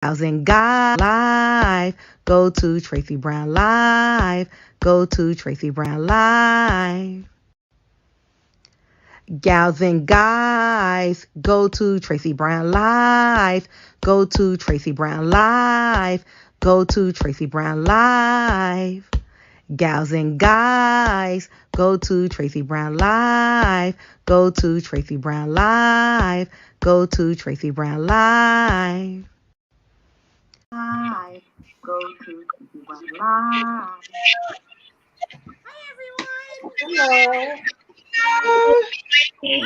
Thousand God Live. Go to Tracey Brown Live. Go to Tracey Brown Live. Gals and guys, go to Tracey Brown Live. Go to Tracey Brown Live. Go to Tracey Brown Live. Gals and guys, go to Tracey Brown Live. Go to Tracey Brown Live. Go to Tracey Brown Live. Live. Go to Tracey Brown Live. Hi everyone. Hello. Yay!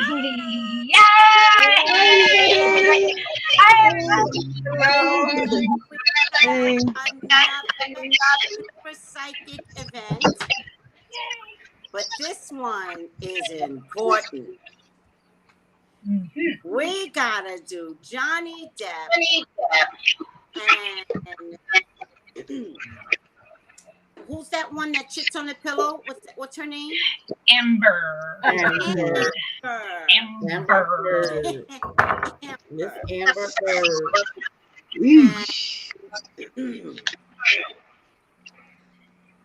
Another psychic event, but this one is important. We gotta do Johnny Depp and who's that one that chits on the pillow? What's her name? Amber. Amber. Miss Amber.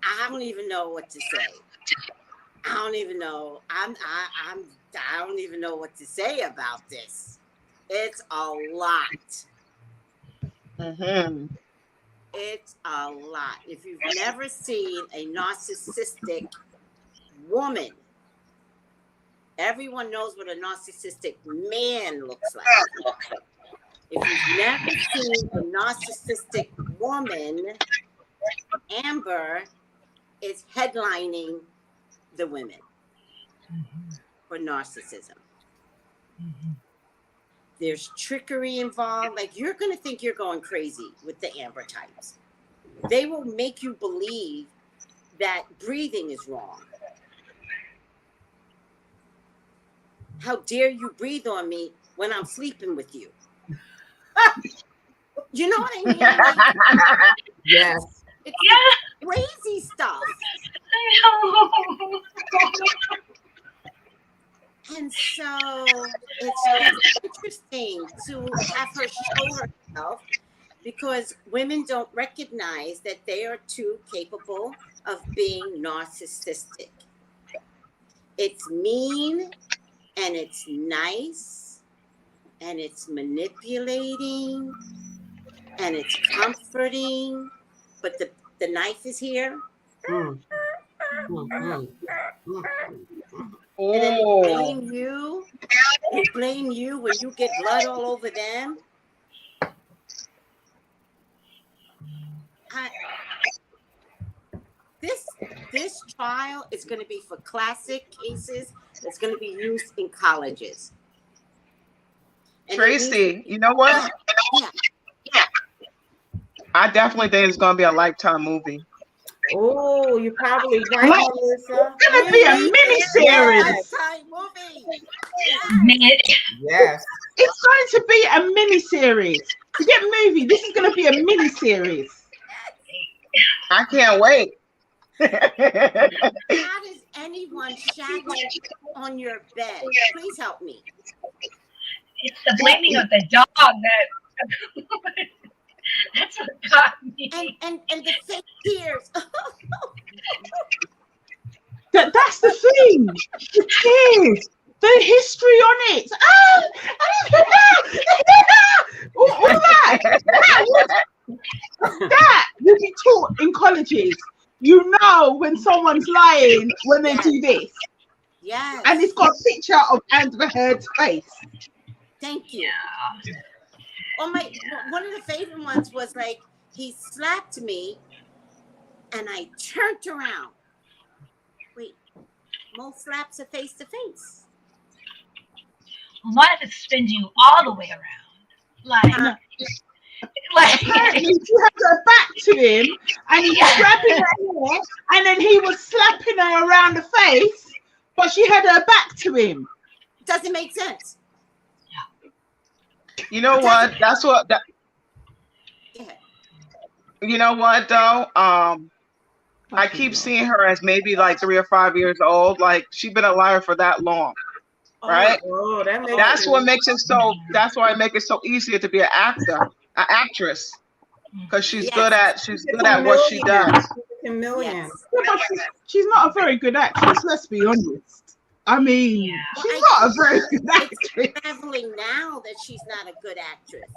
I don't even know what to say. I don't even know. I don't even know what to say about this. It's a lot. It's a lot. If you've never seen a narcissistic woman, everyone knows what a narcissistic man looks like. If you've never seen a narcissistic woman, Amber is headlining the women for narcissism. There's trickery involved. Like, you're going to think you're going crazy with the Amber types. They will make you believe that breathing is wrong. How dare you breathe on me when I'm sleeping with you? You know what I mean? Like, Yes. It's crazy stuff. And so it's interesting to have her show herself, because women don't recognize that they are too capable of being narcissistic. It's mean and it's nice and it's manipulating and it's comforting, but the knife is here. And then they blame you when you get blood all over them. This trial is going to be for classic cases that's going to be used in colleges. And Tracey, you know what? Yeah. I definitely think it's going to be a Lifetime movie. Oh, you're probably right, Melissa. It's gonna be a mini series. Yes. It's going to be a mini series. Forget movie. This is going to be a mini series. I can't wait. How does anyone shadow on your bed? Please help me. It's the blaming of the dog that that's what got me. And the fake tears. That's the thing. The tears. The history on it. All that. That will be taught in colleges. You know when someone's lying when they do this. Yes. And it's got a picture of Amber Heard's face. Thank you. Oh my! One of the favorite ones was like, he slapped me, and I turned around. Wait, most slaps are face to face. What if it spins you all the way around? Apparently she had her back to him and he was grabbing her hair and then he was slapping her around the face, but she had her back to him. Doesn't make sense. You know what? That's what that. You know what though? I keep seeing her as maybe like 3 or 5 years old. Like she's been a liar for that long, right? Oh, that's what makes it so. That's why I make it so easier to be an actor, an actress because she's Yes. good at what she does. Chameleon. Yes. Yeah, but she's not a very good actress, let's be honest. I mean, she's not a very good actress. It's traveling now that she's not a good actress.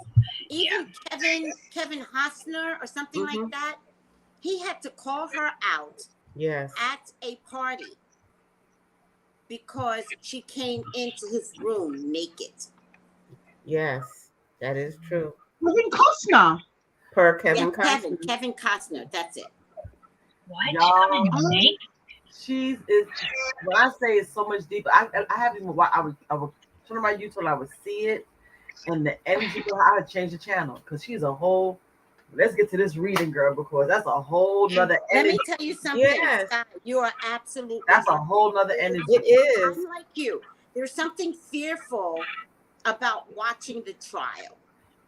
Even Kevin Costner or something like that, he had to call her out Yes. at a party because she came into his room naked. Yes. That is true. Kevin Costner. Per Kevin Yeah, Costner. Kevin Costner, that's it. What? She Y'all- coming naked? She's is when I say it's so much deeper. I haven't even watched. I was turning my YouTube. I would see it, and the energy. I would change the channel because she's a whole. Let's get to this reading, girl, because that's a whole nother Let energy. me tell you something. Yes. Scott, you are absolutely That's a right. whole nother energy. It is. I'm like you. There's something fearful about watching the trial.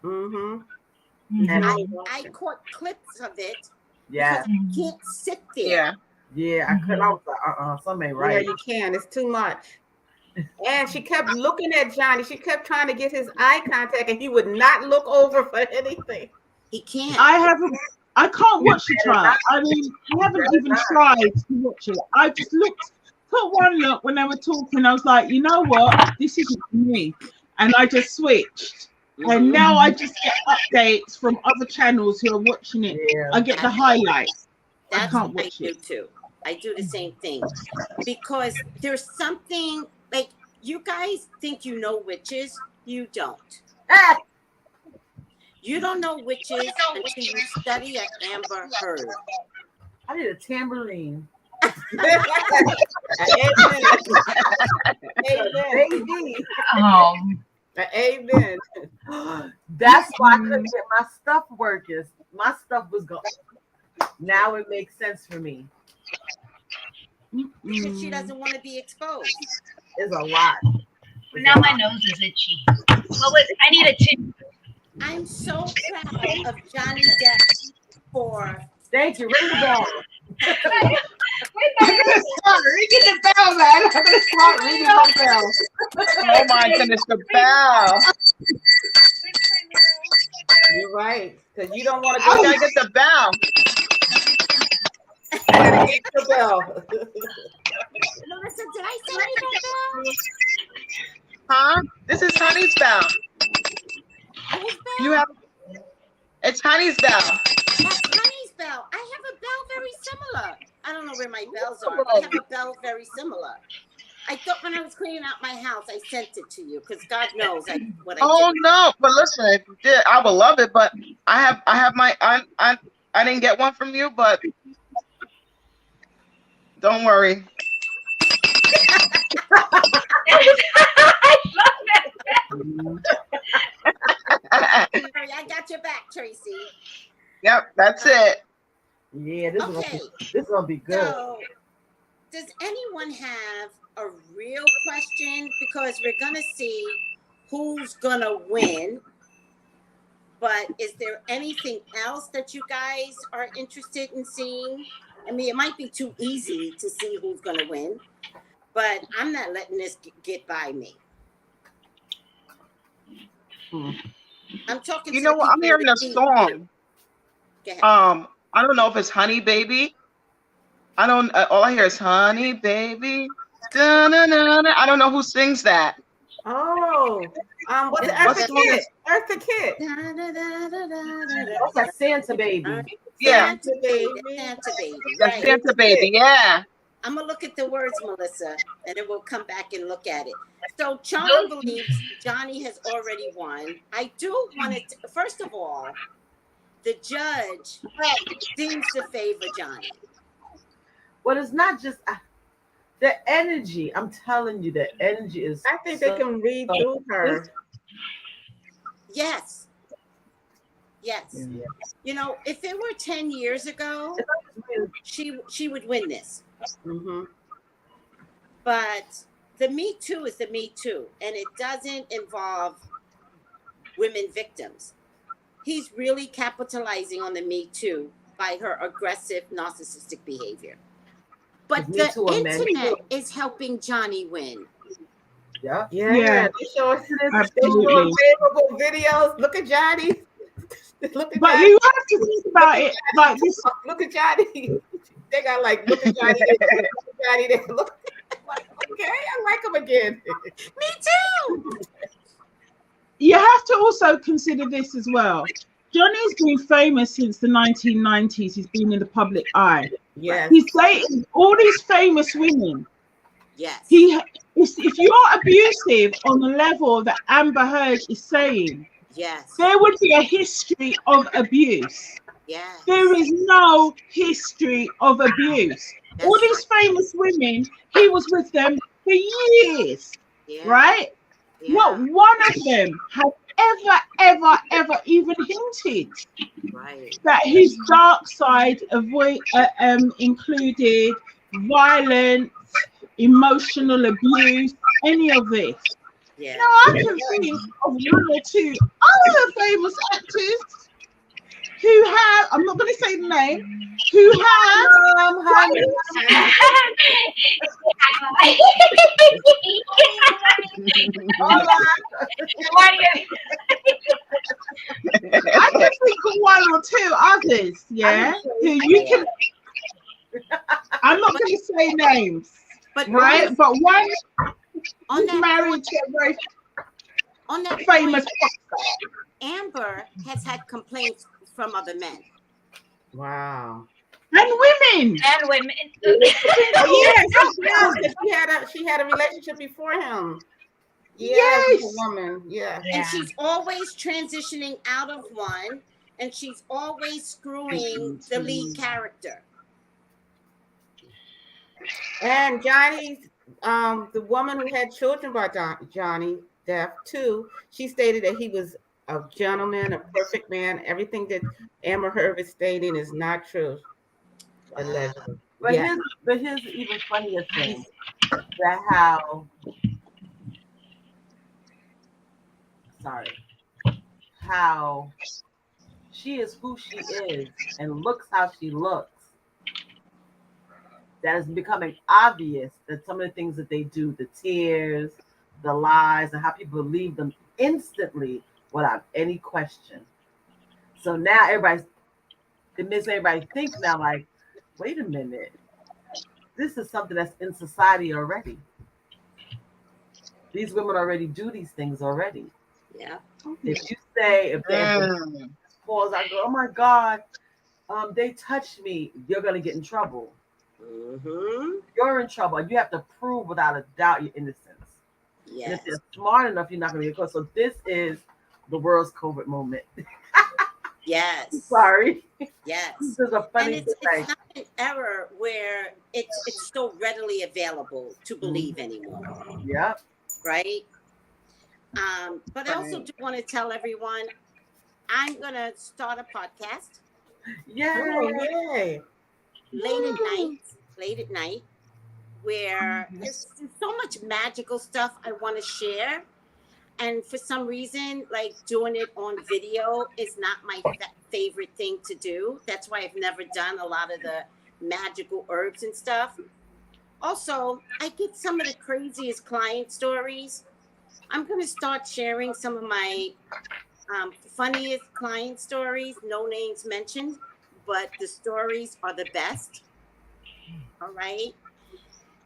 Mm-hmm. Mhm. And I caught clips of it. Yeah, because you can't sit there. Yeah. yeah. I couldn't. I was like, something ain't right. Yeah, you can. It's too much. And she kept looking at Johnny. She kept trying to get his eye contact, and he would not look over for anything. He can't. I can't watch the trial. I mean, I haven't even tried to watch it. I just took one look when they were talking. I was like, you know what? This isn't for me. And I just switched. And now I just get updates from other channels who are watching it. Yeah. I get the highlights. That's can't what I watch do it. too. I do the same thing because there's something like you guys think you know witches. You don't. Ah! You don't know witches until you study an Amber Heard. I need a tambourine. Amen. Amen. Baby. Amen. That's why I couldn't get my stuff working. My stuff was gone. Now it makes sense for me. Because she doesn't want to be exposed. It's a lot. But now my nose is itchy. Well, I need a tissue. I'm so proud of Johnny Depp for Thank you. Ring the bell. I'm gonna start ringing the bell, man. I'm gonna start ringing the bell. Oh my goodness, the bell. You're right. Because you don't want to I go gotta get the bell. get the bell. Melissa, did I say anything bell? Huh? This is Honey's bell. Whose bell? You have it's Honey's bell. That's Honey's bell. I have a bell very similar. I don't know where my bells are. But I have a bell very similar. I thought when I was cleaning out my house, I sent it to you because God knows what I Oh did. no, but listen, if you did, I would love it. But I have my I didn't get one from you, but don't worry. I love that. Sorry, I got your back, Tracy. Yep, that's it. Yeah, this Okay. is gonna be good. So, does anyone have a real question? Because we're gonna see who's gonna win. But is there anything else that you guys are interested in seeing? I mean, it might be too easy to see who's gonna win, but I'm not letting this get by me. I'm talking. You to know the what? I'm people hearing in a the song. Go ahead. I don't know if it's Honey Baby. I don't. All I hear is Honey Baby. Da-na-na-na. I don't know who sings that. Oh, what's the What's Eartha the song? Kitt? Eartha Kitt. That's a Santa baby. Yeah, Santa baby, Santa baby. that's Right. Santa Baby. Yeah. I'm gonna look at the words, Melissa, and then we'll come back and look at it. So John believes Johnny has already won. I do want to, first of all, the judge seems to favor Johnny. Well, it's not just the energy. I'm telling you, the energy is. I think they can read through her. Yes. Yes. Yeah. You know, if it were 10 years ago, she would win this. Mm-hmm. But the Me Too is the Me Too, and it doesn't involve women victims. He's really capitalizing on the Me Too by her aggressive, narcissistic behavior. But Me the Too are men. internet is helping Johnny win. Yeah. Yeah. Yeah. They show us Absolutely. favorable videos. Look at Johnny. Look at But Johnny. you have to think about it like this. Look at Johnny. They got like, look at Johnny. Look at Johnny. There. Look. Like, okay, I like him again. Me too. You have to also consider this as well. Johnny's been famous since the 1990s. He's been in the public eye. Yes. He's dated all these famous women. Yes. If you're abusive on the level that Amber Heard is saying, Yes. there would be a history of abuse. Yes. There is no history of abuse. That's All these famous women, he was with them for years, Yeah. right? Yeah. Not one of them has ever even hinted Right. that his dark side included violence, emotional abuse, any of this. Yeah. Now I can think of one or two other famous actors who have, I'm not going to say the name, who have I can think of one or two others, yeah, who you can, I'm not going to say names, But right? But one on is that married to a very on that famous point, Amber has had complaints from other men. Wow. and women. And women. She had a relationship before him. Yes. A woman. Yeah. And she's always transitioning out of one, and she's always screwing the lead character. And Johnny, the woman who had children by Johnny Depp too, she stated that he was a gentleman, a perfect man. Everything that Amber Heard is stating is not true. Allegedly. But Yeah. here's the even funnier thing, that how she is who she is and looks how she looks. That is becoming obvious that some of the things that they do, the tears, the lies, and how people believe them instantly without any question. So now it makes everybody think now, like, wait a minute, this is something that's in society already. These women already do these things already. Yeah. If you say, if they falls out, go, oh my God, they touched me, you're gonna get in trouble. Mm-hmm. You're in trouble. You have to prove without a doubt your innocence. And Yes. if they're smart enough, you're not gonna get caught. So this is the world's COVID moment. Yes. Sorry. Yes. This is a And funny it's thing. not an error where it's so readily available to believe anymore, Yeah. right? But I also do want to tell everyone I'm gonna start a podcast Yay. late at night, where there's so much magical stuff I want to share. And for some reason, like doing it on video is not my favorite thing to do. That's why I've never done a lot of the magical herbs and stuff. Also, I get some of the craziest client stories. I'm going to start sharing some of my funniest client stories, no names mentioned, but the stories are the best. All right.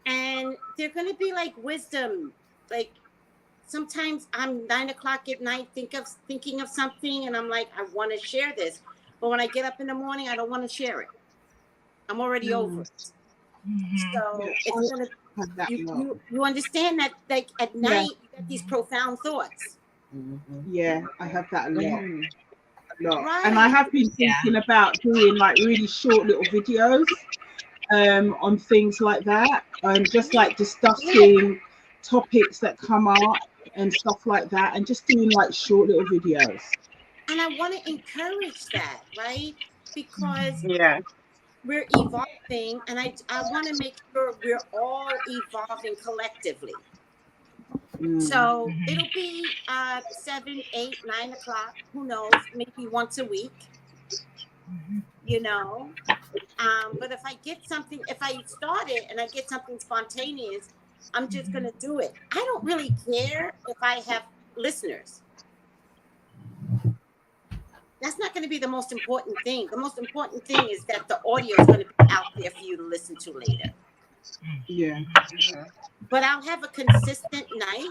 And they're going to be like wisdom. Like sometimes I'm 9 o'clock at night thinking of something and I'm like, I want to share this. But when I get up in the morning, I don't want to share it. I'm already over it. So it's going to, you understand that like at night, you get these profound thoughts. Yeah, I have that a lot. Right. And I have been thinking about doing like really short little videos on things like that, just like discussing topics that come up and stuff like that, and just doing like short little videos. And I want to encourage that, right? Because Yeah. we're evolving, and I want to make sure we're all evolving collectively. So it'll be 7, 8, 9 o'clock. Who knows? Maybe once a week. You know. But if I start it and I get something spontaneous, I'm just gonna do it. I don't really care if I have listeners. That's not going to be the most important thing. The most important thing is that the audio is going to be out there for you to listen to later. Yeah. But I'll have a consistent night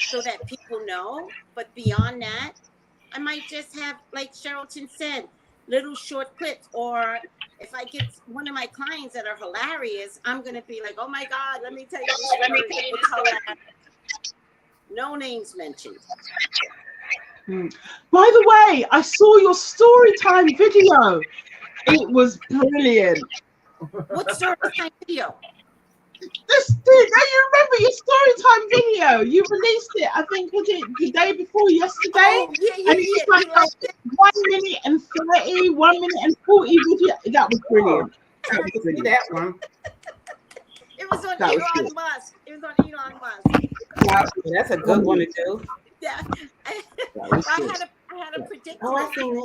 so that people know. But beyond that, I might just have, like Sherrilton said, little short clips. Or if I get one of my clients that are hilarious, I'm going to be like, oh my God, let me tell you this story. It's hilarious. No names mentioned. By the way, I saw your story time video. It was brilliant. What story time video? You remember your story time video? You released it, I think, was it the day before yesterday? Oh, yeah. And it was like 1 minute and 30, 1 minute and 40 video. That was brilliant. That was brilliant. That one. It was on That was Elon good. Musk. It was on Elon Musk. That's a good one to do. Yeah. I had a prediction. Oh, I seen it.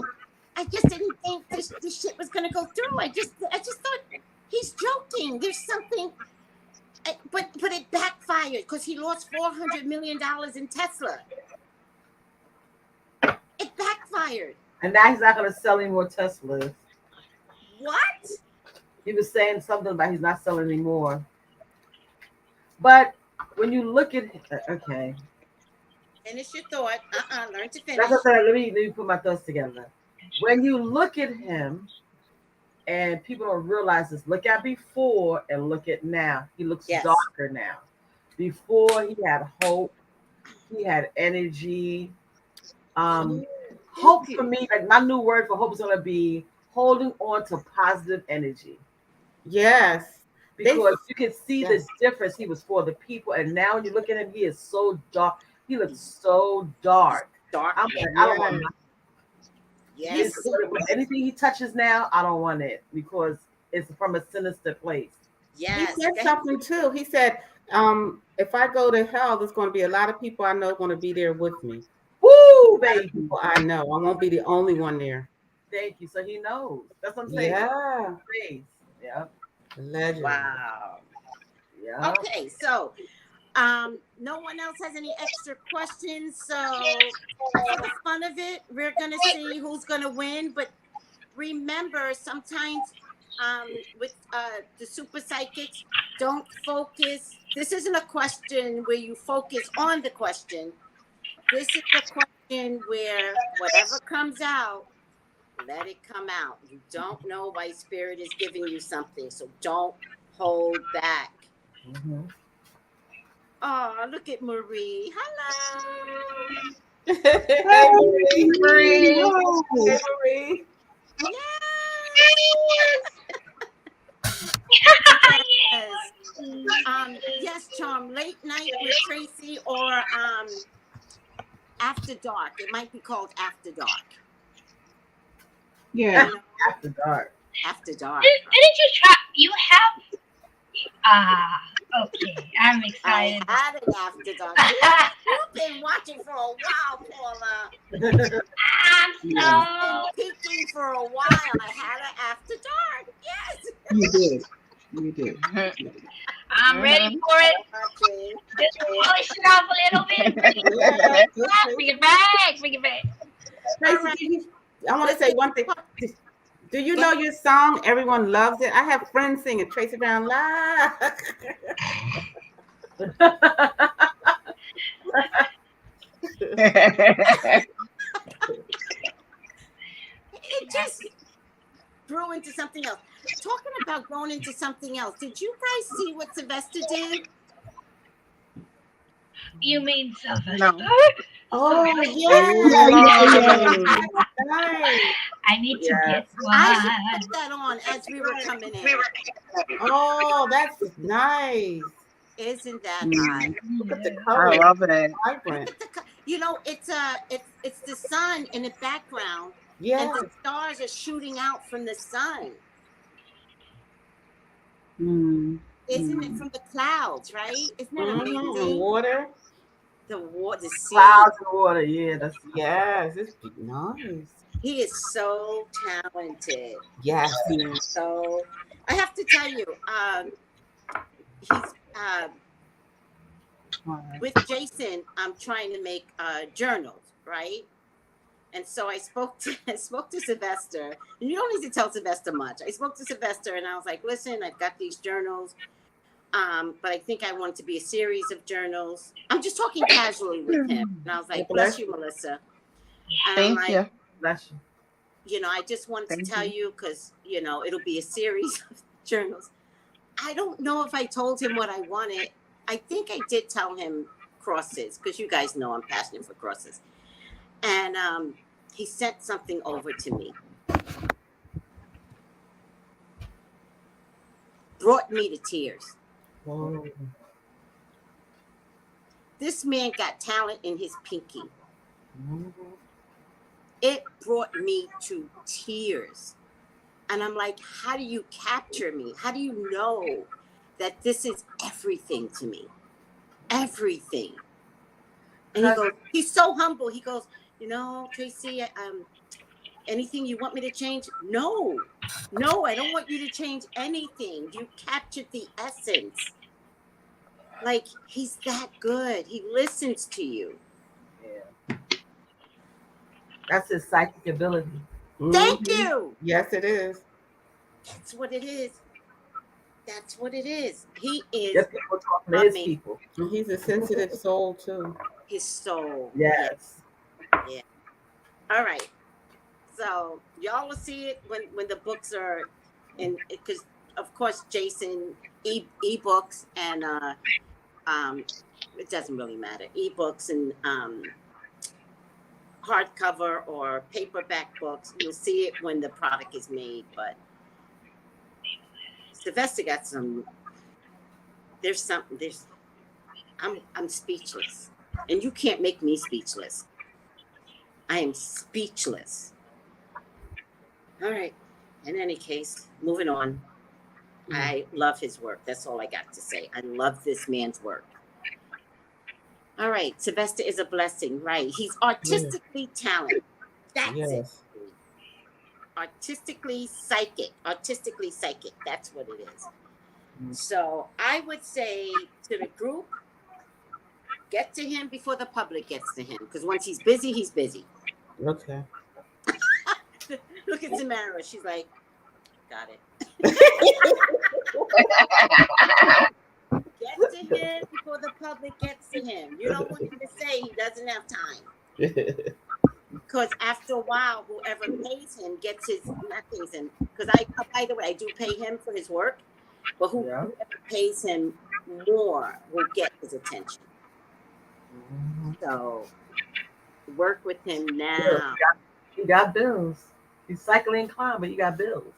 I just didn't think this shit was gonna go through. I just thought he's joking. There's something, but it backfired because he lost $400 million in Tesla. It backfired. And now he's not going to sell any more Teslas. What? He was saying something about he's not selling anymore. But when you look at okay, Finish your thought. Learn to finish. that's what I said. Let me put my thoughts together. When you look at him, and people don't realize this, look at before and look at now. He looks darker now. Before he had hope, he had energy. Hope for me, like my new word for hope is gonna be holding on to positive energy. Yes. Because you can see this difference. He was for the people, and now when you look at him, he is so dark. He looks so dark. I'm like, I don't want Yes. anything he touches now. I don't want it because it's from a sinister place. Yes. He said something too. He said, if I go to hell, there's going to be a lot of people I know going to be there with me. Woo, baby. People I know. I won't be the only one there. Thank you. So he knows. That's what I'm saying. Yeah. Yeah. Legend. Wow. Yeah. Okay, so no one else has any extra questions. So for the fun of it, we're gonna see who's gonna win. But remember, sometimes with the super psychics, don't focus. This isn't a question where you focus on the question. This is a question where whatever comes out, let it come out. You don't know why spirit is giving you something, so don't hold back. Mm-hmm. Oh, look at Marie. Hello. Hey, Marie. Hey, Marie. Yes. Yes, Charm. Late night with Tracy or after dark. It might be called after dark. Yeah. After dark. After dark. Didn't you try? You have. Okay. I'm excited. I had an after dark. You've been watching for a while, Paula. I'm so. Peeking for a while. I had an after dark. Yes. You did. You did. I'm ready for it. Watching. Just polish it off a little bit. Bring it back. Bring it back. Tracy, I want to say one thing. Do you know your song? Everyone loves it. I have friends singing Tracey Brown Live. It just grew into something else. Talking about growing into something else, did you guys see what Sylvester did? You mean Sylvester? No. Oh, Nice. I need to get one. I should put that on as we were coming in. Oh, that's nice. Isn't that hot? Look at the I color. love it. Vibrant. You know, it's the sun in the background, Yeah. and the stars are shooting out from the sun. Isn't it from the clouds, right? Isn't that amazing? The water. The water, the sea. Clouds and water. Yeah, that's Yes, it's nice. He is so talented. Yes. So I have to tell you, he's with Jason. I'm trying to make journals, right? And so I spoke to Sylvester, and you don't need to tell Sylvester much. I spoke to Sylvester, and I was like, listen, I've got these journals, but I think I want it to be a series of journals. I'm just talking casually with him. And I was like, bless you, Melissa. And Thank I'm you. like, Bless you. you know, I just wanted Thank to tell you because, you know, it'll be a series of journals. I don't know if I told him what I wanted. I think I did tell him crosses, because you guys know I'm passionate for crosses. And he sent something over to me. Brought me to tears. Whoa. This man got talent in his pinky. Mhm. It brought me to tears. And I'm like, how do you capture me? How do you know that this is everything to me? Everything. And he goes, he's so humble. He goes, you know, Tracy, anything you want me to change? No, I don't want you to change anything. You captured the essence. Like, he's that good. He listens to you. Yeah. That's his psychic ability. Thank you. Yes, it is. That's what it is. That's what it is. He is Just people talking to his amazing. people. And he's a sensitive soul too. His soul. Yes. Yeah. All right. So y'all will see it when the books are in, because of course Jason ebooks and it doesn't really matter, ebooks and hardcover or paperback books. You'll see it when the product is made. But Sylvester got some. There's something. I'm speechless, and you can't make me speechless. I am speechless. All right. In any case, moving on. I love his work. That's all I got to say. I love this man's work. All right. Sylvester is a blessing, right? He's artistically talented. That's it. Artistically psychic. That's what it is. So I would say to the group, get to him before the public gets to him. Because once he's busy, he's busy. Okay. Look at Samara. She's like, got it. Get to him before the public gets to him. You don't want him to say he doesn't have time. Because after a while, whoever pays him gets his, not pays him, because by the way, I do pay him for his work, but whoever pays him more will get his attention. So work with him now. You got bills. He's cycling inclined, but you got bills.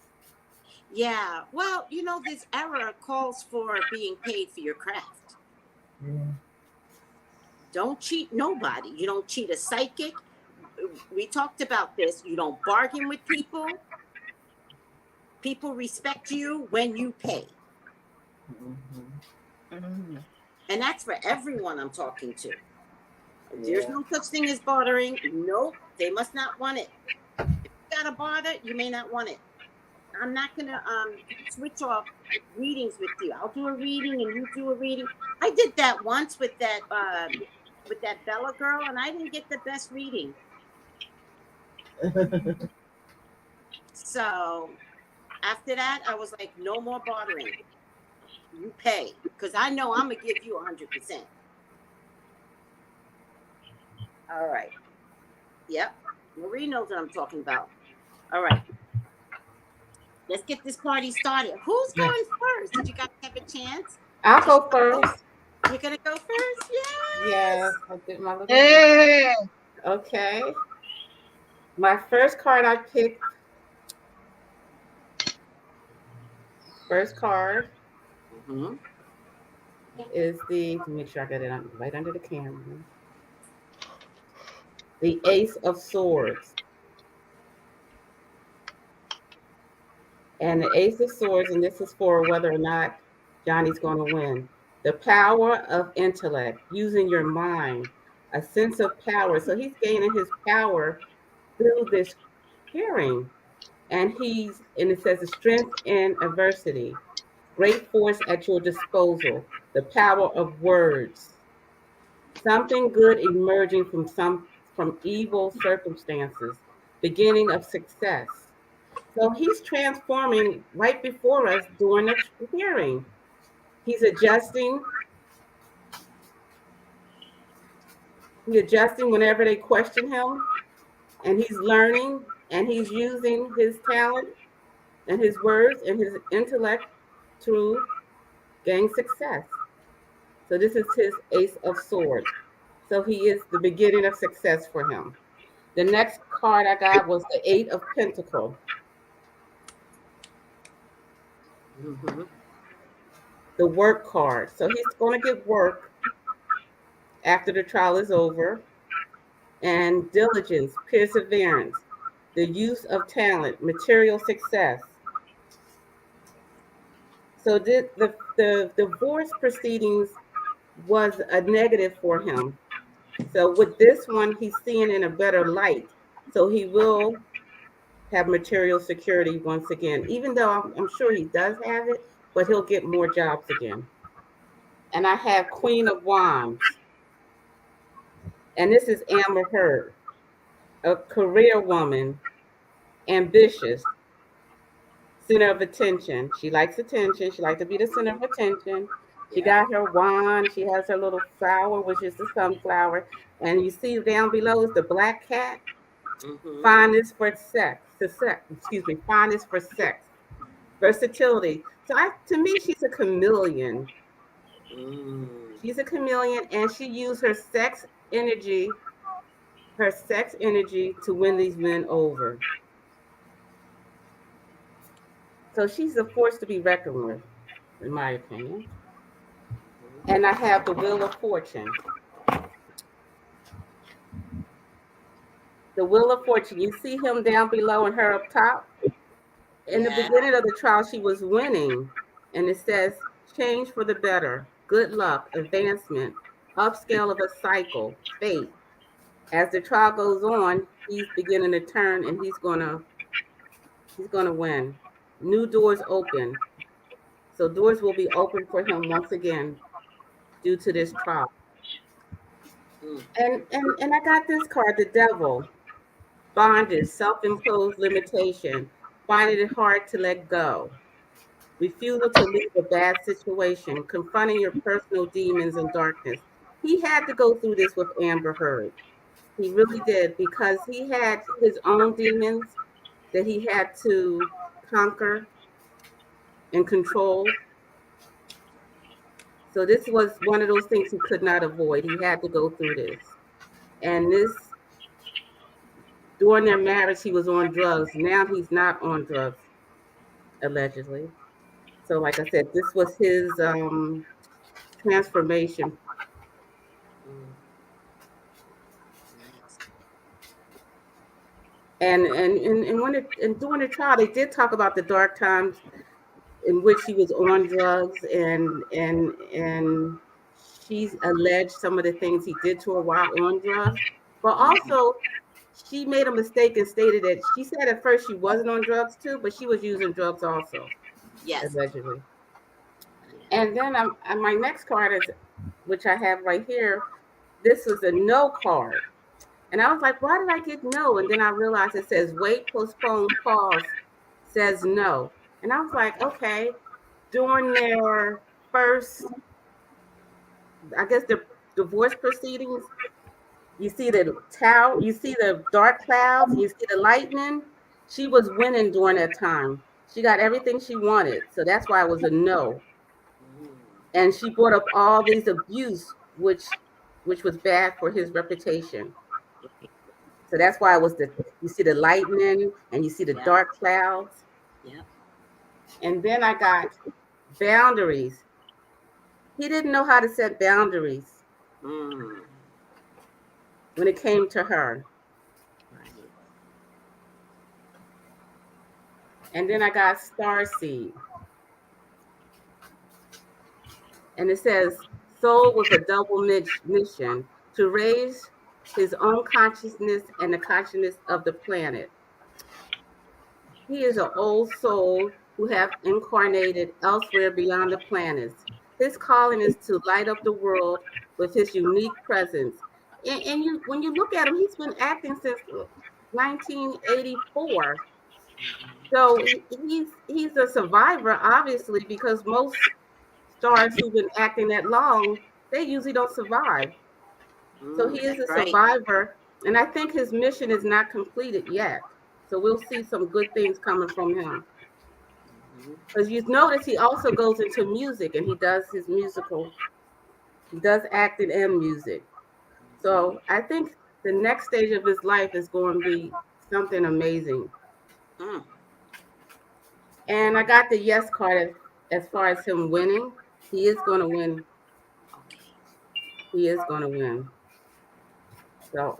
Yeah. Well, you know, this era calls for being paid for your craft. Yeah. Don't cheat nobody. You don't cheat a psychic. We talked about this. You don't bargain with people. People respect you when you pay. And that's for everyone I'm talking to. There's no such thing as bartering. Nope. They must not want it. If you got to barter, you may not want it. I'm not going to switch off readings with you. I'll do a reading and you do a reading. I did that once with that Bella girl, and I didn't get the best reading. So after that, I was like, no more bartering. You pay, because I know I'm going to give you 100%. All right. Yep. Marie knows what I'm talking about. All right. Let's get this party started. Who's going first? Did you guys have a chance? I'll go first. You're going to go first? Yes. Yes, I did my little. Hey. Okay. My first card I picked. First card is the, make sure I get it right under the camera. The Ace of Swords. And the Ace of Swords, and this is for whether or not Johnny's going to win. The power of intellect, using your mind, a sense of power. So he's gaining his power through this hearing. And it says the strength in adversity, great force at your disposal, the power of words, something good emerging from from evil circumstances, beginning of success. So he's transforming right before us during the hearing. He's adjusting. He's adjusting whenever they question him, and he's learning, and he's using his talent and his words and his intellect to gain success. So this is his Ace of Swords. So he is the beginning of success for him. The next card I got was the Eight of Pentacles. Mm-hmm. The work card. So he's going to get work after the trial is over. And diligence, perseverance, the use of talent, material success. So the divorce proceedings was a negative for him. So with this one, he's seeing in a better light. So he will have material security once again, even though I'm sure he does have it, but he'll get more jobs again. And I have Queen of Wands. And this is Amber Heard, a career woman, ambitious, center of attention. She likes attention. She likes to be the center of attention. She got her wand. She has her little flower, which is the sunflower. And you see down below is the black cat. Mm-hmm. Fondness for sex. Fondness for sex. Versatility. So to me, she's a chameleon. Mm. She's a chameleon, and she used her sex energy to win these men over. So she's a force to be reckoned with, in my opinion. And I have the Wheel of Fortune. The Wheel of Fortune. You see him down below and her up top? In the beginning of the trial, she was winning. And it says, change for the better, good luck, advancement, upscale of a cycle, fate. As the trial goes on, he's beginning to turn, and he's gonna win. New doors open. So doors will be open for him once again due to this trial. And I got this card, the Devil. Bondage, self-imposed limitation, finding it hard to let go. Refusal to leave a bad situation, confronting your personal demons and darkness. He had to go through this with Amber Heard. He really did, because he had his own demons that he had to conquer and control. So this was one of those things he could not avoid. He had to go through this. And during their marriage, he was on drugs. Now he's not on drugs, allegedly. So like I said, this was his transformation. And during the trial, they did talk about the dark times in which he was on drugs, and she's alleged some of the things he did to her while on drugs. But also, she made a mistake and stated that she said at first she wasn't on drugs too, but she was using drugs also. Yes. Allegedly. And then my next card is, which I have right here, this was a no card. And I was like, why did I get no? And then I realized it says wait, postpone, pause, says no. And I was like, okay, during their first, I guess the divorce proceedings, you see the tower, you see the dark clouds, you see the lightning. She was winning during that time. She got everything she wanted. So that's why it was a no. And she brought up all these abuse, which was bad for his reputation. So that's why it was you see the lightning and you see the dark clouds. Yeah. And then I got boundaries. He didn't know how to set boundaries when it came to her. Right. And then I got Starseed. And it says, soul with a double mission to raise his own consciousness and the consciousness of the planet. He is an old soul who have incarnated elsewhere beyond the planets. His calling is to light up the world with his unique presence, and you when you look at him, he's been acting since 1984. So he's a survivor, obviously, because most stars who've been acting that long, they usually don't survive. So he is a survivor, and I think his mission is not completed yet. So we'll see some good things coming from him. Because you notice he also goes into music, and he does his musical. He does acting and music. So I think the next stage of his life is going to be something amazing. And I got the yes card as far as him winning. He is going to win. He is going to win. So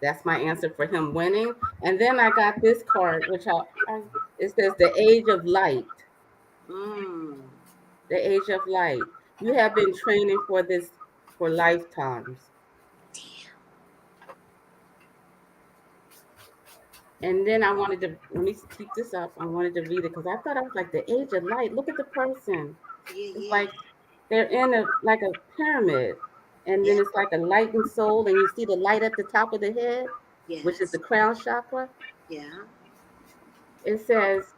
that's my answer for him winning. And then I got this card, which it says the age of light. The age of light. You have been training for this for lifetimes. And then I wanted to, let me keep this up. I wanted to read it because I thought I was like, the age of light. Look at the person. It's like they're in like a pyramid. And then it's like a lightened soul. And you see the light at the top of the head, which is the crown chakra. It says,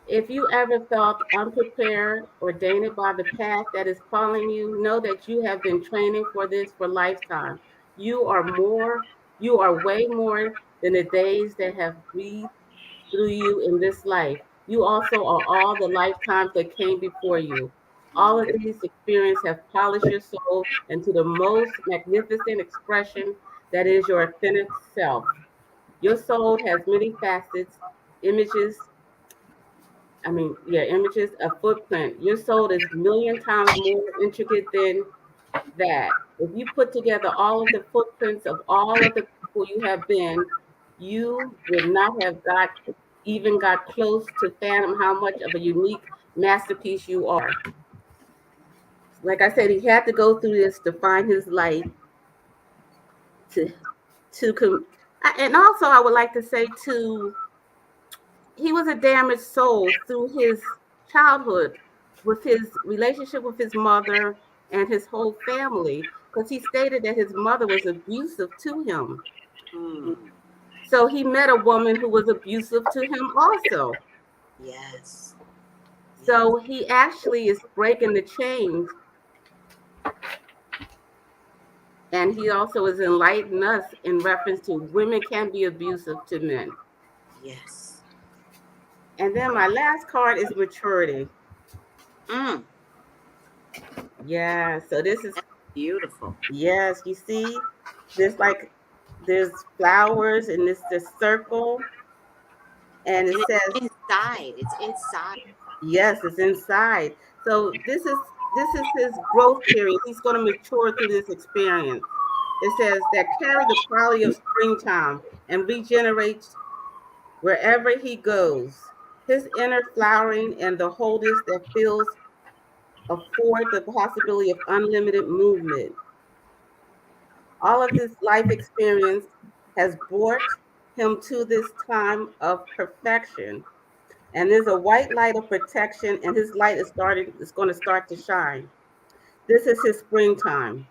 if you ever felt unprepared or tainted by the path that is calling you, know that you have been training for this for lifetime. You are way more than the days that have breathed through you in this life. You also are all the lifetimes that came before you. All of these experiences have polished your soul into the most magnificent expression that is your authentic self. Your soul has many facets, images, a footprint. Your soul is a million times more intricate than that. If you put together all of the footprints of all of the people you have been, you would not have got close to fathom how much of a unique masterpiece you are. Like I said, he had to go through this to find his light. And also, I would like to say too, he was a damaged soul through his childhood with his relationship with his mother and his whole family, because he stated that his mother was abusive to him. So he met a woman who was abusive to him also. So he actually is breaking the chains. And he also is enlightening us in reference to women can be abusive to men. And then my last card is maturity. Yeah, so this is beautiful. Yes, you see, there's flowers and this circle, and it says inside. It's inside. Yes, it's inside. So this is his growth period. He's going to mature through this experience. It says that carry the quality of springtime and regenerates wherever he goes. His inner flowering and the wholeness that fills afford the possibility of unlimited movement. All of this life experience has brought him to this time of perfection. And there's a white light of protection, and his light is going to start to shine. This is his springtime.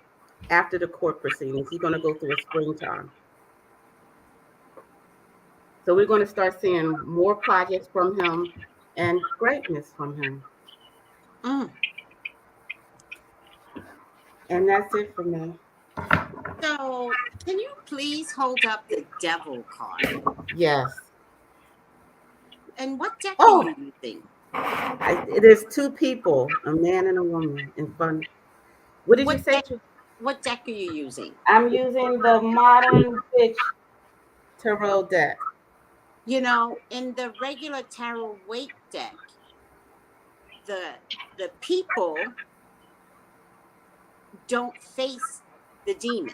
After the court proceedings, he's going to go through a springtime. So we're going to start seeing more projects from him and greatness from him. And that's it for me. So, can you please hold up the devil card? Yes. And what deck are you using? There's two people, a man and a woman, in front. What did you say? What deck are you using? I'm using the Modern Witch Tarot deck. You know, in the regular tarot weight deck, the people don't face the demon.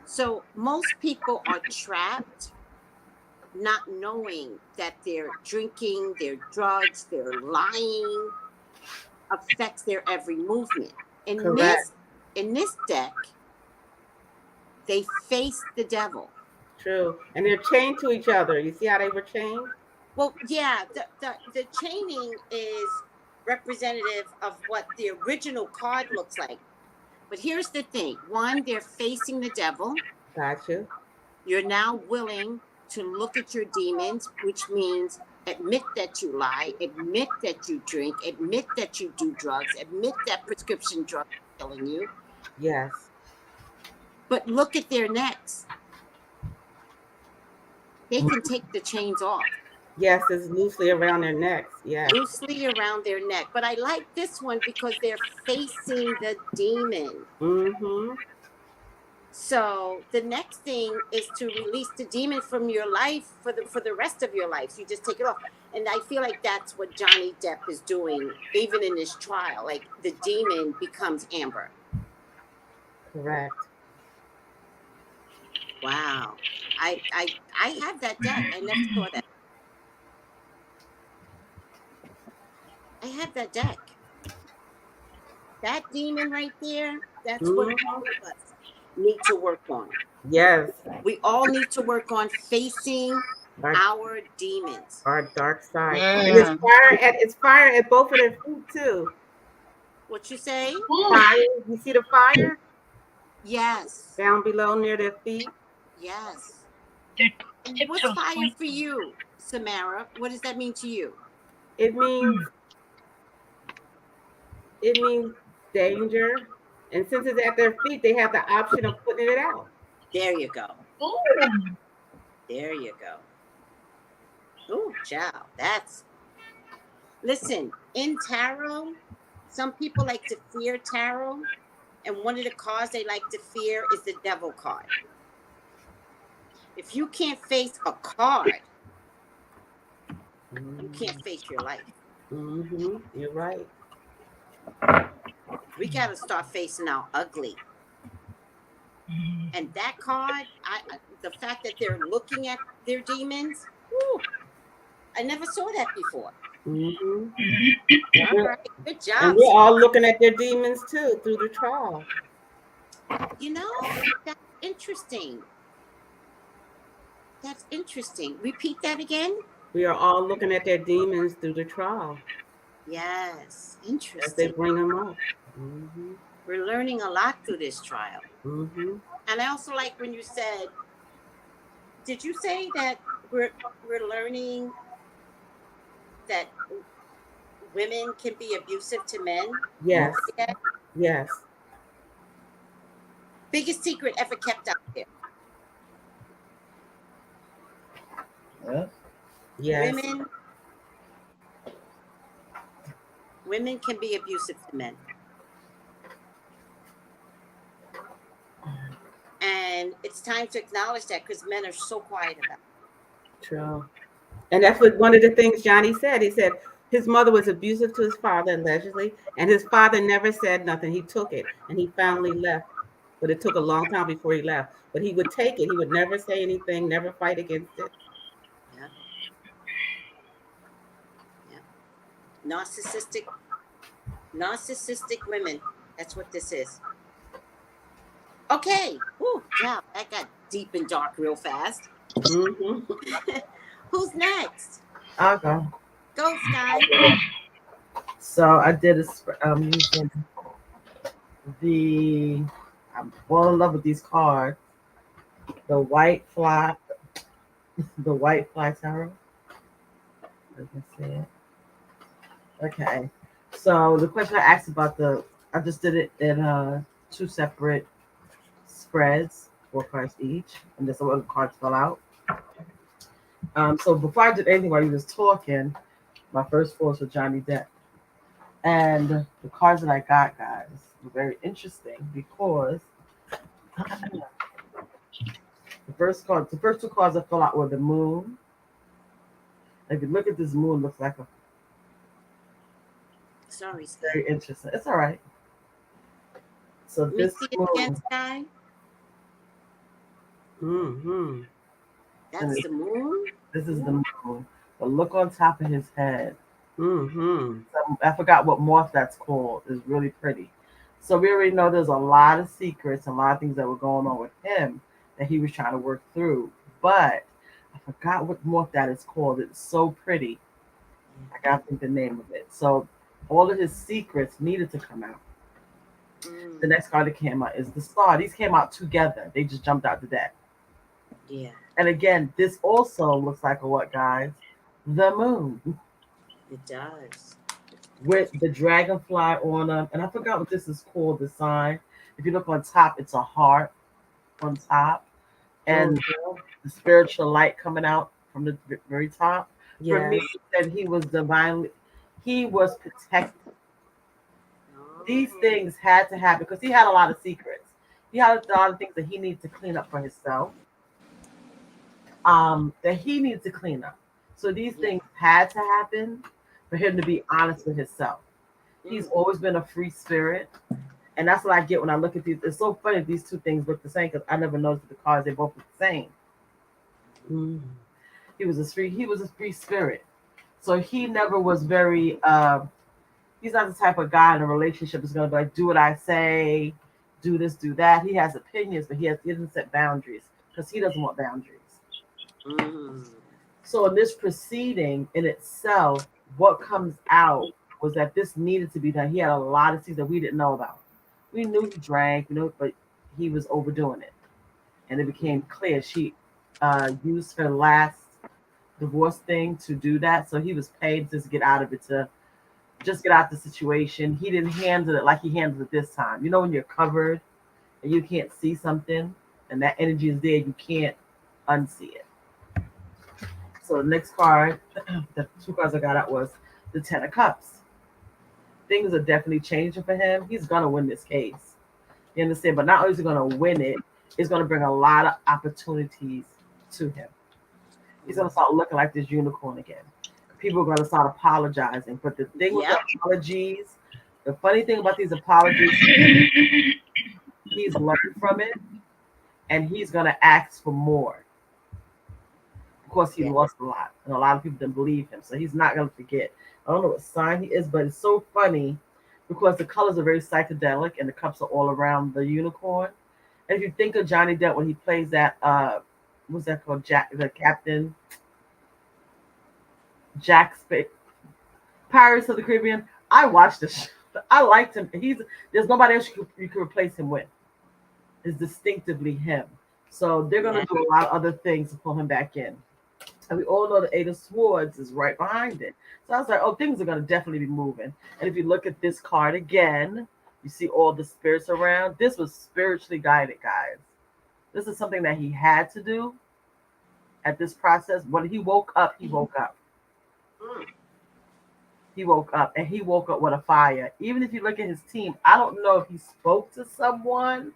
So most people are trapped, not knowing that their drinking, their drugs, their lying affects their every movement. In this deck, they face the devil. True. And they're chained to each other. You see how they were chained? Well, yeah, the chaining is representative of what the original card looks like. But here's the thing. One, they're facing the devil. Got you. You're now willing to look at your demons, which means admit that you lie, admit that you drink, admit that you do drugs, admit that prescription drugs are killing you. Yes. But look at their necks. They can take the chains off. Yes, it's loosely around their necks. Yes. Loosely around their neck. But I like this one because they're facing the demon. Mm-hmm. So the next thing is to release the demon from your life for the rest of your life. So you just take it off. And I feel like that's what Johnny Depp is doing, even in this trial. Like the demon becomes Amber. Correct. Wow. I have that deck. I never saw that. I have that deck. That demon right there, that's what all of us need to work on. Yes. We all need to work on facing our demons. Our dark side. Yeah. And it's fire at both of their feet too. What you say? Fire. You see the fire? Yes. Down below near their feet. Yes. They're What's tiptoes fire pointing. for you, Samara? What does that mean to you? It means danger. And since it's at their feet, they have the option of putting it out. There you go. Ooh. There you go. Oh, child. That's. Listen, in tarot, some people like to fear tarot. And one of the cards they like to fear is the devil card. If you can't face a card, you can't face your life. Mm-hmm. You're right. We got to start facing our ugly. And that card, the fact that they're looking at their demons, whew, I never saw that before. Mm-hmm. All right, good job. And we're all looking at their demons too through the trial. You know, that's interesting. That's interesting. Repeat that again. We are all looking at their demons through the trial Yes, as they interesting. bring them up. Mm-hmm. We're learning a lot through this trial. Mm-hmm. And I also like when you said, did you say that we're learning that women can be abusive to men? Yes. Yeah. Yes. Biggest secret ever kept out there. Yeah. Yes. Women can be abusive to men. And it's time to acknowledge that because men are so quiet about it. True. And that's what one of the things Johnny said. He said his mother was abusive to his father, allegedly, and his father never said nothing. He took it and he finally left. But it took a long time before he left. But he would take it. He would never say anything, never fight against it. Yeah. Yeah. Narcissistic women. That's what this is. Okay. Whew, wow, that got deep and dark real fast. Mm-hmm. Who's next? I'll go. Go, Sky. So I did using I'm well in love with these cards. The white fly tarot. Let me see it. Okay. So the question I asked about I just did it in 2 separate spreads, 4 cards each, and then some other cards fell out. So before I did anything while you was talking, my first 4 was for Johnny Depp. And the cards that I got, guys, were very interesting because the first 2 cards that fell out were the moon. If you look at this moon, it looks like a Sorry, Sky. very interesting. It's all right. So Let me this see it moon, again, Sky. Mm-hmm. That's the moon. this is the moon. But look on top of his head. Mm-hmm. I forgot what moth that's called. It's really pretty. So we already know there's a lot of secrets, a lot of things that were going on with him that he was trying to work through. But I forgot what moth that is called. It's so pretty. I gotta think the name of it. So All of his secrets needed to come out. The next card that came out is the Star. These came out together. They just jumped out the deck. Yeah. And again, this also looks like a what, guys? The moon. It does. With the dragonfly on them. And I forgot what this is called, the sign. If you look on top, it's a heart on top. And the spiritual light coming out from the very top. Yes. For me, it said he was divinely, he was protected. These things had to happen because he had a lot of secrets. He had a lot of things that he needed to clean up for himself. That he needed to clean up. So these things had to happen for him to be honest with himself. He's always been a free spirit. And that's what I get when I look at these. It's so funny these two things look the same because I never noticed the cards, they both look the same. He was a free spirit. So he never was very he's not the type of guy in a relationship that's gonna be like, do what I say, do this, do that. He has opinions, but he doesn't set boundaries because he doesn't want boundaries. So in this proceeding in itself, what comes out was that this needed to be done. He had a lot of things that we didn't know about. We knew he drank, but he was overdoing it. And it became clear she used her last divorce thing to do that. So he was paid to get out of it, to just get out the situation. He didn't handle it like he handled it this time. You know, when you're covered and you can't see something and that energy is there, you can't unsee it. So the next card, the two cards I got out was the Ten of Cups. Things are definitely changing for him. He's going to win this case. You understand? But not only is he going to win it, it's going to bring a lot of opportunities to him. He's going to start looking like this unicorn again. People are going to start apologizing. But the thing with the apologies, the funny thing about these apologies, he's learned from it, and he's going to ask for more. Of course, he lost a lot, and a lot of people didn't believe him, so he's not going to forget. I don't know what sign he is, but it's so funny because the colors are very psychedelic, and the cups are all around the unicorn. And if you think of Johnny Depp when he plays that, what's that called? The Captain Jack Pirates of the Caribbean. I watched this. I liked him. There's nobody else you could replace him with. It's distinctively him. So they're going to do a lot of other things to pull him back in. And we all know the Eight of Swords is right behind it. So I was like, oh, things are going to definitely be moving. And if you look at this card again, you see all the spirits around. This was spiritually guided, guys. This is something that he had to do at this process. When he woke up, he woke up. He woke up, and he woke up with a fire. Even if you look at his team, I don't know if he spoke to someone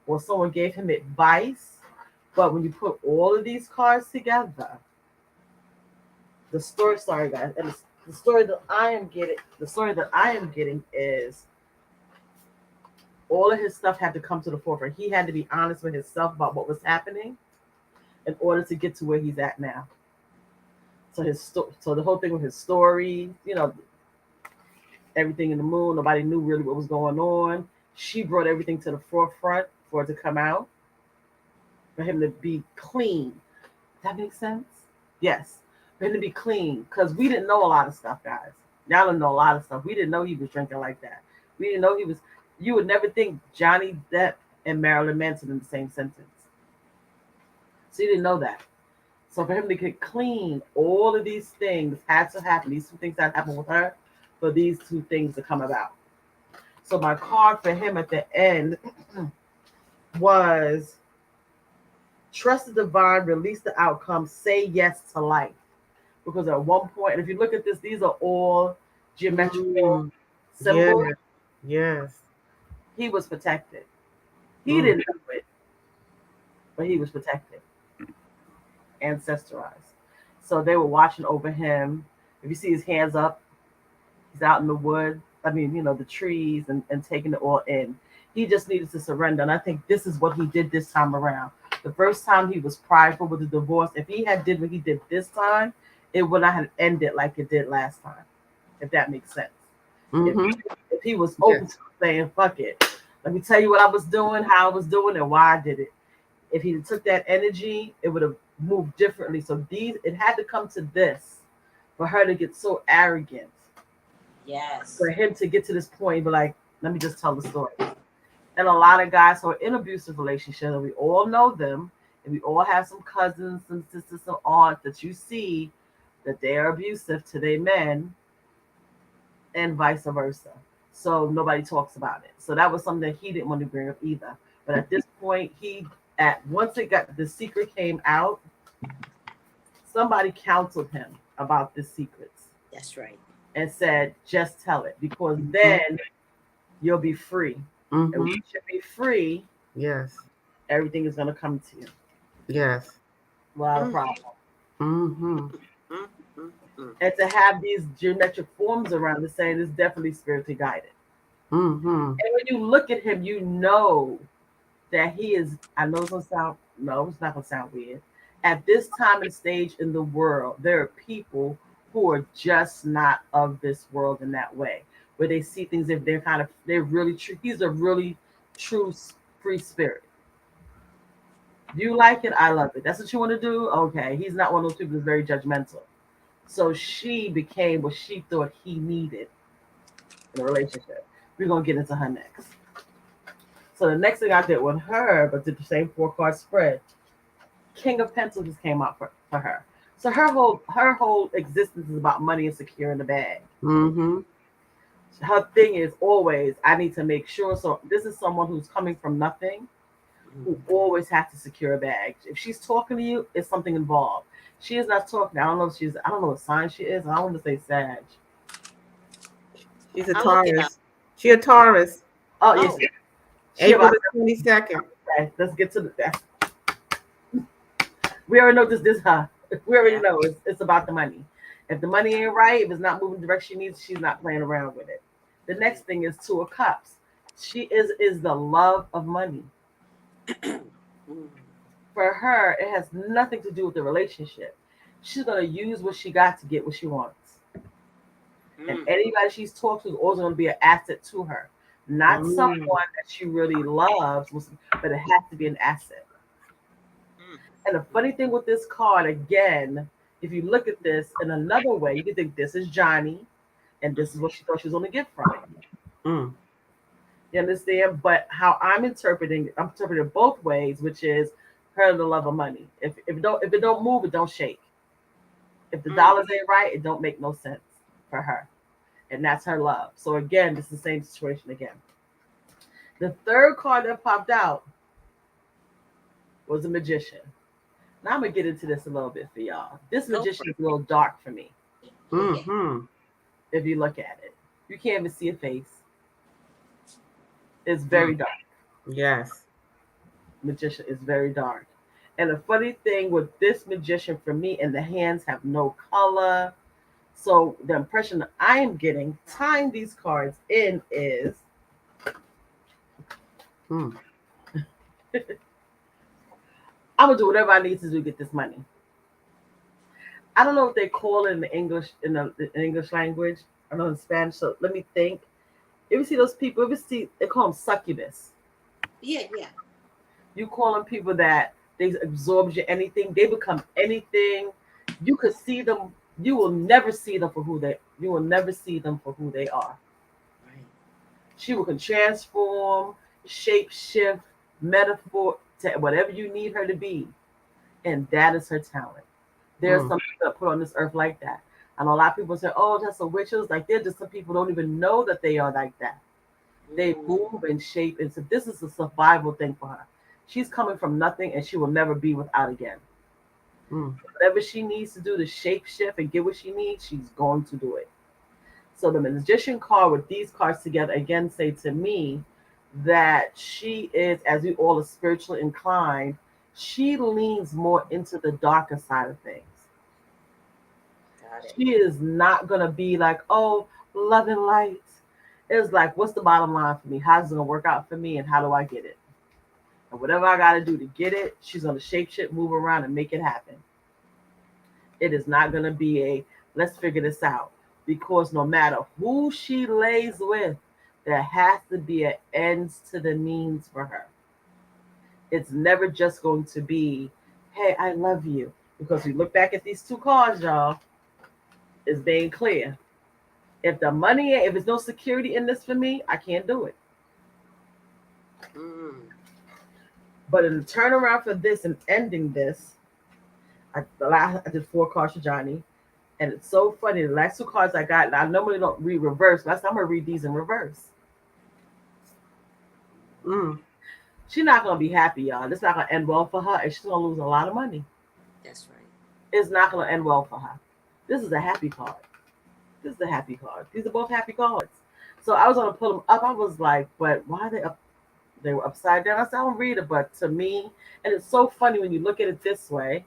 or someone gave him advice. But when you put all of these cards together, the story, sorry guys, and the story that I am getting is all of his stuff had to come to the forefront. He had to be honest with himself about what was happening in order to get to where he's at now. So so the whole thing with his story, you know, everything in the moon, nobody knew really what was going on. She brought everything to the forefront for it to come out, for him to be clean. Does that make sense? Yes. For him to be clean, because we didn't know a lot of stuff, guys. Y'all don't know a lot of stuff. We didn't know he was drinking like that. We didn't know he was. You would never think Johnny Depp and Marilyn Manson in the same sentence. So you didn't know that. So for him to get clean, all of these things had to happen. These two things that happened with her, for these two things to come about. So my card for him at the end was trust the divine, release the outcome, say yes to life. Because at one point, and if you look at this, these are all geometrical symbols. Yes. He was protected. He didn't know it, but he was protected. Ancestorized. So they were watching over him. If you see his hands up, he's out in the wood. I mean, you know, the trees and taking it all in. He just needed to surrender. And I think this is what he did this time around. The first time he was prideful with the divorce. If he had did what he did this time, it would not have ended like it did last time. If that makes sense. If he was open to saying, fuck it. Let me tell you what I was doing, how I was doing, and why I did it. If he took that energy, it would have moved differently. So it had to come to this for her to get so arrogant Yes. For him to get to this point, but like, let me just tell the story. And a lot of guys who are in abusive relationships, and we all know them, and we all have some cousins, some sisters, some aunts that you see that they are abusive to their men, and vice versa. So nobody talks about it. So that was something that he didn't want to bring up either. But at this point, once it got the secret came out, somebody counseled him about the secrets That's right. and said, just tell it, because then you'll be free. And when you should be free, Yes. everything is going to come to you. Yes. Without a problem. Mm-hmm. And to have these geometric forms around the saying is definitely spiritually guided. Mm-hmm. And when you look at him, you know that he is, I know it's going to sound, no, it's not going to sound weird. At this time and stage in the world, there are people who are just not of this world in that way, where they see things if they're really true. He's a really true free spirit. You like it, I love it. That's what you want to do? Okay. He's not one of those people that's very judgmental. So she became what she thought he needed in a relationship. We're going to get into her next. So the next thing I did with her, but did the same 4-card spread, King of Pentacles came out for her. So her whole existence is about money and securing the bag. Mm-hmm. Her thing is always, I need to make sure. So this is someone who's coming from nothing, who always has to secure a bag. If she's talking to you, it's something involved. She is not talking. I don't know what sign she is. I don't want to say Sag. She's a I'll look it Taurus. She a Taurus. Oh, yes. April the 22nd. Okay, let's get to that. We already know this her. We already know it's about the money. If the money ain't right, if it's not moving the direction she needs, she's not playing around with it. The next thing is 2 of Cups. She is the love of money. For her, it has nothing to do with the relationship. She's gonna use what she got to get what she wants. And anybody she's talked to is always gonna be an asset to her. Not someone that she really loves, but it has to be an asset. And the funny thing with this card, again, if you look at this in another way, you can think this is Johnny, and this is what she thought she was going to get from it. You understand? But how I'm interpreting both ways, which is her the love of money. If it don't move, it don't shake. If the dollars ain't right, it don't make no sense for her. And that's her love. So again, this is the same situation again. The third card that popped out was a magician. Now I'm gonna get into this a little bit for y'all. This magician is a little dark for me. If you look at it, you can't even see a face. It's very dark. Yes. Magician is very dark. And the funny thing with this magician for me, and the hands have no color. So the impression that I am getting tying these cards in is I'm gonna do whatever I need to do to get this money. I don't know what they call it in the English English language. I know in Spanish. So let me think. You ever see those people? They call them succubus. Yeah. You call them people that they absorb you anything. They become anything. You could see them. You will never see them for who they. You will never see them for who they are. Right. She can transform, shape shift, metaphor to whatever you need her to be, and that is her talent. There's some people that put on this earth like that. I know a lot of people say, "Oh, that's a witch." Like they're just some people don't even know that they are like that. They move and shape, and so this is a survival thing for her. She's coming from nothing, and she will never be without again. Whatever she needs to do to shape shift and get what she needs, she's going to do it. So the magician card with these cards together again say to me that she is, as we all are spiritually inclined, she leans more into the darker side of things. She is not going to be like, oh, love and light. It's like, what's the bottom line for me? How's it going to work out for me? And how do I get it? And whatever I got to do to get it, she's going to shape shit, move around, and make it happen. It is not going to be a, let's figure this out. Because no matter who she lays with, there has to be an ends to the means for her. It's never just going to be, hey, I love you. Because we look back at these 2 cards, y'all, it's being clear. If the money, if there's no security in this for me, I can't do it. But in the turnaround for this and ending this, I did 4 cards for Johnny. And it's so funny. The last 2 cards I got, I normally don't read reverse. Last time I'm going to read these in reverse. She's not going to be happy, y'all. This is not going to end well for her, and she's going to lose a lot of money. That's right. It's not going to end well for her. This is a happy card. This is a happy card. These are both happy cards. So I was going to pull them up. I was like, but why are they up? They were upside down. I said, I don't read it, but to me, and it's so funny when you look at it this way.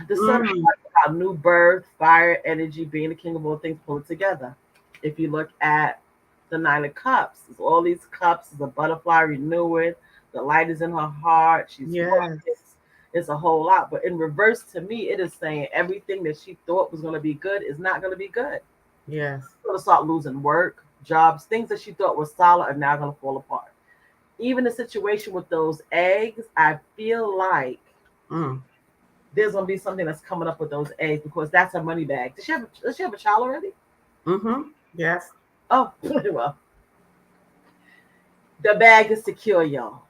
The sun talks about new birth, fire, energy, being the king of all things, pull it together. If you look at the 9 of Cups, it's all these cups, it's a butterfly, renew it. The light is in her heart. She's it's a whole lot. But in reverse, to me, it is saying everything that she thought was going to be good is not going to be good. Yes. She's going to start losing work, jobs, things that she thought were solid are now going to fall apart. Even the situation with those eggs, I feel like there's going to be something that's coming up with those eggs because that's her money bag. Does she have a child already? Yes. Oh, well. The bag is secure, y'all.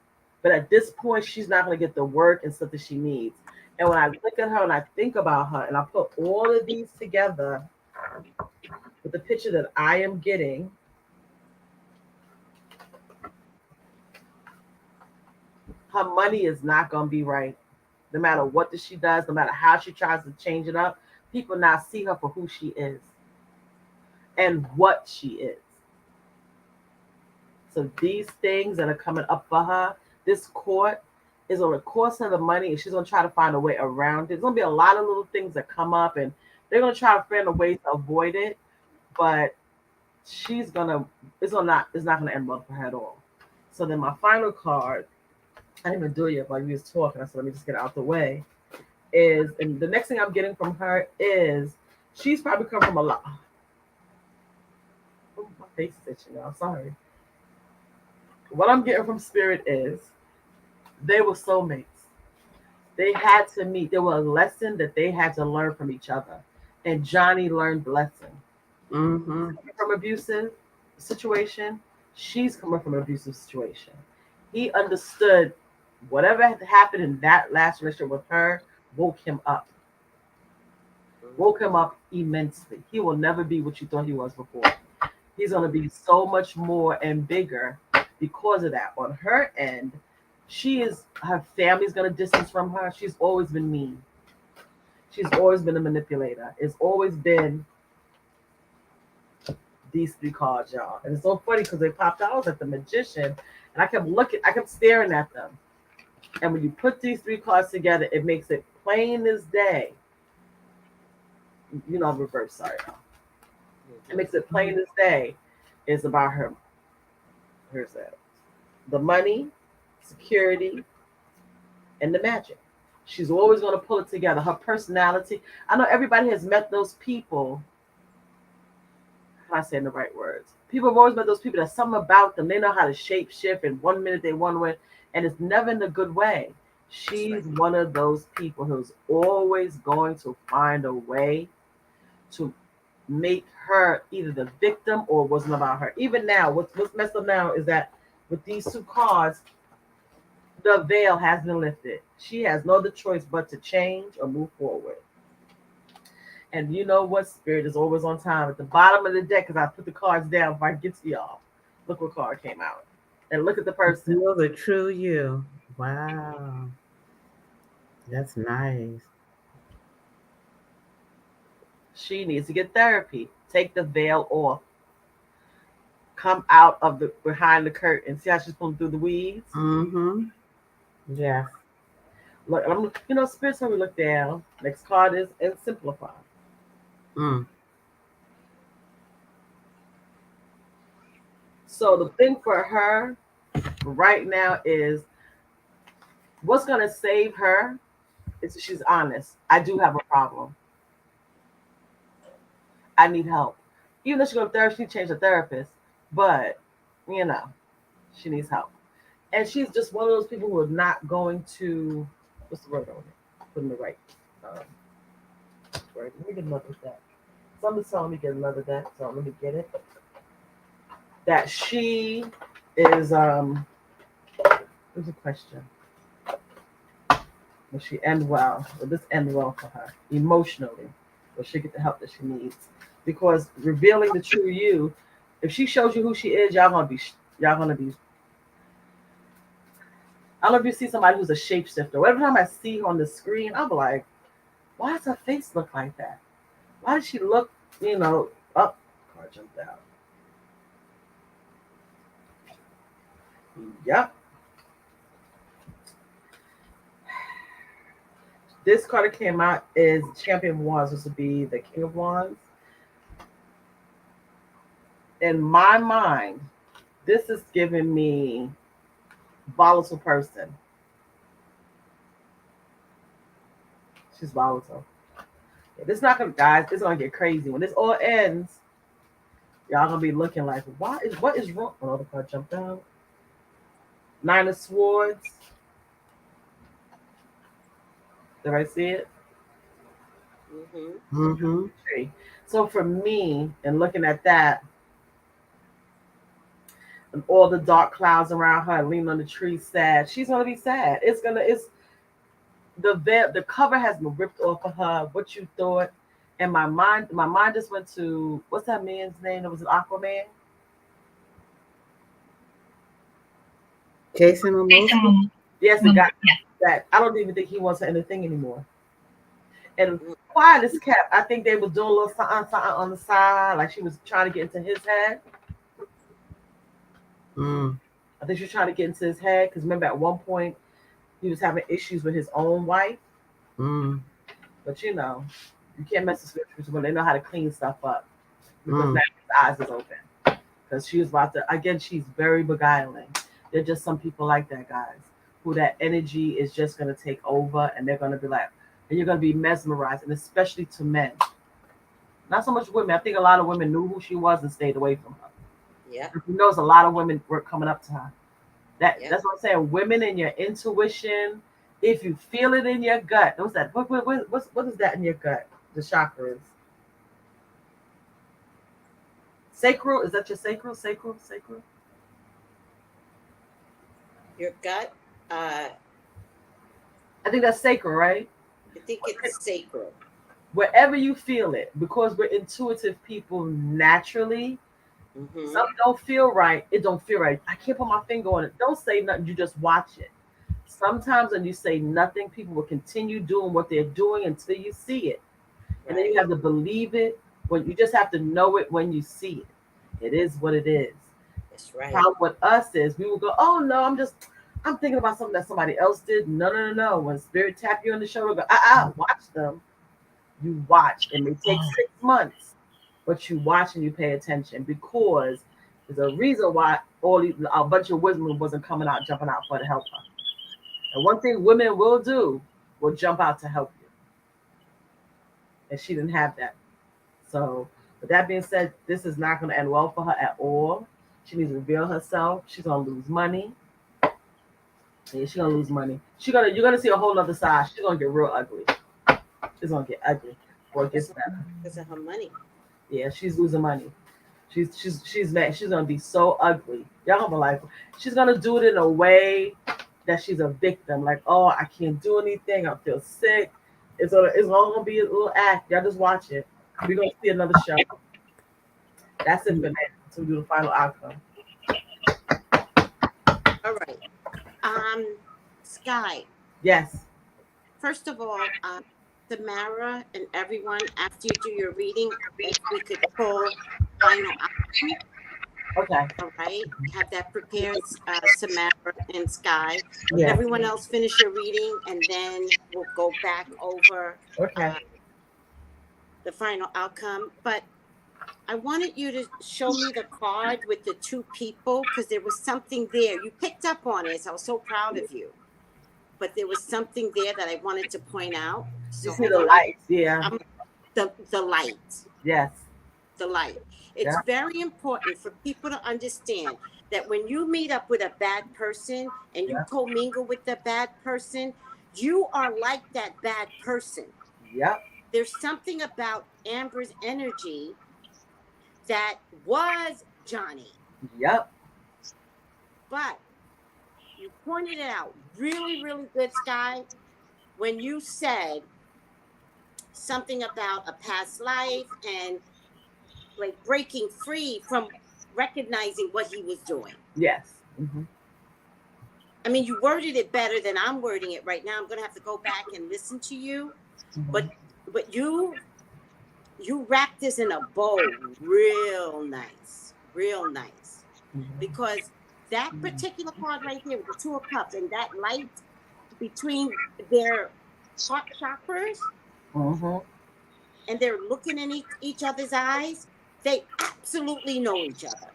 But at this point, she's not going to get the work and stuff that she needs. And when I look at her and I think about her and I put all of these together with the picture that I am getting, her money is not going to be right. No matter what she does, no matter how she tries to change it up, people now see her for who she is and what she is. So these things that are coming up for her, this court is going to cost her the money, and she's going to try to find a way around it. There's going to be a lot of little things that come up, and they're going to try to find a way to avoid it. But it's not going to end well for her at all. So then my final card, I didn't even do it yet while you was talking. I said, let me just get it out the way. And the next thing I'm getting from her is she's probably come from a lot. Oh, my face is itching now. Sorry. What I'm getting from Spirit is they were soulmates. They had to meet. There was a lesson that they had to learn from each other. And Johnny learned the lesson. From abusive situation, she's coming from an abusive situation. He understood whatever had happened in that last relationship with her woke him up. Woke him up immensely. He will never be what you thought he was before. He's going to be so much more and bigger because of that. On her end, her family's going to distance from her. She's always been mean. She's always been a manipulator. It's always been these 3 cards, y'all. And it's so funny because they popped out. I was at the Magician, and I kept staring at them. And when you put these 3 cards together, it makes it plain as day. You know, reverse, sorry. It makes it plain as day. It's about her. Here's that. The money, security, and the magic. She's always going to pull it together. Her personality. I know everybody has met those people. How am I saying the right words? People have always met those people. There's something about them. They know how to shape shift. In 1 minute, they one way. And it's never in a good way. She's one of those people who's always going to find a way to make her either the victim or wasn't about her. Even now, what's messed up now is that with these 2 cards, the veil has been lifted. She has no other choice but to change or move forward. And you know what? Spirit is always on time. At the bottom of the deck, because I put the cards down before I get to y'all. Look what card came out. And look at the person. Feel the true you. Wow. That's nice. She needs to get therapy. Take the veil off. Come out of behind the curtain. See how she's pulling through the weeds? Yeah. Look, Spirit told me look down. Next card is and simplify. So the thing for her right now is what's going to save her is she's honest. I do have a problem. I need help. Even though she goes to therapy, she changed her therapist, but she needs help. And she's just one of those people who are not going to, what's the word on it? Put in the right word. Let me get look at that. Somebody's telling me get another deck, so let me get it. That she is Here's a question. Will she end well? Will this end well for her emotionally? Will she get the help that she needs? Because revealing the true you, if she shows you who she is, y'all gonna be. I don't know if you see somebody who's a shapeshifter. Every time I see her on the screen, I'm like, why does her face look like that? Why does she look, up? Car jumped out. Yep. This card that came out is Champion of Wands. This would be the King of Wands. In my mind, this is giving me volatile person. She's volatile. Yeah, this is not gonna, guys. This is gonna get crazy when this all ends. Y'all gonna be looking like, what is wrong? Oh, the card jumped out. Nine of Swords. Did I see it? Mm-hmm. Mm-hmm. Okay. So for me, and looking at that, and all the dark clouds around her, leaning on the tree, sad. She's gonna be sad. It's the cover has been ripped off of her. What you thought, and my mind just went to, what's that man's name? It was an Aquaman. Jason Momoa. Yes, the guy that I don't even think he wants anything anymore. And quiet as kept, I think they were doing a little something on the side, like she was trying to get into his head. I think she was trying to get into his head because remember at one point he was having issues with his own wife. But you can't mess with spirituals when they know how to clean stuff up because now his eyes is open. Because she was about to, again, she's very beguiling. They're just some people like that, guys, who that energy is just going to take over and they're going to be like, and you're going to be mesmerized, and especially to men. Not so much women. I think a lot of women knew who she was and stayed away from her. Yeah. You know, a lot of women were coming up to her. That's what I'm saying. Women in your intuition, if you feel it in your gut, what's that? What is that in your gut? The chakras. Sacral, is that your sacral? Sacral? Your gut. I think that's sacral, right? I think it's sacral. Wherever you feel it, because we're intuitive people naturally. Something don't feel right. It don't feel right. I can't put my finger on it. Don't say nothing. You just watch it. Sometimes when you say nothing, people will continue doing what they're doing until you see it. And then you have to believe it. When you just have to know it when you see it. It is what it is. That's right. How with us is we will go, oh no, I'm thinking about something that somebody else did. No. When spirit tap you on the shoulder, go, watch them. You watch. It may take 6 months. But you watch and you pay attention because there's a reason why a bunch of wisdom wasn't jumping out for to help her. And one thing women will do will jump out to help you. And she didn't have that. So, with that being said, this is not going to end well for her at all. She needs to reveal herself. She's going to lose money. Yeah, she's going to lose money. You're going to see a whole other side. She's going to get real ugly. She's going to get ugly before it gets better. Because of her money. Yeah, she's losing money. She's mad. She's gonna be so ugly. Y'all gonna be like, she's gonna do it in a way that she's a victim. Like, oh, I can't do anything. I feel sick. It's all gonna be a little act. Y'all just watch it. We're gonna see another show. That's it for now. So we do the final outcome. All right. Sky. Yes. First of all, Tamara and everyone, after you do your reading, if we could pull final outcome. Okay. All right. Have that prepared, Samara and Sky. Yeah. Everyone else finish your reading, and then we'll go back over the final outcome. But I wanted you to show me the card with the two people because there was something there. You picked up on it. So I was so proud of you. But there was something there that I wanted to point out. So you see the light, yeah. The light. Yes. The light. It's very important for people to understand that when you meet up with a bad person and you commingle with the bad person, you are like that bad person. Yep. there's something about Amber's energy that was Johnny. Yep. But you pointed it out really, really good, Sky, when you said something about a past life and like breaking free from recognizing what he was doing. Yes. Mm-hmm. I mean, you worded it better than I'm wording it right now. I'm going to have to go back and listen to you. Mm-hmm. But you wrapped this in a bow real nice. Mm-hmm. Because that particular card right here with the Two of Cups and that light between their heart chakras, mm-hmm. and they're looking in each other's eyes, they absolutely know each other.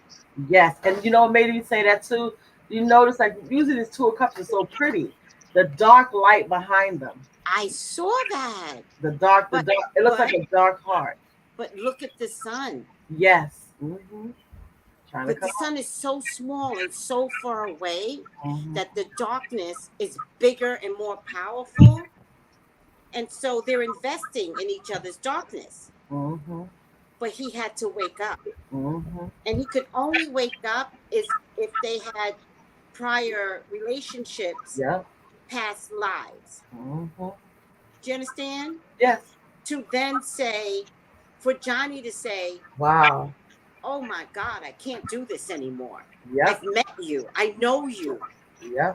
Yes, and you know what made me say that too? You notice, like, usually these Two of Cups are so pretty. The dark light behind them. I saw that. The dark. It looks like a dark heart. But look at the sun. Yes. Mm-hmm. But the sun is so small and so far away that the darkness is bigger and more powerful. And so they're investing in each other's darkness. Mm-hmm. But he had to wake up. Mm-hmm. And he could only wake up if they had prior relationships, past lives. Mm-hmm. Do you understand? Yes. To then say, for Johnny to say, wow, oh my God, I can't do this anymore. Yep. I've met you. I know you. Yeah.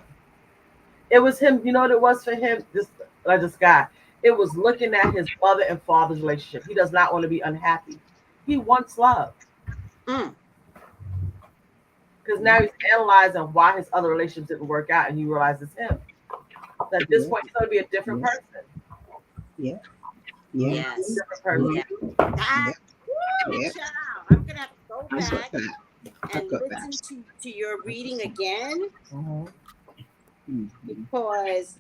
It was him. You know what it was for him? This guy. It was looking at his mother and father's relationship. He does not want to be unhappy. He wants love. Because now he's analyzing why his other relationships didn't work out, and he realizes him. So at this point, he's going to be a different person. Yeah. Yes. Different person. Child. I'm going to have to go back and listen to your reading again. Because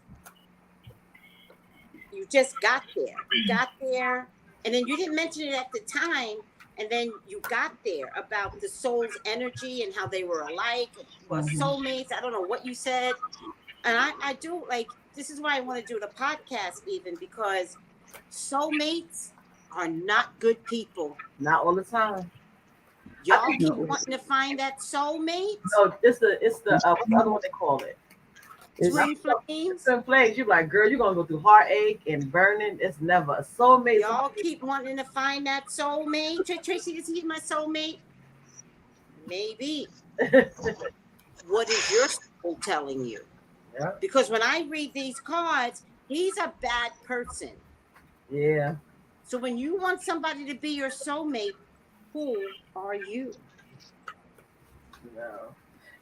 you just got there. You got there, and then you didn't mention it at the time, and then you got there about the soul's energy and how they were alike, or soulmates. I don't know what you said. And I do, like, this is why I want to do the podcast even, because soulmates are not good people. Not all the time. Y'all keep wanting to find that soulmate? No, it's the what's the other one they call it? Twin flames. Twin flames. You're like, girl, you're gonna go through heartache and burning. It's never a soulmate. Y'all keep wanting to find that soulmate. Tracy, is he my soulmate? Maybe. What is your soul telling you? Yeah. Because when I read these cards, he's a bad person. Yeah. So when you want somebody to be your soulmate, who are you? No.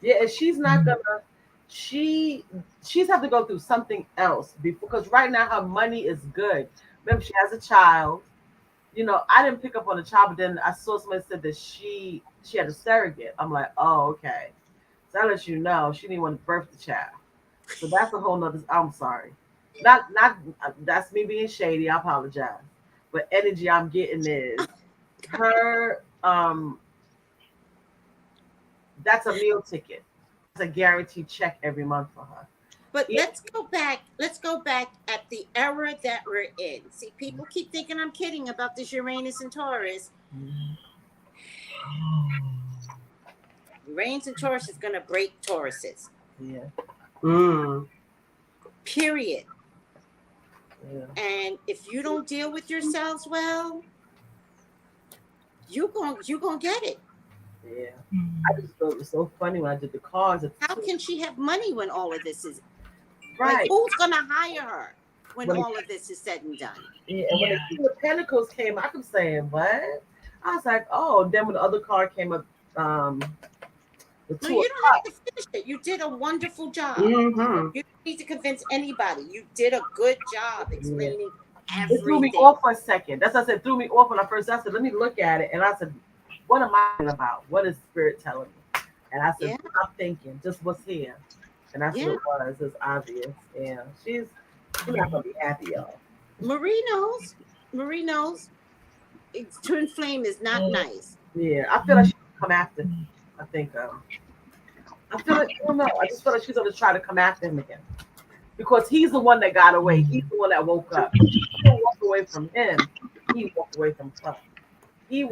Yeah, and she's not gonna. She's have to go through something else because right now her money is good. Remember, she has a child. You know, I didn't pick up on the child, but then I saw somebody said that she had a surrogate. I'm like, oh, okay. So that lets you know she didn't want to birth the child. So that's a whole nother. I'm sorry. Not that's me being shady. I apologize. But energy I'm getting is her. That's a meal ticket. It's a guaranteed check every month for her. But let's go back at the era that we're in. See, people keep thinking I'm kidding about this Uranus and Taurus. Uranus and Taurus is going to break Tauruses. Yeah. Period. Yeah. And if you don't deal with yourselves well, you're gonna get it. Yeah. I just thought it was so funny when I did the cards. How can she have money when all of this is right? Like, who's gonna hire her when all of this is said and done? Yeah. And when the King of Pentacles came, I kept saying, "What?" I was like, "Oh." Then when the other card came up, No, you don't have to finish it. You did a wonderful job. You don't need to convince anybody. You did a good job explaining everything. It threw me off for a second. That's what I said. Threw me off when I first. I said, "Let me look at it," and I said, "What am I about? What is Spirit telling me?" And I said, "I'm thinking just what's here," and that's what it was. It's obvious. Yeah, she's not gonna be happy, y'all. Marie knows. Twin flame is not nice. Yeah, I feel like she's gonna come after. I think. I feel like I don't know. I just feel like she's gonna try to come after him again. because he's the one that got away. He's the one that woke up. She didn't walk away from him. He walked away from her. He didn't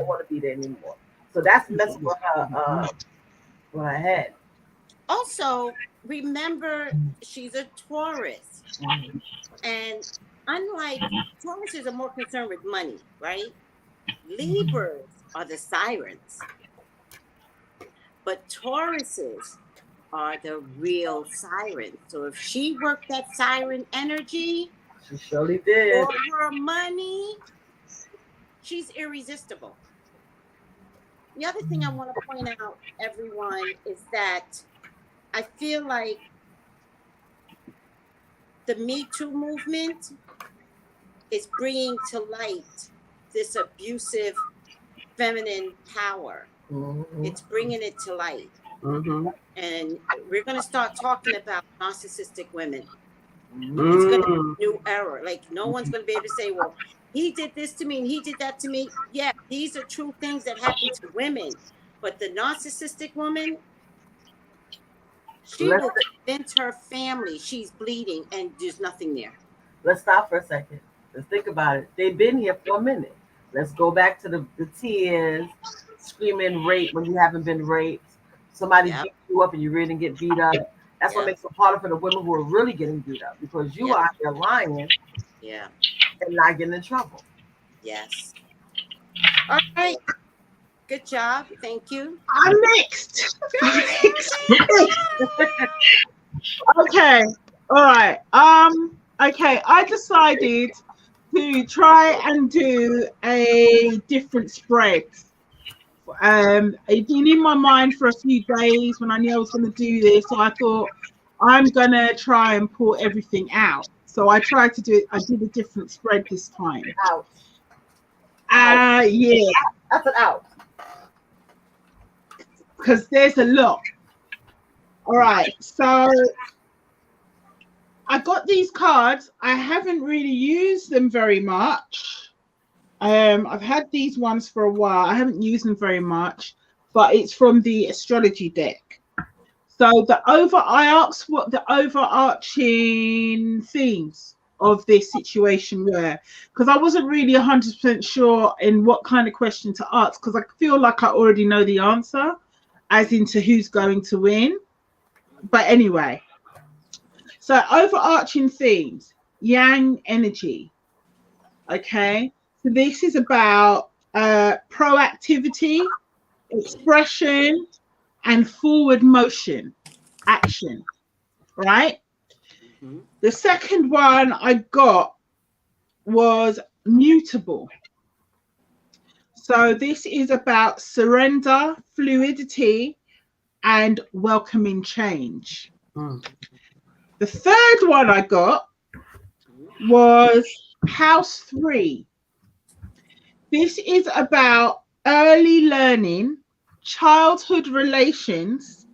want to be there anymore. So that's messing with her head. Also, remember, she's a Taurus. And unlike Tauruses are more concerned with money, right? Libras are the sirens. But Tauruses are the real sirens. So if she worked that siren energy, she surely did. For her money, she's irresistible. The other thing I want to point out, everyone, is that I feel like the Me Too movement is bringing to light this abusive feminine power. Mm-hmm. It's bringing it to light. Mm-hmm. And we're going to start talking about narcissistic women. Mm-hmm. It's going to be a new era. Like, no one's going to be able to say, well, he did this to me and he did that to me. Yeah, these are true things that happen to women. But the narcissistic woman, she will convince her family she's bleeding and there's nothing there. Let's stop for a second. Let's think about it. They've been here for a minute. Let's go back to the tears, screaming rape when you haven't been raped. Somebody beat you up and you really didn't get beat up. That's what makes it harder for the women who are really getting beat up, because you are out there lying and not getting in trouble. Yes. All right. Good job. Thank you. I'm next. Okay. All right. Okay. I decided to try and do a different spread. It's been in my mind for a few days when I knew I was going to do this, so I thought I'm going to try and pull everything out. So I tried to do it. I did a different spread this time. Out. Yeah. That's an out. Because there's a lot. All right. So I got these cards. I haven't really used them very much. I've had these ones for a while. I haven't used them very much, but it's from the astrology deck. So I asked what the overarching themes of this situation were, because I wasn't really 100% sure in what kind of question to ask, because I feel like I already know the answer, as into who's going to win. But anyway, so overarching themes, yang energy. Okay. So this is about proactivity, expression, and forward motion, action, right? Mm-hmm. The second one I got was mutable. So this is about surrender, fluidity, and welcoming change. Mm. The third one I got was House 3. This is about early learning, childhood relations,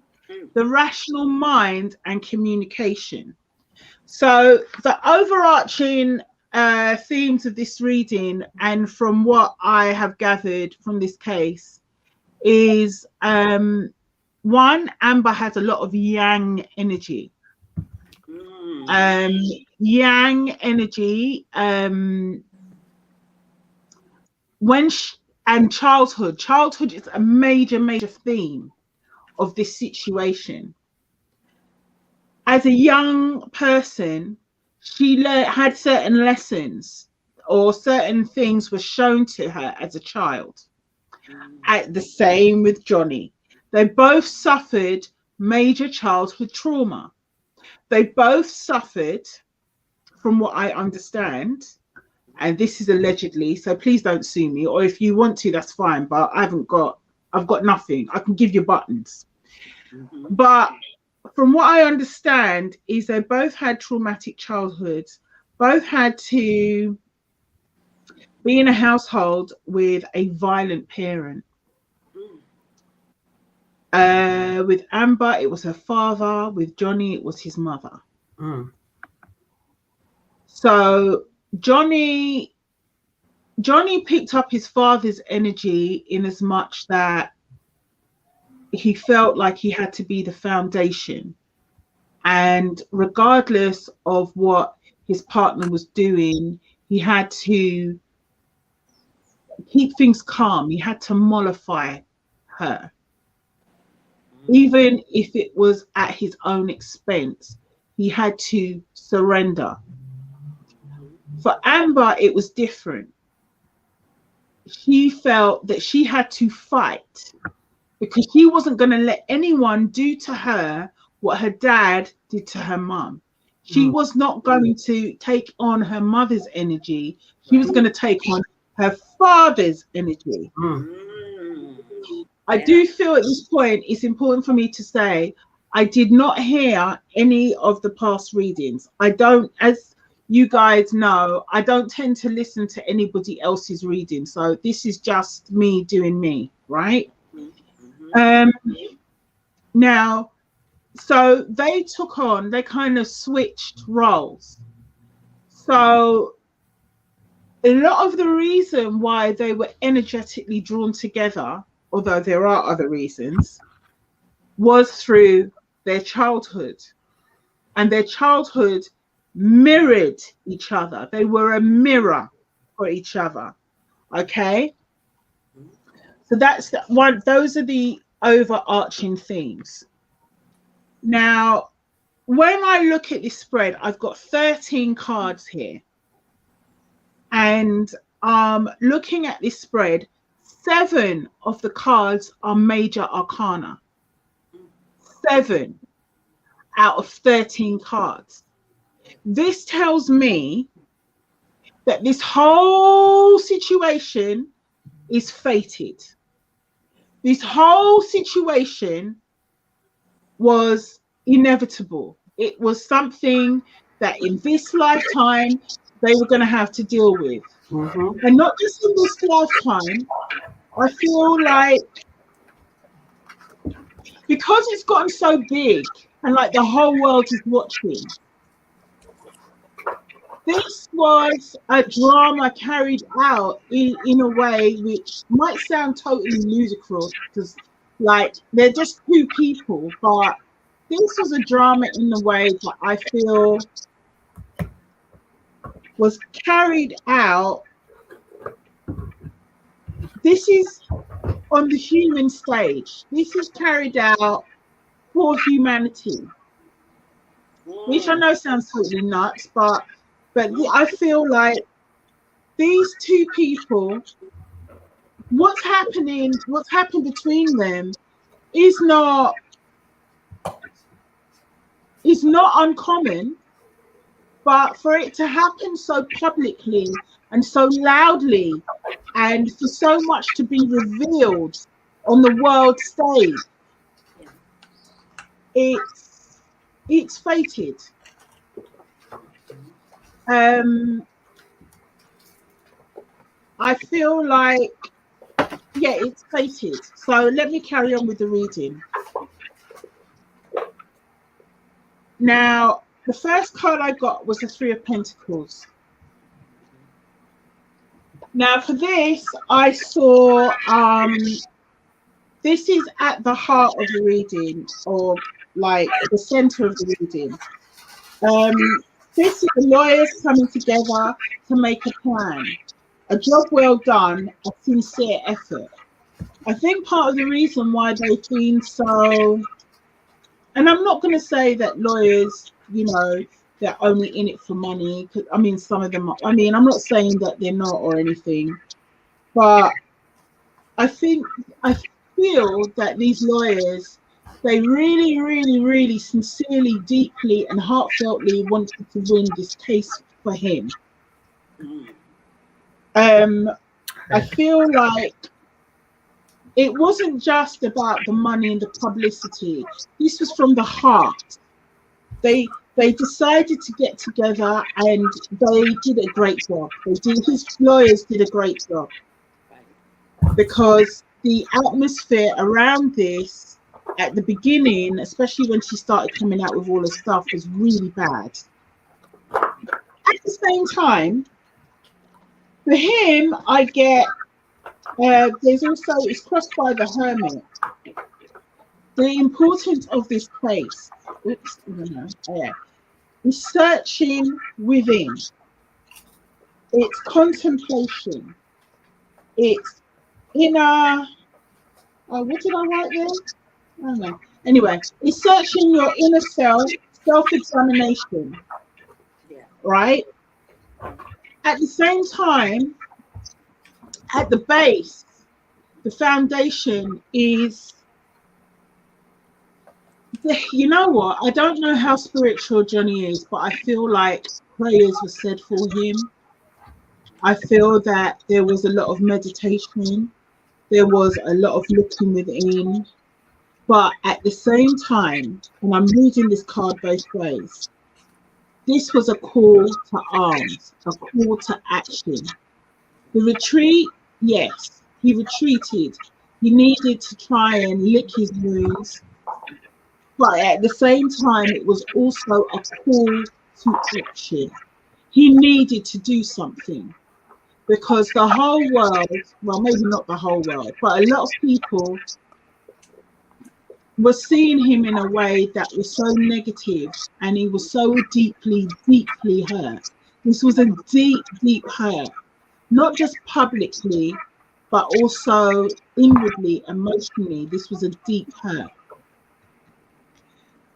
the rational mind, and communication. So the overarching themes of this reading, and from what I have gathered from this case, is one, Amber has a lot of yang energy. Yang energy, and childhood is a major theme of this situation. As a young person, she had certain lessons, or certain things were shown to her as a child. At the same with Johnny, they both suffered major childhood trauma. They both suffered, from what I understand, and this is allegedly, so please don't sue me, or if you want to, that's fine, but I've got nothing. I can give you buttons. Mm-hmm. But from what I understand is they both had traumatic childhoods, both had to be in a household with a violent parent. With Amber, it was her father. With Johnny, it was his mother. Mm. So Johnny picked up his father's energy in as much that he felt like he had to be the foundation and regardless of what his partner was doing, he had to keep things calm. He had to mollify her, even if it was at his own expense. He had to surrender. For Amber, it was different. She felt that she had to fight because she wasn't going to let anyone do to her what her dad did to her mum. She was not going to take on her mother's energy. She was going to take on her father's energy. I do feel at this point it's important for me to say I did not hear any of the past readings. I don't, as you guys know, I don't tend to listen to anybody else's reading. So this is just me doing me, right? Now, so they took on, they kind of switched roles. So a lot of the reason why they were energetically drawn together, although there are other reasons, was through their childhood. And their childhood mirrored each other. They were a mirror for each other. Okay? So that's one, those are the overarching themes. Now, when I look at this spread, I've got 13 cards here. And looking at this spread, 7 of the cards are major arcana. 7 out of 13 cards. This tells me that this whole situation is fated. This whole situation was inevitable. It was something that in this lifetime they were going to have to deal with. And not just in this lifetime, I feel like because it's gotten so big and like the whole world is watching, this was a drama carried out in a way which might sound totally ludicrous because like they're just 2 people, but this was a drama in the way that I feel was carried out. This is on the human stage. This is carried out for humanity, which I know sounds totally nuts, but I feel like these 2 people, what's happened between them is not uncommon, but for it to happen so publicly and so loudly and for so much to be revealed on the world stage, it's fated. I feel like, yeah, it's fated. So let me carry on with the reading. Now, the first card I got was the 3 of Pentacles. Now, for this, I saw, this is at the heart of the reading, or like the center of the reading. This is the lawyers coming together to make a plan. A job well done, a sincere effort. I think part of the reason why they've been so, and I'm not going to say that lawyers, you know, they're only in it for money. I mean, some of them are, I mean, I'm not saying that they're not or anything, but I feel that these lawyers, they really, really, really sincerely, deeply and heartfeltly wanted to win this case for him. I feel like it wasn't just about the money and the publicity. This was from the heart. They decided to get together and they did a great job. His lawyers did a great job because the atmosphere around this at the beginning, especially when she started coming out with all the stuff, was really bad. At the same time, for him, I get, there's also, it's crossed by the Hermit. the importance of this place, oops, no, yeah, is searching within. It's contemplation. It's inner. What did I write there? I don't know. Anyway, it's searching your inner self, self-examination. Yeah. Right? At the same time, at the base, the foundation is, you know what? I don't know how spiritual Johnny is, but I feel like prayers were said for him. I feel that there was a lot of meditation. There was a lot of looking within. But at the same time, and I'm reading this card both ways, this was a call to arms, a call to action. The retreat, yes, he retreated. He needed to try and lick his wounds. But at the same time, it was also a call to action. He needed to do something. Because the whole world, well, maybe not the whole world, but a lot of people were seeing him in a way that was so negative, and he was so deeply, deeply hurt. This was a deep, deep hurt, not just publicly, but also inwardly, emotionally. This was a deep hurt.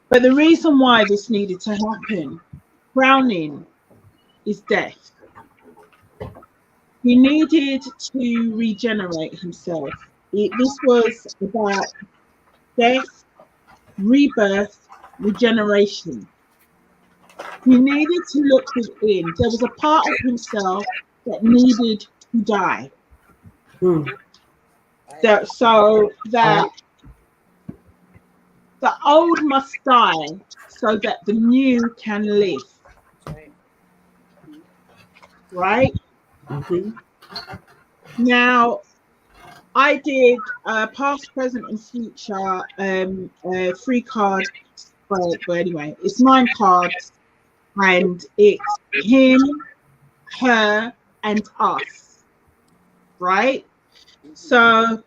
But the reason why this needed to happen, drowning is death. He needed to regenerate himself. This was about death, rebirth, regeneration. He needed to look within. There was a part of himself that needed to die. So that the old must die so that the new can live. Right? Mm-hmm. Now, I did past, present, and future free card spread, but anyway, it's 9 cards, and it's him, her, and us, right? So,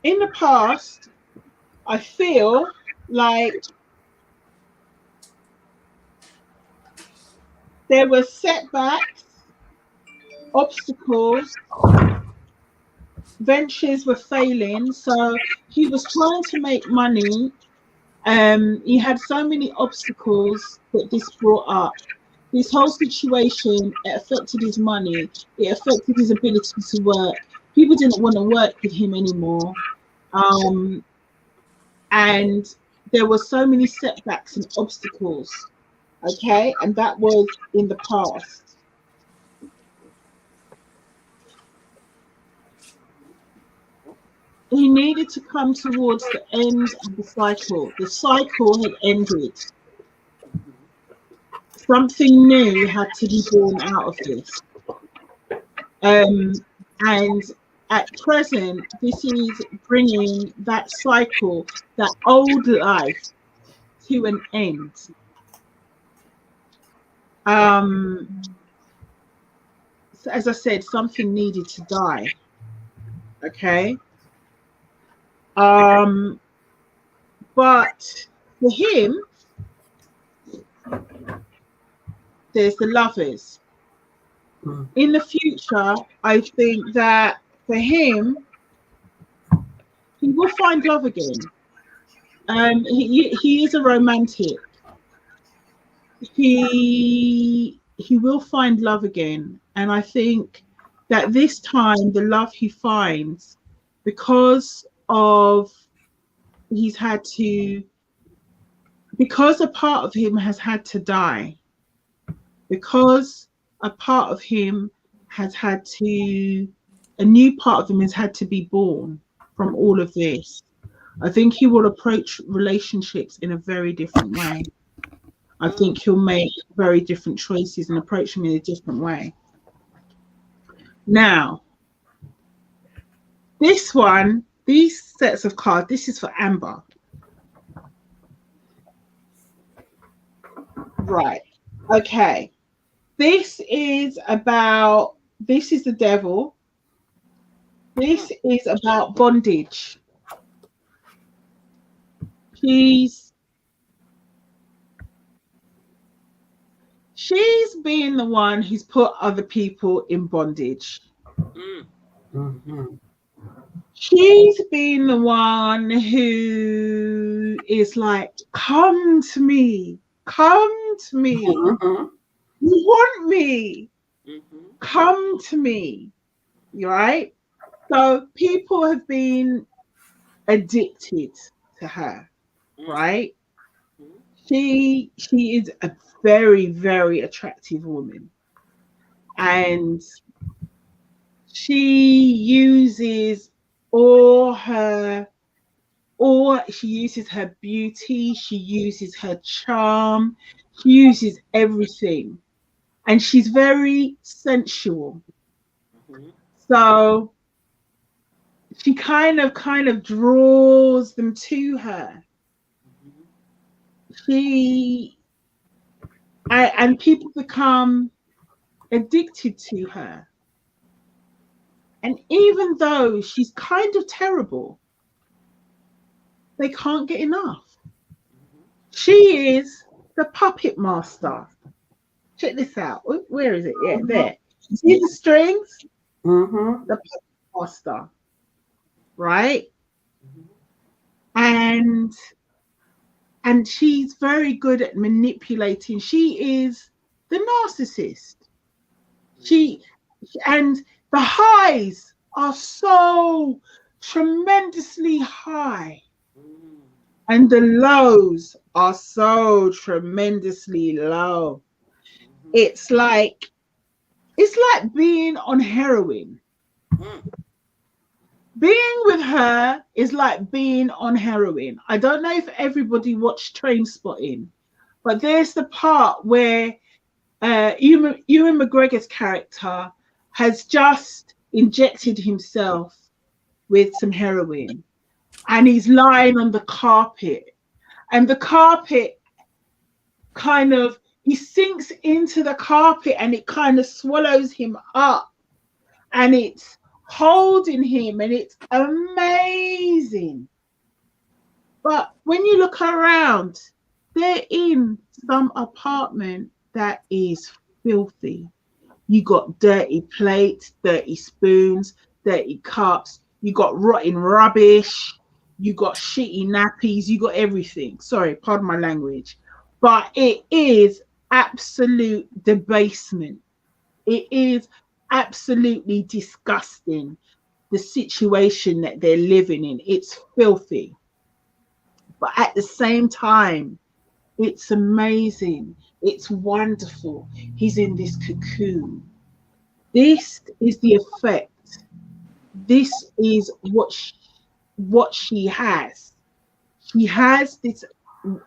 in the past, I feel like there were setbacks, obstacles, ventures were failing, so he was trying to make money. He had so many obstacles that this brought up. This whole situation, it affected his money, it affected his ability to work. People didn't want to work with him anymore, and there were so many setbacks and obstacles. Okay, and that was in the past. He needed to come towards the end of the cycle. The cycle had ended. Something new had to be born out of this. And at present, this is bringing that cycle, that old life, to an end. So as I said, something needed to die. Okay. But for him, there's the Lovers. In the future, I think that for him, he will find love again. He is a romantic. He will find love again, and I think that this time the love he finds, because of because a part of him has had to die, because a part of him has had to, a new part of him has had to be born from all of this. I think he will approach relationships in a very different way. I think he'll make very different choices and approach them in a different way. Now, this one, these sets of cards, this is for Amber. Right. Okay. This is the devil. This is about bondage. she's being the one who's put other people in bondage. Mm-hmm. She's been the one who is like, come to me, Mm-hmm. you want me, Mm-hmm. come to me, right? So people have been addicted to her, right? She is a very, very attractive woman, and she uses she uses her beauty, she uses her charm, she uses everything, and she's very sensual. So she kind of draws them to her. And people become addicted to her. And even though she's kind of terrible, they can't get enough. She is the puppet master. Check this out. Where is it? Yeah, there. See the strings? Mm-hmm. The puppet master. Right? And she's very good at manipulating. She is the narcissist. And the highs are so tremendously high, and the lows are so tremendously low. It's like being on heroin. Being with her is like being on heroin. I don't know if everybody watched Trainspotting, but there's the part where Ewan McGregor's character has just injected himself with some heroin, and he's lying on the carpet, and the carpet he sinks into the carpet, and it kind of swallows him up, and it's holding him, and it's amazing. But when you look around, they're in some apartment that is filthy. You got dirty plates, dirty spoons, dirty cups, you got rotten rubbish, you got shitty nappies, you got everything. Sorry, pardon my language. But it is absolute debasement. It is absolutely disgusting, the situation that they're living in. It's filthy. But at the same time, it's amazing. It's wonderful. He's in this cocoon. This is the effect. This is what she has. She has this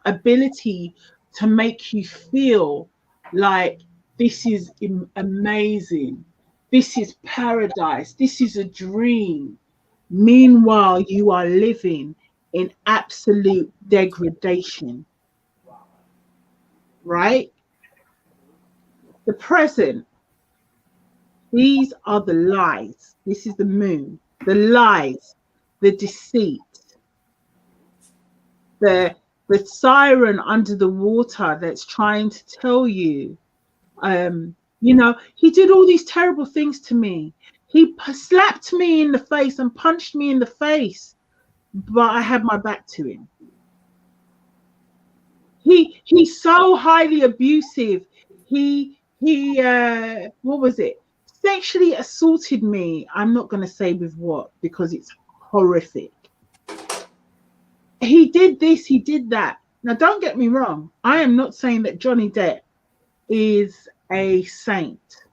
ability to make you feel like this is amazing. This is paradise. This is a dream. Meanwhile, you are living in absolute degradation. Right? The present. These are the lies. This is the moon. The lies, the deceit, the siren under the water that's trying to tell you, he did all these terrible things to me. He slapped me in the face and punched me in the face, but I had my back to him. He's so highly abusive. He what was it? Sexually assaulted me. I'm not going to say with what, because it's horrific. He did this, he did that. Now, don't get me wrong. I am not saying that Johnny Depp is a saint.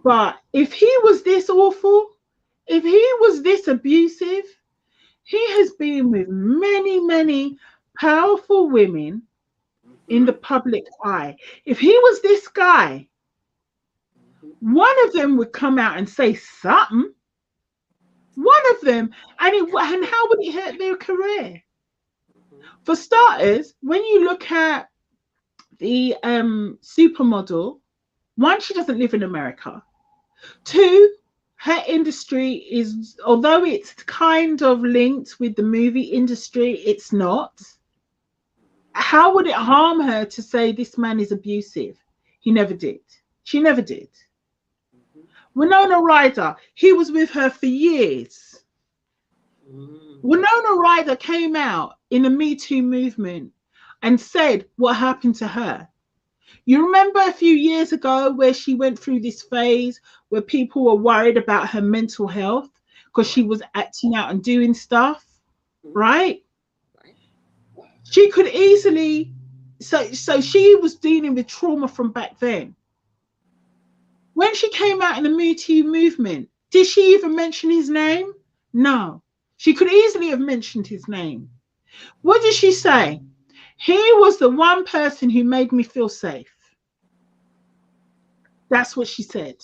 But if he was this awful, if he was this abusive, he has been with many, many powerful women in the public eye. If he was this guy, one of them would come out and say something. One of them, and how would it hurt their career? For starters, when you look at the supermodel, one, she doesn't live in America. Two, her industry is, although it's kind of linked with the movie industry, it's not. How would it harm her to say this man is abusive? He never did. She never did. Winona Ryder, he was with her for years. Winona Ryder came out in the Me Too movement and said what happened to her. You remember a few years ago where she went through this phase where people were worried about her mental health because she was acting out and doing stuff, right? She could easily, so she was dealing with trauma from back then. When she came out in the Me Too movement, did she even mention his name? No. She could easily have mentioned his name. What did she say? He was the one person who made me feel safe. That's what she said.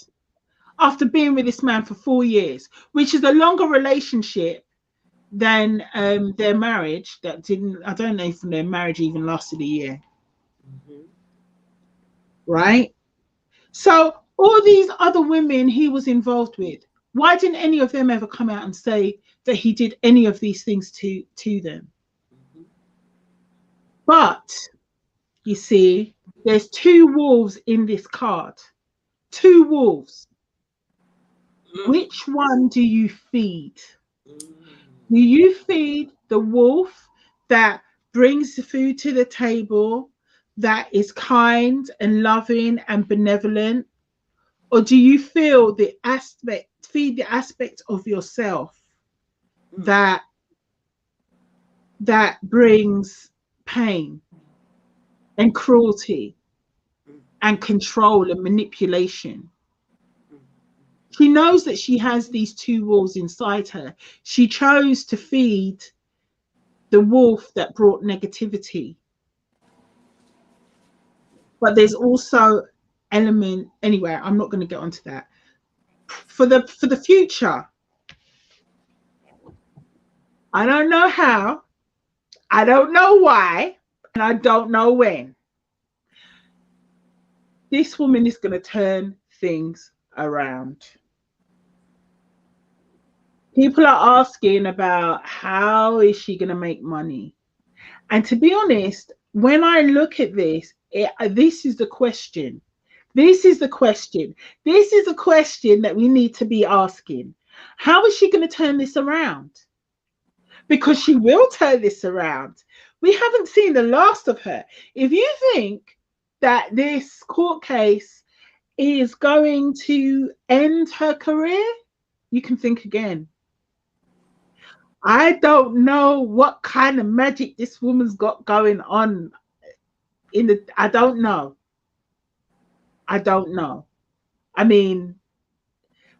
After being with this man for 4 years, which is a longer relationship than their marriage. That didn't, I don't know if their marriage even lasted a year. Right? So all these other women he was involved with, why didn't any of them ever come out and say that he did any of these things to them? But you see, there's two wolves in this card. Two wolves. Which one do you feed? Do you feed the wolf that brings the food to the table, that is kind and loving and benevolent? Or do you feed the aspect of yourself that brings pain and cruelty and control and manipulation? She knows that she has these two wolves inside her. She chose to feed the wolf that brought negativity. But there's also element, anyway, I'm not going to get onto that. For the future, I don't know how, I don't know why, and I don't know when. This woman is going to turn things around. People are asking about how is she going to make money? And to be honest, when I look at this, this is the question. This is the question. This is a question that we need to be asking. How is she going to turn this around? Because she will turn this around. We haven't seen the last of her. If you think that this court case is going to end her career, you can think again. I don't know what kind of magic this woman's got going on I don't know. I don't know. I mean,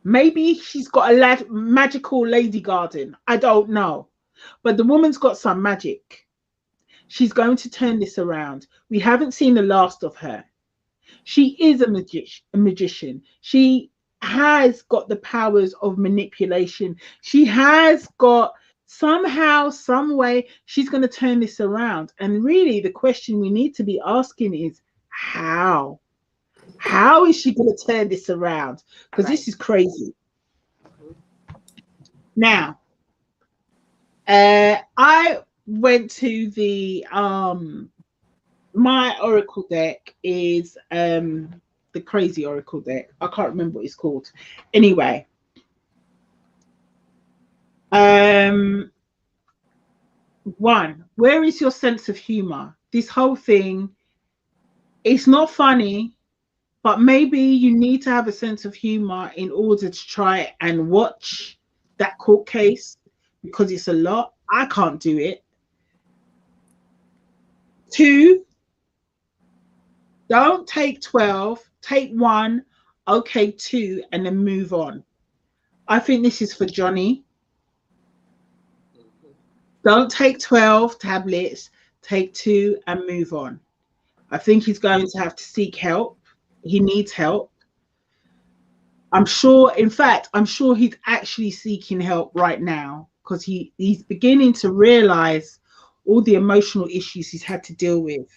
maybe she's got a magical lady garden. I don't know. But the woman's got some magic. She's going to turn this around. We haven't seen the last of her. She is a magician. She has got the powers of manipulation. She has got somehow, some way, she's going to turn this around. And really, the question we need to be asking is how? How is she going to turn this around? Because this is crazy. Now, I went to the my oracle deck is the crazy oracle deck. I can't remember what it's called. Anyway, one, where is your sense of humor? This whole thing, it's not funny, but maybe you need to have a sense of humor in order to try and watch that court case, because it's a lot. I can't do it. 2, don't take 12, take 1, okay, 2, and then move on. I think this is for Johnny. Don't take 12 tablets, take 2 and move on. I think he's going to have to seek help. He needs help. I'm sure, in fact, I'm sure he's actually seeking help right now, because he's beginning to realize all the emotional issues he's had to deal with.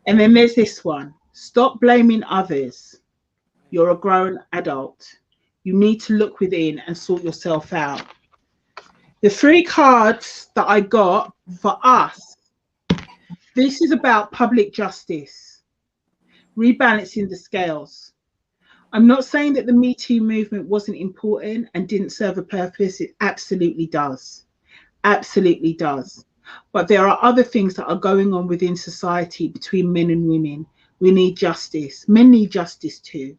And then there's this one. Stop blaming others. You're a grown adult. You need to look within and sort yourself out. The 3 cards that I got for us, this is about public justice, rebalancing the scales. I'm not saying that the Me Too movement wasn't important and didn't serve a purpose. It absolutely does. Absolutely does. But there are other things that are going on within society between men and women. We need justice. Men need justice too.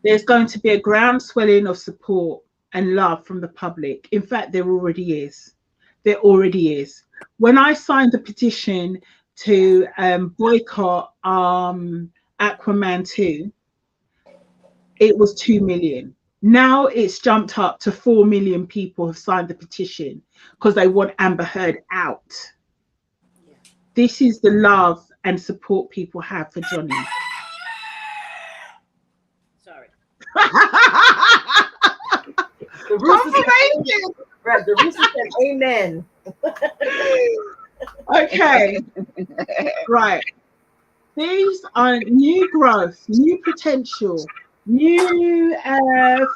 There's going to be a groundswelling of support and love from the public. In fact, there already is. There already is. When I signed the petition to boycott Aquaman 2, it was 2 million. Now it's jumped up to 4 million people have signed the petition because they want Amber Heard out. Yeah. This is the love and support people have for Johnny. Sorry. The rooster said amen. Okay. Right. These are new growth, new potential, new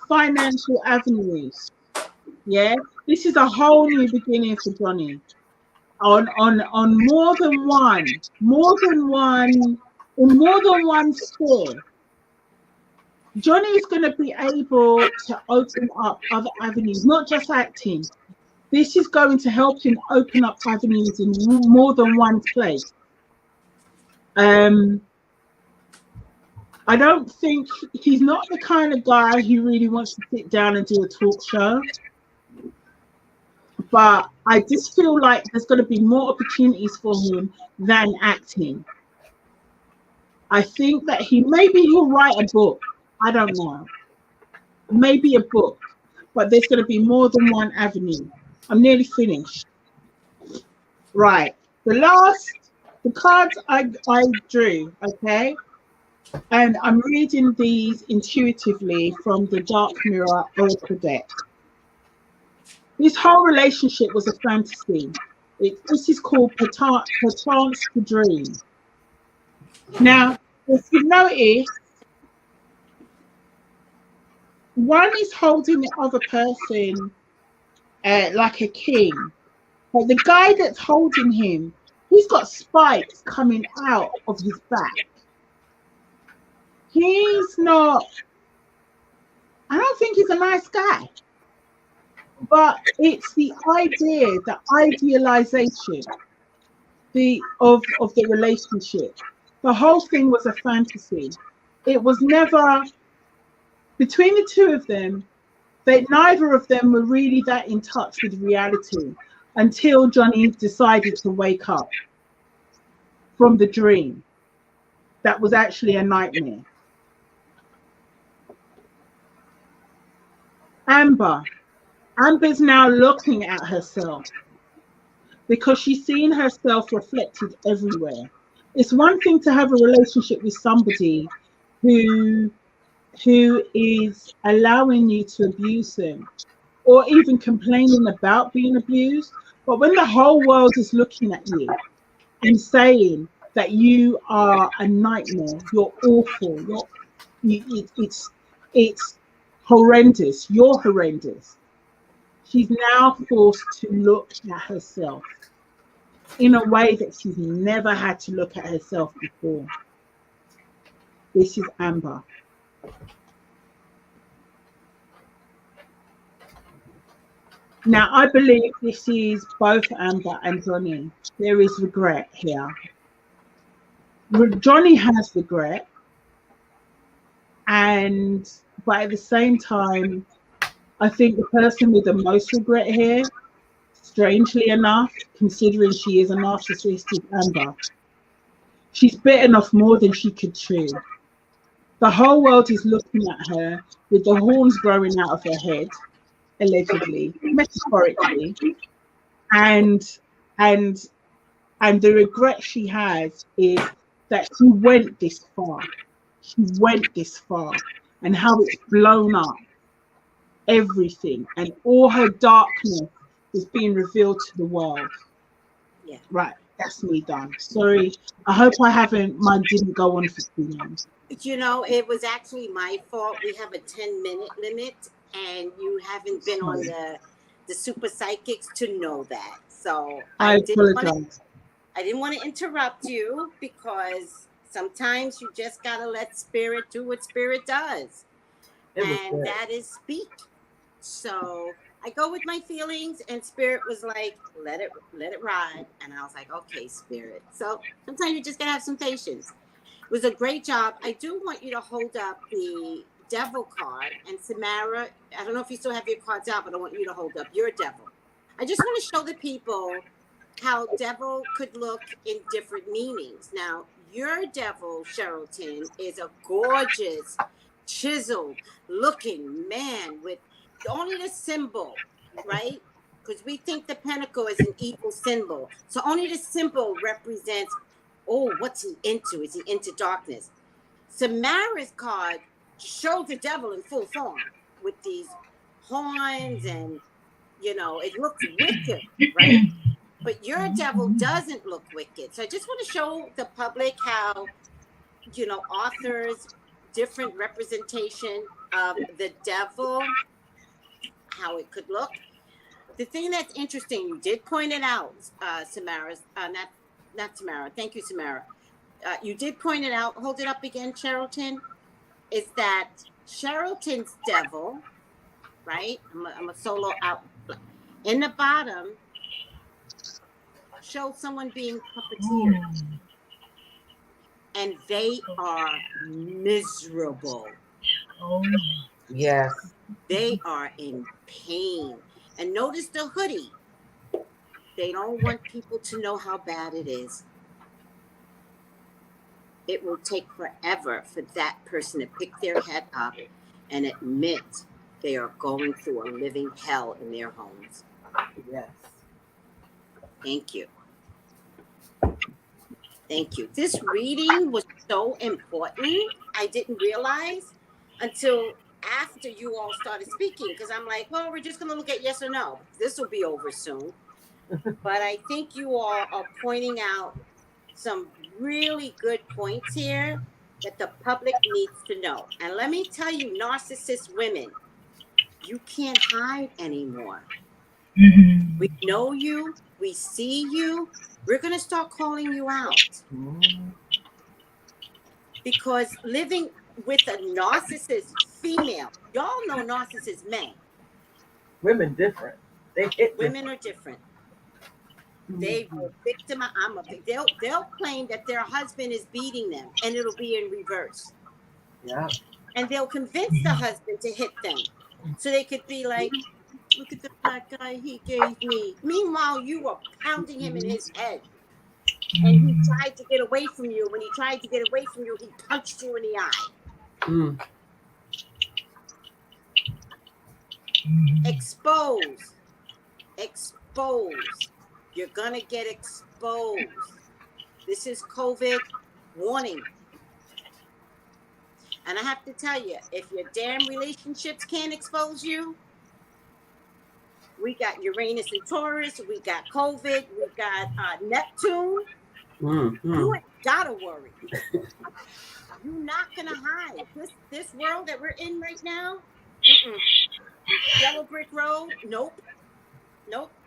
financial avenues. Yeah, this is a whole new beginning for Johnny on more than one sphere. Johnny is going to be able to open up other avenues, not just acting. This is going to help him open up avenues in more than one place. I don't think he's not the kind of guy who really wants to sit down and do a talk show. But I just feel like there's going to be more opportunities for him than acting. I think that maybe he'll write a book. I don't know. Maybe a book. But there's going to be more than one avenue. I'm nearly finished. Right. The cards I drew, okay? And I'm reading these intuitively from the Dark Mirror Oracle deck. This whole relationship was a fantasy. This is called Perchance to Dream. Now, if you notice, one is holding the other person like a king. But the guy that's holding him, he's got spikes coming out of his back. He's not, I don't think he's a nice guy. But it's the idea, the idealization of the relationship. The whole thing was a fantasy. It was never, between the two of them, neither of them were really that in touch with reality until Johnny decided to wake up from the dream. That was actually a nightmare. Amber's now looking at herself because she's seeing herself reflected everywhere. It's one thing to have a relationship with somebody who is allowing you to abuse them or even complaining about being abused. But when the whole world is looking at you and saying that you are a nightmare, you're awful, it's horrendous, you're horrendous. She's now forced to look at herself in a way that she's never had to look at herself before. This is Amber. Now, I believe this is both Amber and Johnny. There is regret here. Johnny has regret, but at the same time, I think the person with the most regret here, strangely enough, considering she is a narcissist, is Amber. She's bitten off more than she could chew. The whole world is looking at her with the horns growing out of her head, allegedly, metaphorically, and the regret she has is that she went this far. She went this far, and how it's blown up everything, and all her darkness is being revealed to the world. Yeah. Right. That's me done. Sorry. I hope mine didn't go on for too long. You know, it was actually my fault. We have a 10-minute limit, and you haven't been on the Super Psychics to know that. So I apologize. I didn't want to interrupt you because sometimes you just gotta let spirit do what spirit does, and that is speak. So I go with my feelings, and spirit was like, let it ride, and I was like, okay, spirit. So sometimes you just gotta have some patience. It was a great job. I do want you to hold up the devil card, and Samara, I don't know if you still have your cards out, but I want you to hold up your devil. I just want to show the people how devil could look in different meanings. Now, your devil, Sherrilton, is a gorgeous, chiseled looking man with only the symbol, right? Because we think the pentacle is an evil symbol. So only the symbol represents, oh, what's he into? Is he into darkness? Samara's card shows the devil in full form with these horns and, you know, it looks wicked, right? But your devil doesn't look wicked. So I just want to show the public how, you know, authors, different representation of the devil, how it could look. The thing that's interesting, you did point it out, Samara, not Samara. Thank you, Samara. You did point it out. Hold it up again, Sherrilton. Is that Sherrilton's devil, right? I'm a solo out. In the bottom, show someone being puppeteered. And they are miserable. Oh, yes. They are in pain. And notice the hoodie. They don't want people to know how bad it is. It will take forever for that person to pick their head up and admit they are going through a living hell in their homes. Yes. Thank you. Thank you. This reading was so important. I didn't realize until after you all started speaking, because I'm like, well, we're just going to look at yes or no. This will be over soon. But I think you all are pointing out some really good points here that the public needs to know. And let me tell you, narcissist women, you can't hide anymore. Mm-hmm. We know you. We see you. We're going to start calling you out. Mm-hmm. Because living with a narcissist female, y'all know narcissist men. Women different. Women are different. They will victimize. They'll claim that their husband is beating them, and it'll be in reverse. Yeah. And they'll convince the husband to hit them, so they could be like, "Look at the black guy he gave me." Meanwhile, you were pounding him in his head, and he tried to get away from you. When he tried to get away from you, he punched you in the eye. Mm. Expose. You're gonna get exposed. This is COVID warning. And I have to tell you, if your damn relationships can't expose you, we got Uranus and Taurus, we got COVID, we got Neptune. Mm-hmm. You ain't gotta worry. You're not gonna hide. This world that we're in right now, yellow brick road, nope.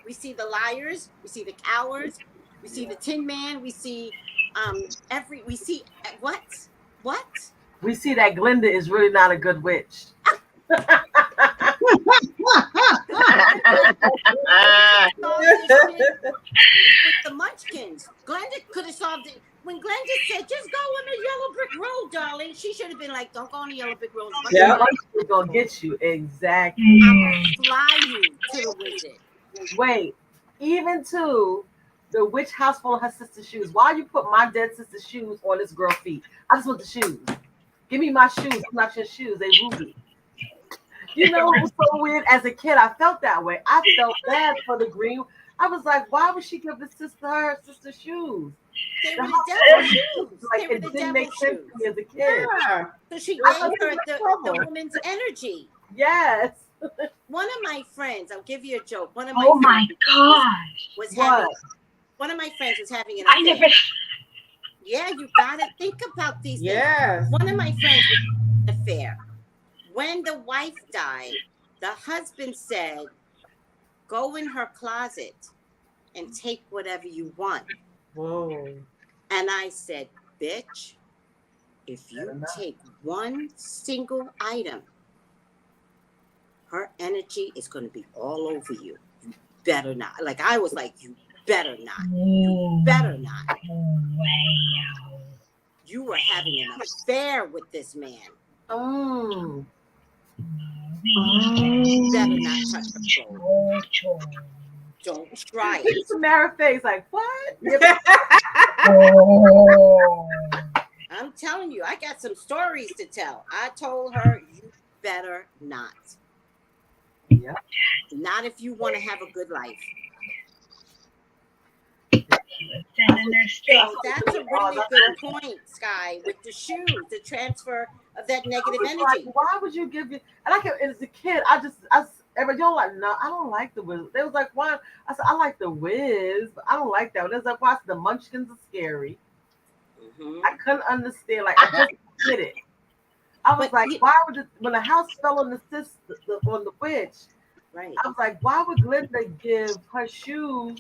We see the liars, we see the cowards, we see the Tin Man, we see what? We see that Glinda is really not a good witch. With the Munchkins, Glenda could have solved it. When Glenda said, "Just go on the yellow brick road, darling," she should have been like, "Don't go on the yellow brick road." Yeah, we're gonna get you exactly. I'm gonna fly you to the wizard. Wait, even to the witch house full of her sister's shoes. Why you put my dead sister's shoes on this girl's feet? I just want the shoes. Give me my shoes, not your shoes. They ruby. You know, it was so weird. As a kid, I felt that way. I felt bad for the green. I was like, why would she give her sister shoes? They were the devil's shoes. Like, it didn't make sense to me as a kid. Yeah. So she gave her the woman's energy. Yes. One of my friends, I'll give you a joke. One of my friends gosh. was having one of my friends was having an I affair. never. Yeah, you gotta think about these Yes. things. One of my friends was having an affair. When the wife died, the husband said, "Go in her closet and take whatever you want." Whoa. And I said, "Bitch, if you Better not. take one single item, her energy is going to be all over you. You better not." Like, I was like, "You better not. You better not. Wow. You were having an affair with this man. Mm. You better not touch her phone. Don't try Look at it." Samara face, like what? I'm telling you, I got some stories to tell. I told her, "You better not. Yep. Not if you want to have a good life." So that's a really good point, Sky, with the shoes, the transfer of that negative I was like, energy. why would you give it? And I kept, as a kid, everybody like, no, I don't like the Wiz. They was like, why? I said, I like the Wiz, but I don't like that one. They was like, why? The Munchkins are scary. Mhm. I couldn't understand. Like, I just did it. I was But like, you- why would it, when the house fell on the sister, on the witch? Right. I was like, why would Glenda give her shoes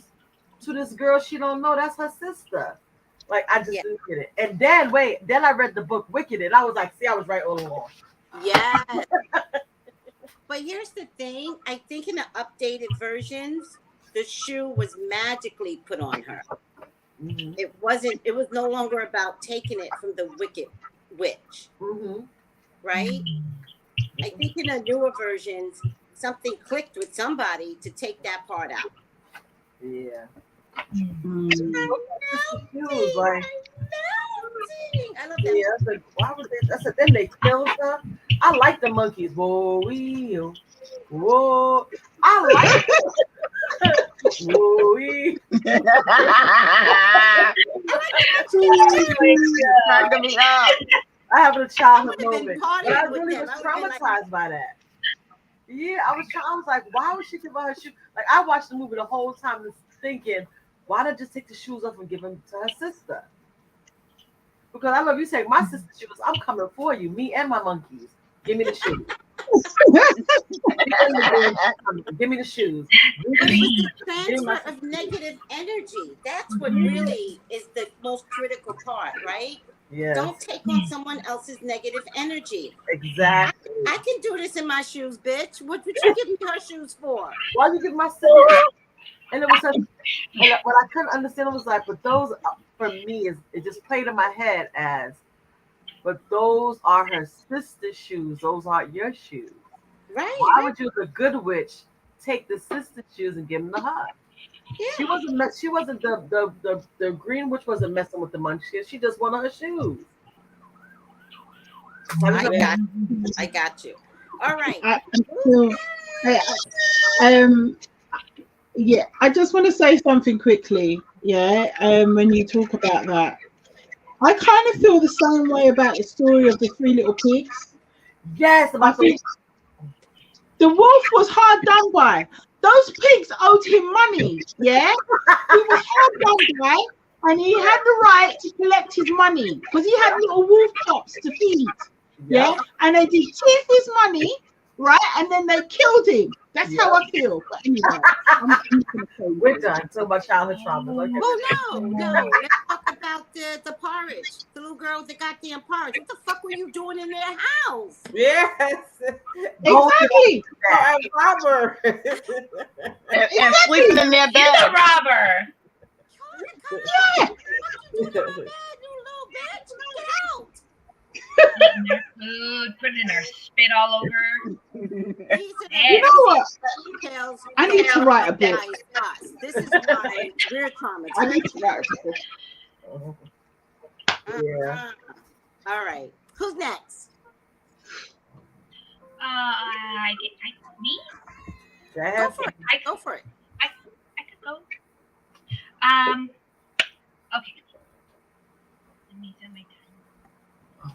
to this girl she don't know? That's her sister. Like, I just Yeah. didn't get it. And then then I read the book Wicked, and I was like, see, I was right all along. Yeah. But here's the thing. I think in the updated versions, the shoe was magically put on her. Mm-hmm. It was no longer about taking it from the wicked witch, Mm-hmm. right? I think in the newer versions, something clicked with somebody to take that part out. Yeah. Mm. Shoes, like, I love that. yeah, I said, why would they? I said, then they killed her. I like the monkeys. Whoa, whoa. I like whoa, Cracking me up. I have a childhood I would've been moment. But I partying with really them. was I would've been like- traumatized by that. Yeah, I was like, why would she give her shoes? Like, I watched the movie the whole time thinking, why not just take the shoes off and give them to her sister? Because I love you saying, my sister's shoes, I'm coming for you, me and my monkeys. Give me the shoes. Give me the shoes. But it was the transfer of negative energy. That's what really is the most critical part, right? Yeah, Don't take on someone else's negative energy. exactly. I can do this in my shoes, bitch. What would you give me her shoes for? Why you give my sister? And it was such, and what I couldn't understand was like, but those for me it just played in my head as, but those are her sister's shoes. Those aren't your shoes. Right. Why would you, the good witch, take the sister's shoes and give them to her? Yeah. She wasn't the green witch wasn't messing with the munchkins. She just wanted her shoes. I got you. All right. Yeah, I just want to say something quickly. Yeah, when you talk about that, I kind of feel the same way about the story of the three little pigs. Yes, I think the wolf was hard done by. Those pigs owed him money. Yeah, he was hard done by, and he had the right to collect his money because he had little wolf pups to feed. Yeah, and they did thief his money, right? And then they killed him. That's how I feel. But anyway, we're done. So much childhood trauma. Okay. Well, no. Let's talk about the porridge. The little girl with the goddamn porridge. What the fuck were you doing in their house? Yes. Exactly. Robber. And sleeping in their You're bed. the robber. Yeah. You little bitch. Get out. Eating their food, putting in their spit all over. You know what? Details. I need to write a book. This is why we're traumatized. I need to write a book. Yeah. All right. Who's next? Me? Go for it. Go for it. I could go. Okay. Let me do my time.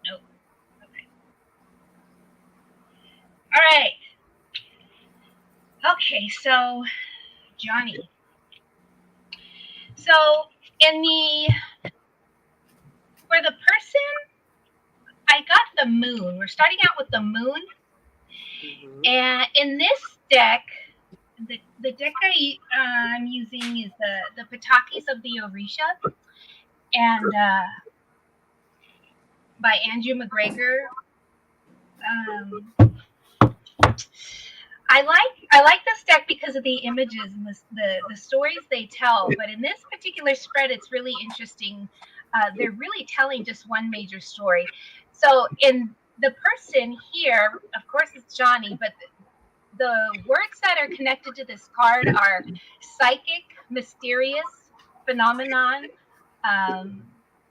Nope. Okay. All right. Okay, so Johnny. So for the person, I got the moon. We're starting out with the moon. Mhm. And in this deck, the deck I'm using is the Patakis of the Orisha, and by Andrew McGregor. I like this deck because of the images and the stories they tell. But in this particular spread, it's really interesting. They're really telling just one major story. So in the person here, of course, it's Johnny, but the words that are connected to this card are psychic, mysterious, phenomenon,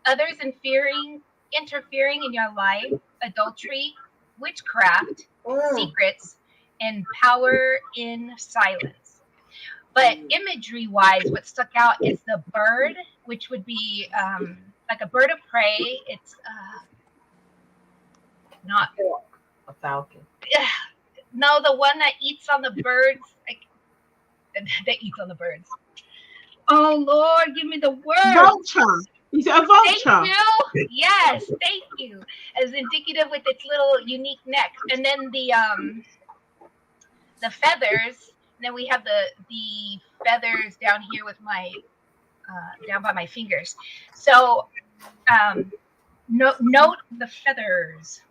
others interfering in your life, adultery, witchcraft, secrets, and power in silence. But imagery wise, what stuck out is the bird, which would be like a bird of prey. It's not A falcon. no, the one that eats on the birds, like that eats on the birds. Oh Lord, give me the word. Vulture. Is it a vulture? Thank you. Yes, thank you. As indicative with its little unique neck, and then the feathers. And then we have the feathers down here with my down by my fingers. So note the feathers.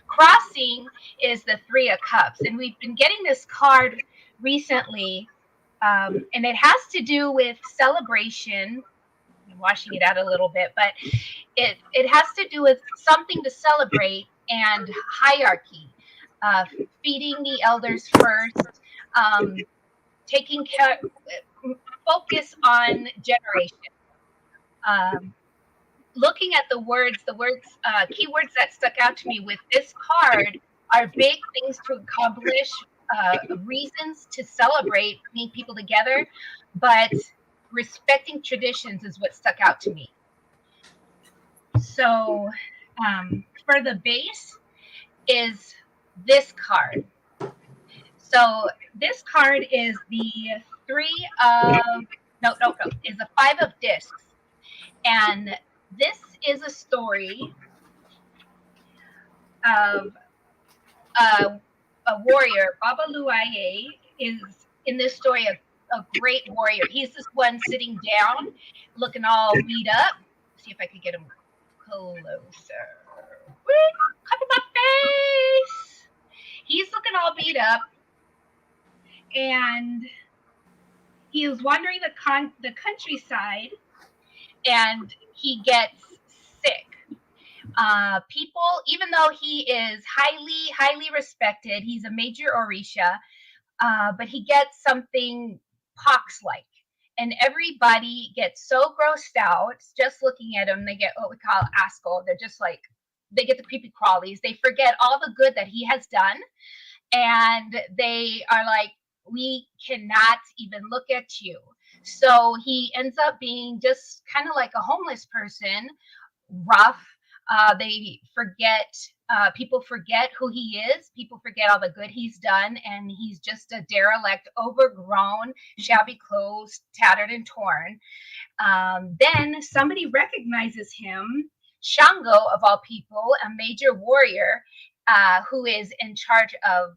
Crossing is the Three of Cups, and we've been getting this card recently, and it has to do with celebration. I'm washing it out a little bit, but it has to do with something to celebrate and hierarchy, feeding the elders first, taking care, focus on generation. Looking at the words, keywords that stuck out to me with this card are big things to accomplish, reasons to celebrate, bringing people together, but respecting traditions is what stuck out to me. So for the base is this card. So this card is the is the Five of Discs. And this is a story of a warrior. BABALU-AYE is in this story a great warrior. He's this one sitting down, looking all beat up. Let's see if I could get him closer. Cover my face. He's looking all beat up, and he was wandering the countryside, and he gets sick. People, even though he is highly respected, he's a major Orisha, but he gets something pox-like, and everybody gets so grossed out just looking at him. They get what we call asco. They're just like, they get the creepy crawlies. They forget all the good that he has done, and they are like, we cannot even look at you. So he ends up being just kind of like a homeless person, rough. They forget, people forget who he is. People forget all the good he's done. And he's just a derelict, overgrown, shabby clothes, tattered and torn. Then somebody recognizes him, CHANGO of all people, a major warrior who is in charge of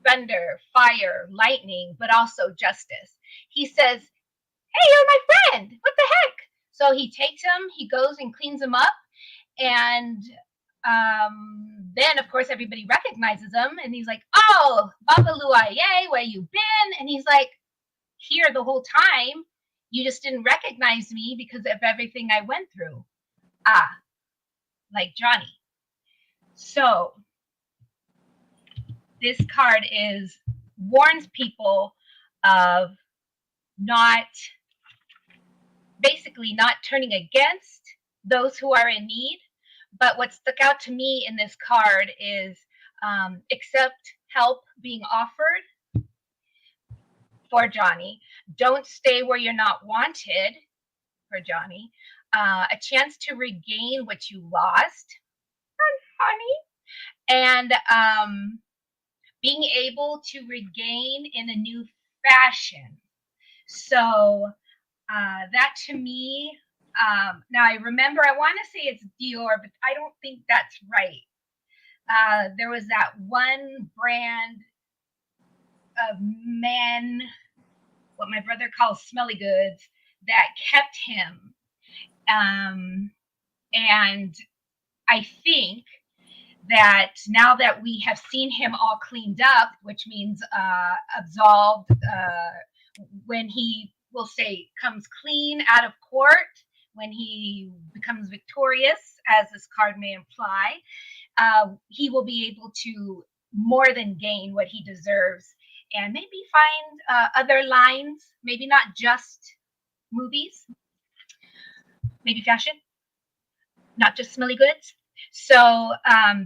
thunder, fire, lightning, but also justice. He says, hey, you're my friend. What the heck? So he takes him, he goes and cleans him up. And then, of course, everybody recognizes him. And he's like, oh, BABALU-AYE, where you been? And he's like, here the whole time. You just didn't recognize me because of everything I went through. Like Johnny. So this card warns people of basically not turning against those who are in need. But what stuck out to me in this card is accept help being offered for Johnny. Don't stay where you're not wanted for Johnny. A chance to regain what you lost, honey. And being able to regain in a new fashion. So that to me, now I remember, I want to say it's Dior, but I don't think that's right. There was that one brand of men, what my brother calls smelly goods, that kept him. And I think that now that we have seen him all cleaned up, which means absolved, when he will say comes clean out of court, when he becomes victorious, as this card may imply, he will be able to more than gain what he deserves, and maybe find other lines, maybe not just movies, maybe fashion, not just smelly goods. So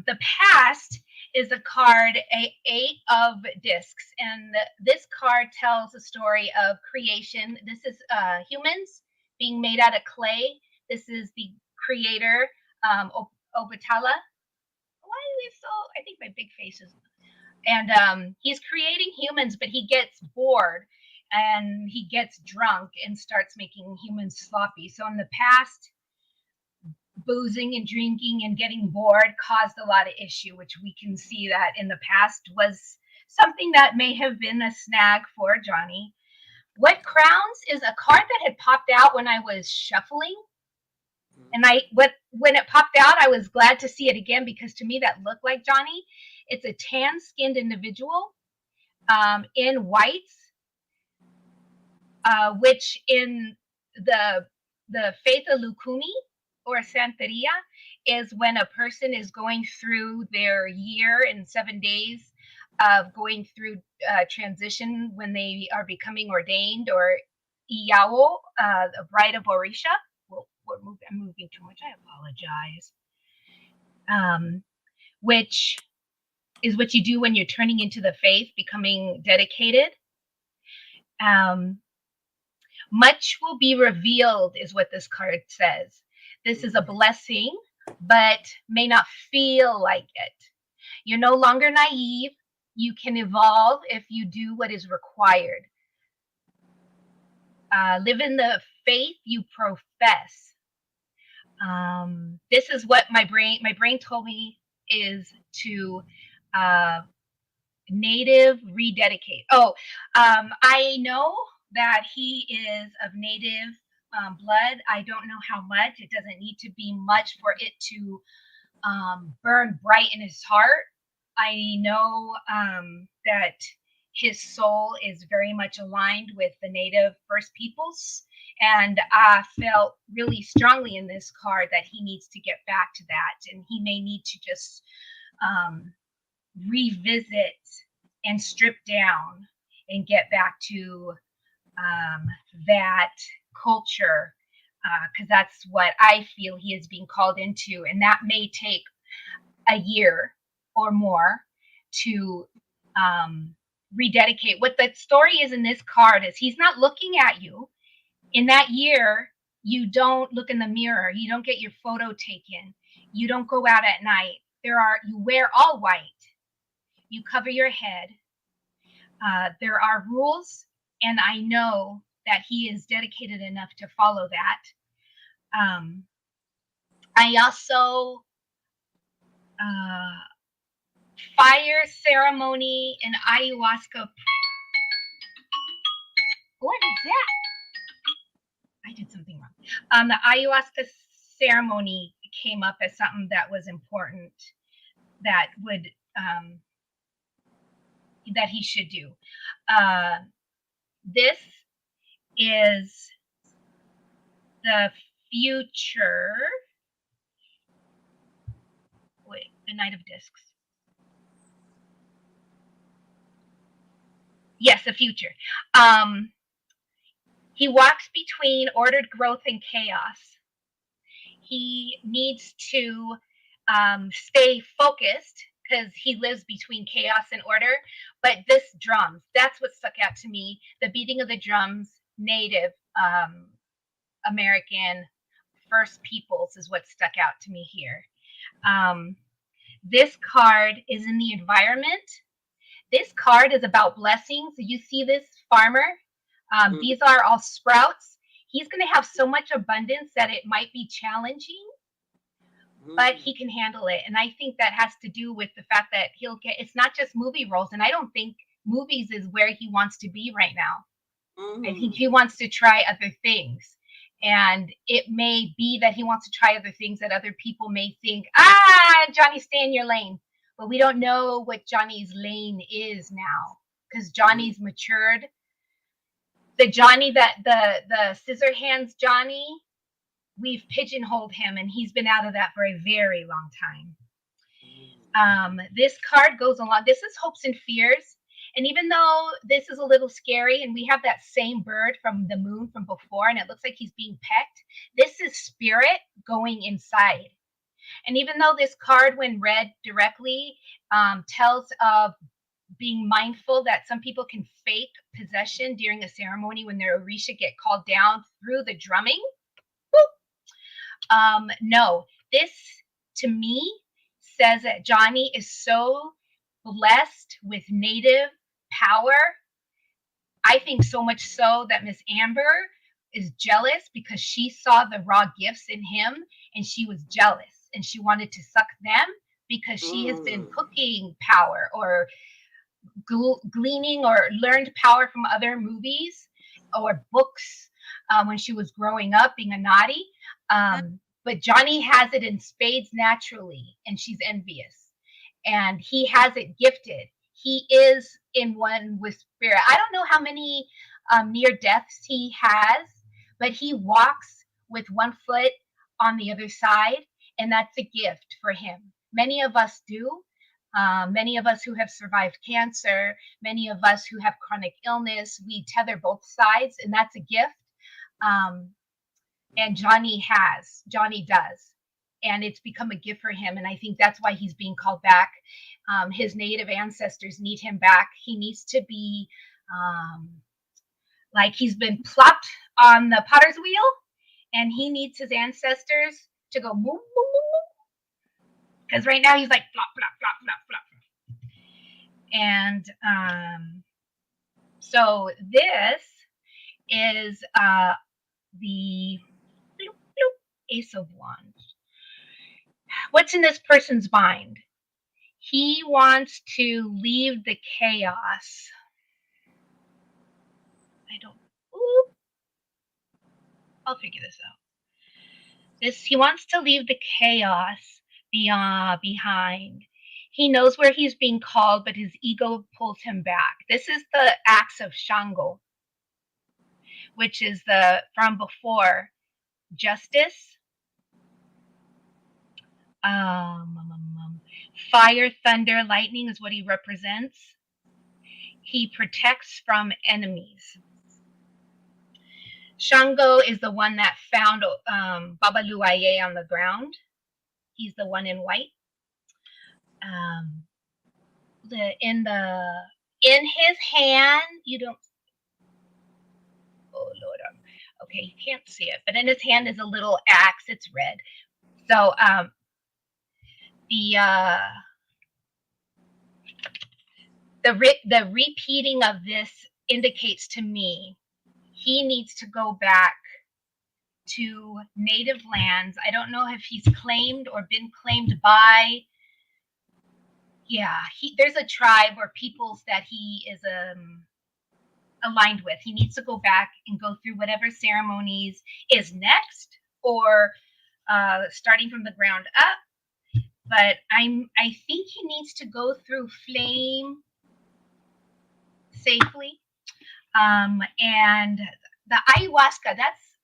the past is a card, 8 of discs, and this card tells a story of creation. This is humans being made out of clay. This is the creator, Obatala. Why do they so? I think my big face is. And he's creating humans, but he gets bored and he gets drunk and starts making humans sloppy. So in the past, boozing and drinking and getting bored caused a lot of issue, which we can see that in the past was something that may have been a snag for Johnny. What Crowns is a card that had popped out when I was shuffling. And when it popped out, I was glad to see it again, because to me that looked like Johnny. It's a tan-skinned individual in whites, which in the faith of Lukumi or Santeria is when a person is going through their year in 7 days of going through transition when they are becoming ordained, or Iyawo, the bride of Orisha. I'm moving too much. I apologize. Which is what you do when you're turning into the faith, becoming dedicated. Much will be revealed is what this card says. This is a blessing, but may not feel like it. You're no longer naive. You can evolve if you do what is required. Live in the faith you profess. This is what my brain told me is to native rededicate. I know that he is of native blood. I don't know how much. It doesn't need to be much for it to burn bright in his heart. I know that his soul is very much aligned with the native First Peoples. And I felt really strongly in this card that he needs to get back to that. And he may need to just revisit and strip down and get back to that culture, because that's what I feel he is being called into. And that may take a year or more to rededicate. What the story is in this card is he's not looking at you. In that year, you don't look in the mirror. You don't get your photo taken. You don't go out at night. You wear all white. You cover your head. There are rules, and I know that he is dedicated enough to follow that. I also fire ceremony and ayahuasca. What is that? I did something wrong. The ayahuasca ceremony came up as something that was important, that would that he should do. This is the future. Wait, the Knight of Discs. Yes, the future. He walks between ordered growth and chaos. He needs to stay focused because he lives between chaos and order. But this drums, that's what stuck out to me. The beating of the drums, Native American First Peoples is what stuck out to me here. This card is in the environment. This card is about blessings. You see this farmer? These are all sprouts. He's going to have so much abundance that it might be challenging, but he can handle it. And I think that has to do with the fact that he'll get, it's not just movie roles. And I don't think movies is where he wants to be right now. I think he wants to try other things. And it may be that he wants to try other things that other people may think, Johnny, stay in your lane. But we don't know what Johnny's lane is now, because Johnny's matured. The Johnny that the scissor hands Johnny, we've pigeonholed him, and he's been out of that for a very long time. This card goes along. This is hopes and fears. And even though this is a little scary, and we have that same bird from the moon from before, and it looks like he's being pecked, this is spirit going inside. And even though this card, when read directly, tells of being mindful that some people can fake possession during a ceremony when their Orisha get called down through the drumming. No, this to me says that Johnny is so blessed with native power. I think so much so that Miss Amber is jealous because she saw the raw gifts in him, and she was jealous and she wanted to suck them because she has been cooking power or gleaning or learned power from other movies or books when she was growing up being a naughty. But Johnny has it in spades naturally, and she's envious. And he has it gifted. He is in one with spirit. I don't know how many near deaths he has, but he walks with one foot on the other side, and that's a gift for him. Many of us do. Many of us who have survived cancer, many of us who have chronic illness, we tether both sides, and that's a gift. And Johnny does. And it's become a gift for him. And I think that's why he's being called back. His native ancestors need him back. He needs to be like he's been plopped on the potter's wheel, and he needs his ancestors to go move, because right now he's like flop, flop, flop, flop, flop. And so this is the Ace of Wands. What's in this person's mind? He wants to leave the chaos. I'll figure this out. He wants to leave the chaos behind. He knows where he's being called, but his ego pulls him back. This is the axe of CHANGO, which is from before justice. Fire, thunder, lightning is what he represents. He protects from enemies. CHANGO is the one that found BABALU-AYE on the ground. He's the one in white. In his hand, you don't. Oh Lord, okay, you can't see it, but in his hand is a little axe. It's red. So the repeating of this indicates to me he needs to go back to native lands. I don't know if he's claimed or been claimed by. Yeah, there's a tribe or peoples that he is aligned with. He needs to go back and go through whatever ceremonies is next, or starting from the ground up. But I think he needs to go through flame safely. And the ayahuasca, that's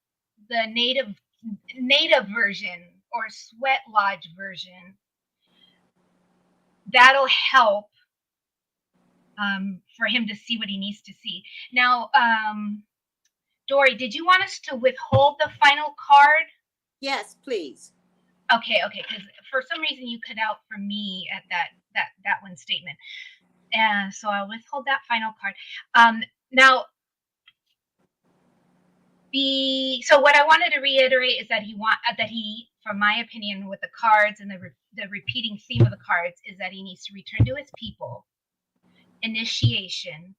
the native version or sweat lodge version. That'll help for him to see what he needs to see. Now, Dory, did you want us to withhold the final card? Yes, please. Okay, because for some reason you cut out for me at that one statement. And so I'll withhold that final card. Now, so what I wanted to reiterate is that he, from my opinion, with the cards and the repeating theme of the cards, is that he needs to return to his people, initiation,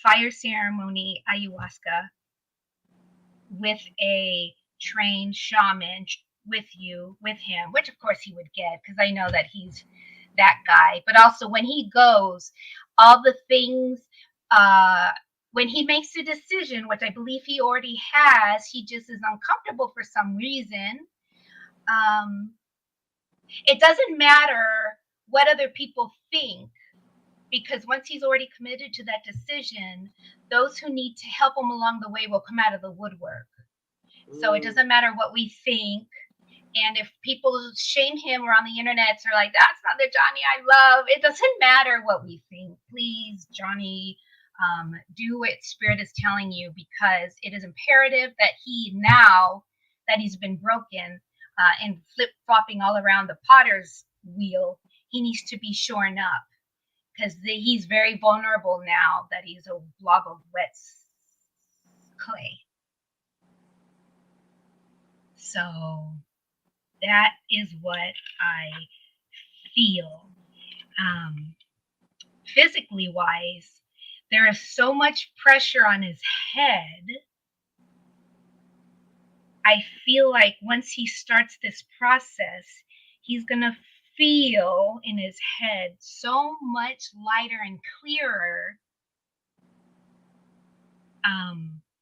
fire ceremony, ayahuasca, with a trained shaman with him, which of course he would get, because I know that he's that guy. But also when he goes, all the things, when he makes a decision, which I believe he already has, he just is uncomfortable for some reason. It doesn't matter what other people think, because once he's already committed to that decision, those who need to help him along the way will come out of the woodwork. So it doesn't matter what we think. And if people shame him or on the internet are like, that's not the Johnny I love, it doesn't matter what we think. Please, Johnny, do what Spirit is telling you, because it is imperative that he, now that he's been broken and flip-flopping all around the potter's wheel, he needs to be shorn up, because he's very vulnerable now that he's a blob of wet clay. So that is what I feel. Physically wise, there is so much pressure on his head. I feel like once he starts this process, he's going to feel in his head so much lighter and clearer.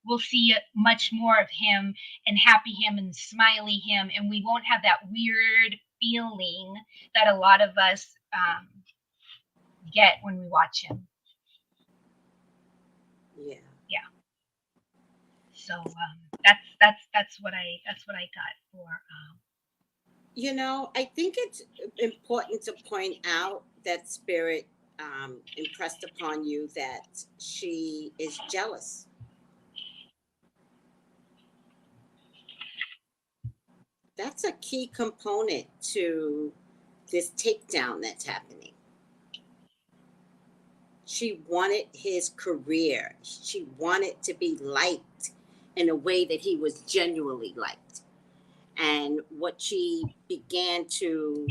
We'll see much more of him and happy him and smiley him, and we won't have that weird feeling that a lot of us get when we watch him. Yeah. So that's what I got for. You know, I think it's important to point out that Spirit impressed upon you that she is jealous. That's a key component to this takedown that's happening. She wanted his career. She wanted to be liked in a way that he was genuinely liked. And what she began to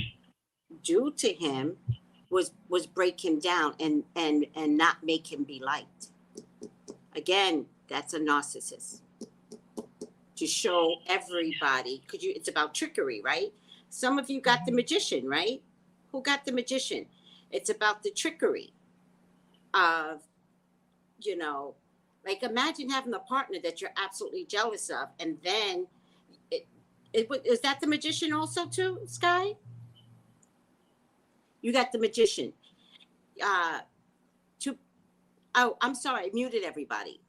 do to him was break him down and not make him be liked. Again, that's a narcissist. To show everybody, because it's about trickery, right? Some of you got the magician, right? Who got the magician? It's about the trickery of, you know, like imagine having a partner that you're absolutely jealous of, and then is that the magician also too, Sky? You got the magician. I'm sorry, I muted everybody.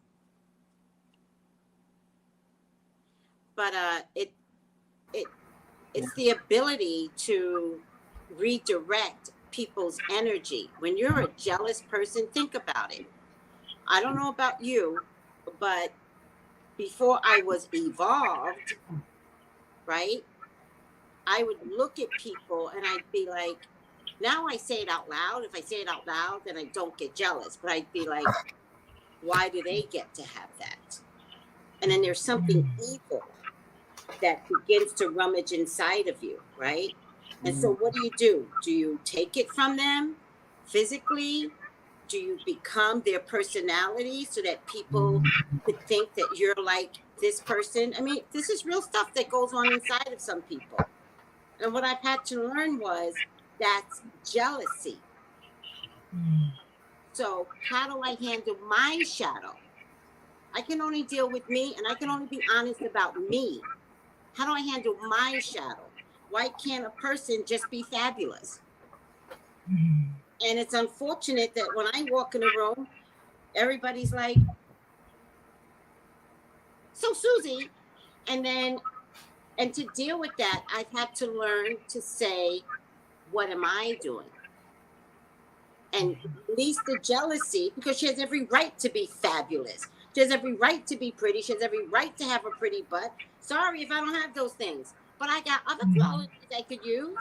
But it's the ability to redirect people's energy. When you're a jealous person, think about it. I don't know about you, but before I was evolved, right, I would look at people and I'd be like, now I say it out loud. If I say it out loud, then I don't get jealous. But I'd be like, why do they get to have that? And then there's something evil that begins to rummage inside of you, right? And so what do? Do you take it from them physically? Do you become their personality so that people could think that you're like this person? I mean, this is real stuff that goes on inside of some people. And what I've had to learn was that's jealousy. So how do I handle my shadow? I can only deal with me, and I can only be honest about me. How do I handle my shadow? Why can't a person just be fabulous? And it's unfortunate that when I walk in a room, everybody's like, so Susie. And to deal with that, I've had to learn to say, what am I doing? And release the jealousy, because she has every right to be fabulous. She has every right to be pretty. She has every right to have a pretty butt. Sorry if I don't have those things, but I got other qualities I could use.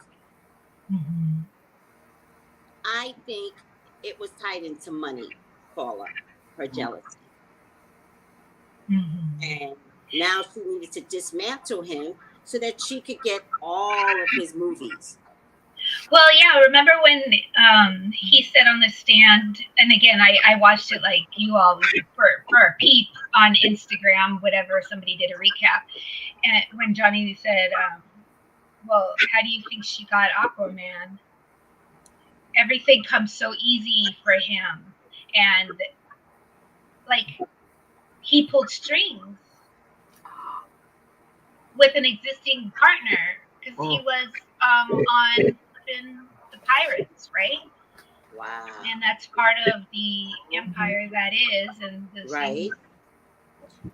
I think it was tied into money, Paula, her jealousy. And now she needed to dismantle him so that she could get all of his movies. Well, yeah, remember when he said on the stand, and again, I watched it like you all for a peep on Instagram, whatever, somebody did a recap, and when Johnny said, well, how do you think she got Aquaman? Everything comes so easy for him, and like he pulled strings with an existing partner because he was on the Pirates, right? Wow. And that's part of the empire that is, and the Right.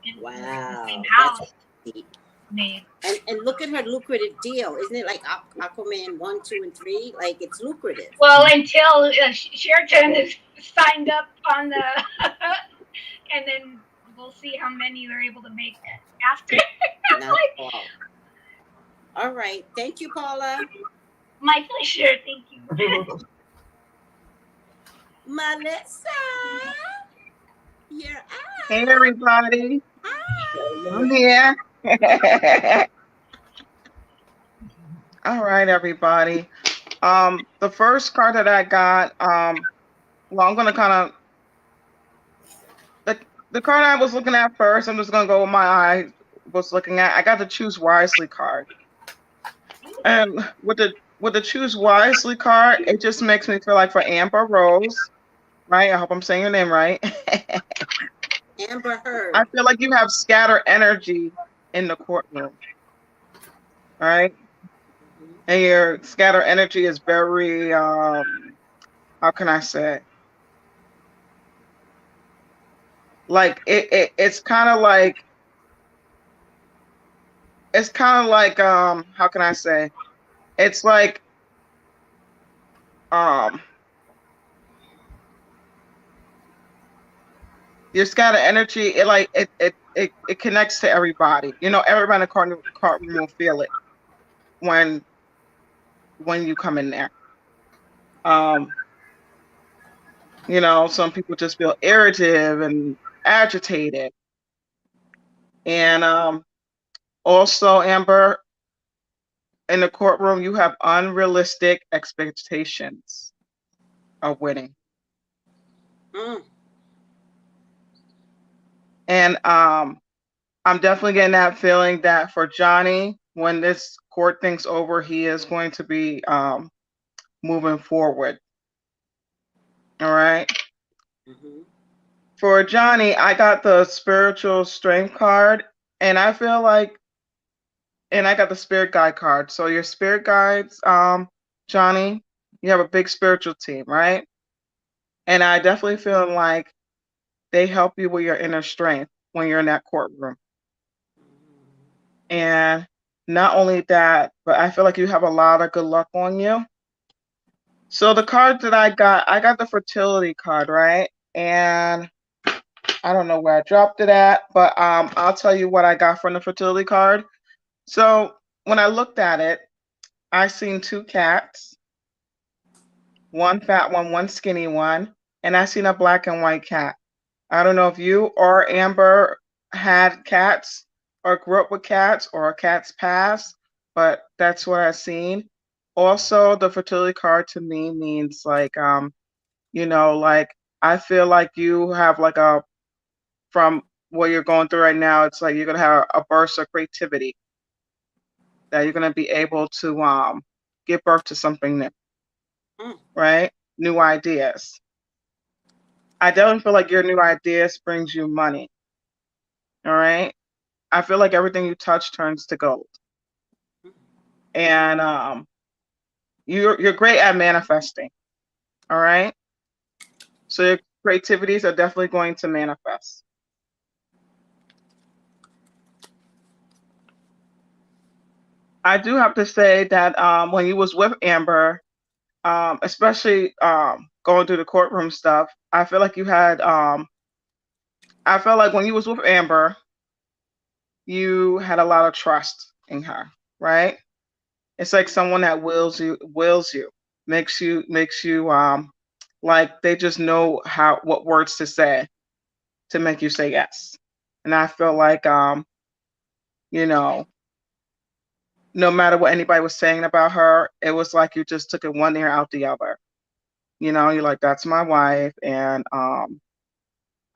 same, Wow. the same That's house deep. made. And look at her lucrative deal. Isn't it like Aquaman 1, 2, and 3? Like, it's lucrative. Well, until Sheraton is signed up on the, and then we'll see how many they're able to make after. Not all right. Thank you, Paula. My pleasure. Thank you. Melissa, you're out. Hey, everybody. Hi. I'm here. All right, everybody. The first card that I got, well, I'm going to kind of, the card I was looking at first, I'm just going to go with my eye was looking at. I got the Choose Wisely card. And with the Choose Wisely card, it just makes me feel like for Amber Rose, right? I hope I'm saying your name right. Amber Heard. I feel like you have scattered energy in the courtroom, right? And your scattered energy is very, how can I say? Like it's kind of like, how can I say? It's like, your scattered energy, it connects to everybody. You know, everybody in the courtroom will feel it when you come in there. You know, some people just feel irritated and agitated. And also, Amber, in the courtroom, you have unrealistic expectations of winning. And I'm definitely getting that feeling that for Johnny, when this court thing's over, he is going to be moving forward. All right. For Johnny, I got the spiritual strength card, and I feel like, and I got the spirit guide card. So your spirit guides, Johnny, you have a big spiritual team, right? And I definitely feel like they help you with your inner strength when you're in that courtroom. And not only that, but I feel like you have a lot of good luck on you. So the card that I got the fertility card, right? And I don't know where I dropped it at, but I'll tell you what I got from the fertility card. So when I looked at it, I seen 2 cats, one fat one, one skinny one, and I seen a black and white cat. I don't know if you or Amber had cats or grew up with cats or a cat's past, but that's what I seen. Also, the fertility card to me means like, you know, like I feel like you have like from what you're going through right now, it's like you're gonna have a burst of creativity that you're gonna be able to give birth to something new, right? New ideas. I definitely feel like your new ideas brings you money. All right. I feel like everything you touch turns to gold. And you're great at manifesting. All right. So your creativities are definitely going to manifest. I do have to say that when you was with Amber, especially going through the courtroom stuff, I feel like you had I felt like when you was with Amber, you had a lot of trust in her, right? It's like someone that wills you, makes you like they just know what words to say to make you say yes. And I feel like you know, no matter what anybody was saying about her, it was like you just took it one ear out the other. You know, you're like, that's my wife. And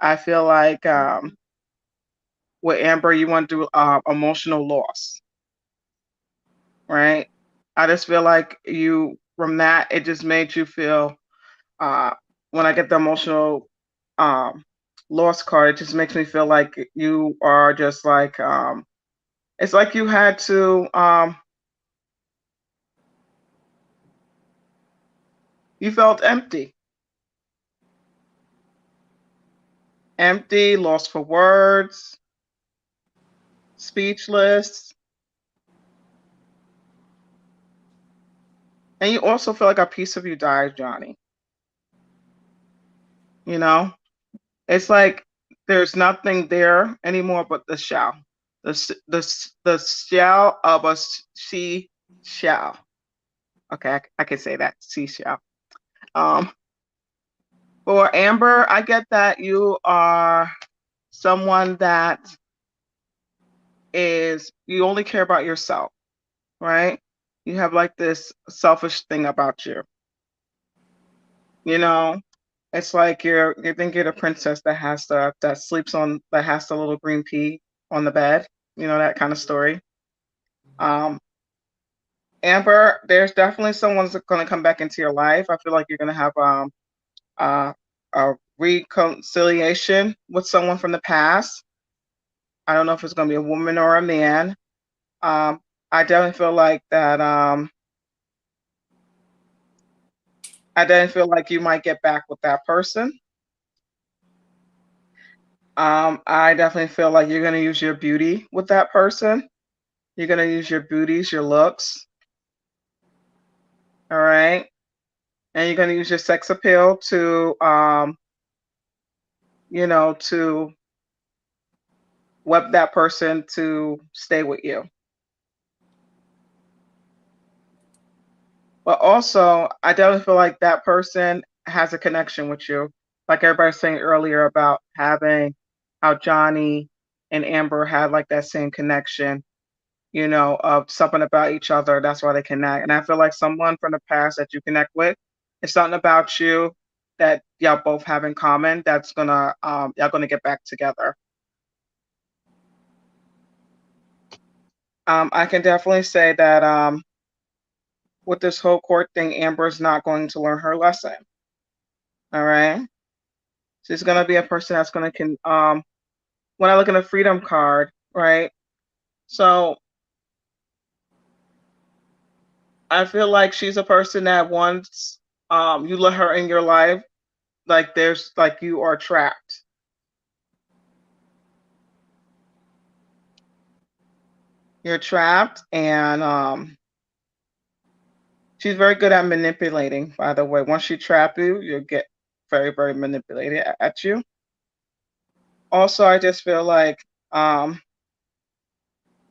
I feel like with Amber, you want to do emotional loss, right? I just feel like you, from that, it just made you feel, when I get the emotional loss card, it just makes me feel like you are just like, it's like you had to, you felt empty. Empty, lost for words, speechless. And you also feel like a piece of you died, Johnny. You know? It's like there's nothing there anymore but the shell. The shell of a seashell. Okay, I can say that, seashell. For Amber, I get that you are someone that is, you only care about yourself, right? You have like this selfish thing about you. You know, it's like you think you're the princess that has that sleeps on, that has the little green pea on the bed. You know, that kind of story. Amber, there's definitely someone's going to come back into your life. I feel like you're going to have a reconciliation with someone from the past. I don't know if it's going to be a woman or a man. I definitely feel like that. I definitely feel like you might get back with that person. I definitely feel like you're going to use your beauty with that person. You're going to use your beauties, your looks. All right. And you're going to use your sex appeal to, you know, to web that person to stay with you. But also, I definitely feel like that person has a connection with you. Like everybody was saying earlier about having how Johnny and Amber had like that same connection, you know, of something about each other. That's why they connect. And I feel like someone from the past that you connect with, it's something about you that y'all both have in common that's gonna y'all gonna get back together. I can definitely say that with this whole court thing, Amber's not going to learn her lesson. All right. She's gonna be a person that's gonna when I look at a freedom card, right? So I feel like she's a person that once you let her in your life, like there's like you are trapped. You're trapped, and she's very good at manipulating, by the way. Once she trap you, you'll get very, very manipulated at you. Also, I just feel like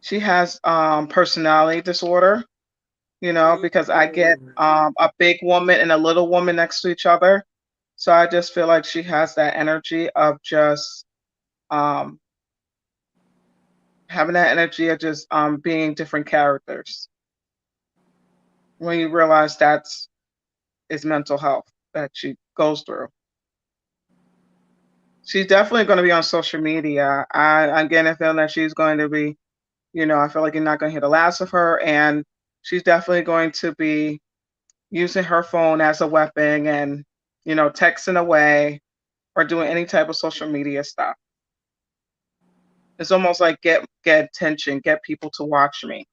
she has personality disorder, you know, because I get a big woman and a little woman next to each other. So I just feel like she has that energy of just having that energy of just being different characters. When you realize that's is mental health that she goes through. She's definitely going to be on social media. I'm getting a feeling that she's going to be, you know, I feel like you're not going to hear the last of her, and she's definitely going to be using her phone as a weapon and, you know, texting away or doing any type of social media stuff. It's almost like get attention, get people to watch me.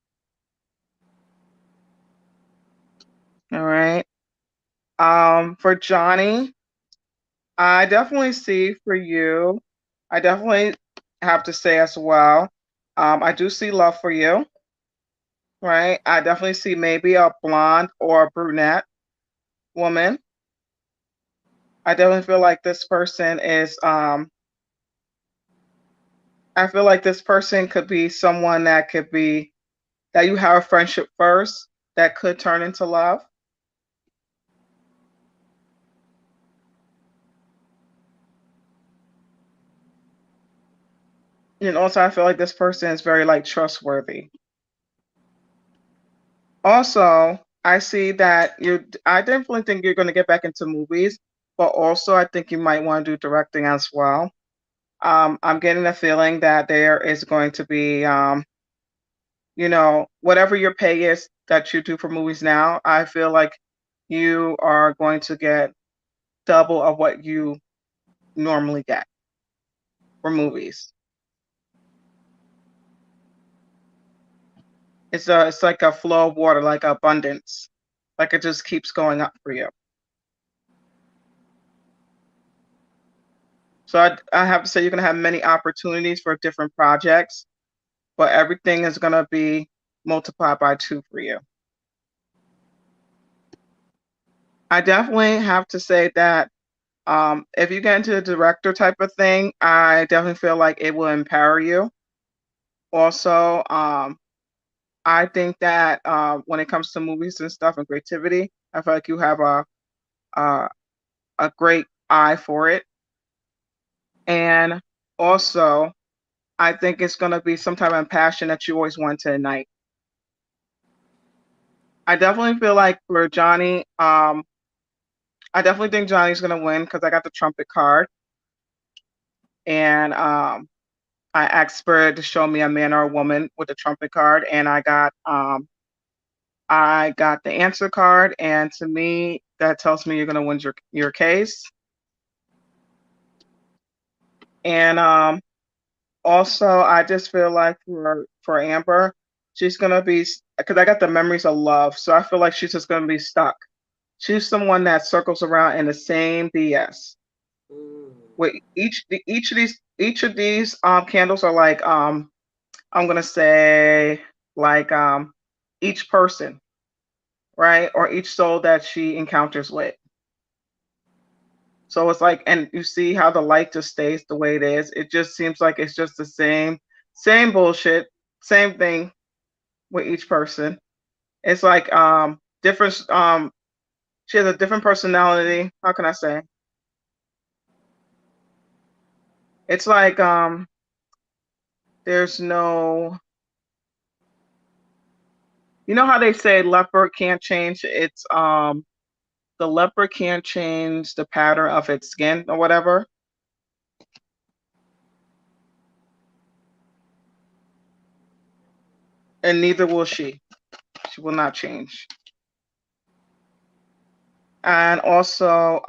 All right. For Johnny, I definitely see for you, I definitely have to say as well, I do see love for you, right? I definitely see maybe a blonde or a brunette woman. I definitely feel like this person is, I feel like this person could be someone that could be, that you have a friendship first that could turn into love. And also I feel like this person is very like trustworthy. Also, I see that I definitely think you're going to get back into movies, but also I think you might want to do directing as well. I'm getting the feeling that there is going to be, whatever your pay is that you do for movies now, I feel like you are going to get double of what you normally get for movies. It's like a flow of water, like abundance. Like it just keeps going up for you. So I have to say you're going to have many opportunities for different projects, but everything is going to be multiplied by 2 for you. I definitely have to say that if you get into the director type of thing, I definitely feel like it will empower you. Also, I think that when it comes to movies and stuff and creativity, I feel like you have a great eye for it. And also, I think it's going to be some type of passion that you always want to ignite. I definitely feel like for Johnny, I definitely think Johnny's going to win because I got the trumpet card. And I asked Spirit to show me a man or a woman with the trumpet card. And I got the answer card. And to me, that tells me you're going to win your case. And also, I just feel like for Amber, she's going to be, because I got the memories of love. So I feel like she's just going to be stuck. She's someone that circles around in the same BS. With each of these candles are like I'm gonna say like each person, right, or each soul that she encounters with. So it's like, and you see how the light just stays the way it is. It just seems like it's just the same bullshit, same thing with each person. It's like different. She has a different personality. How can I say? It's like there's no, you know how they say leopard can't change its the leopard can't change the pattern of its skin or whatever. And neither will she. She will not change. And also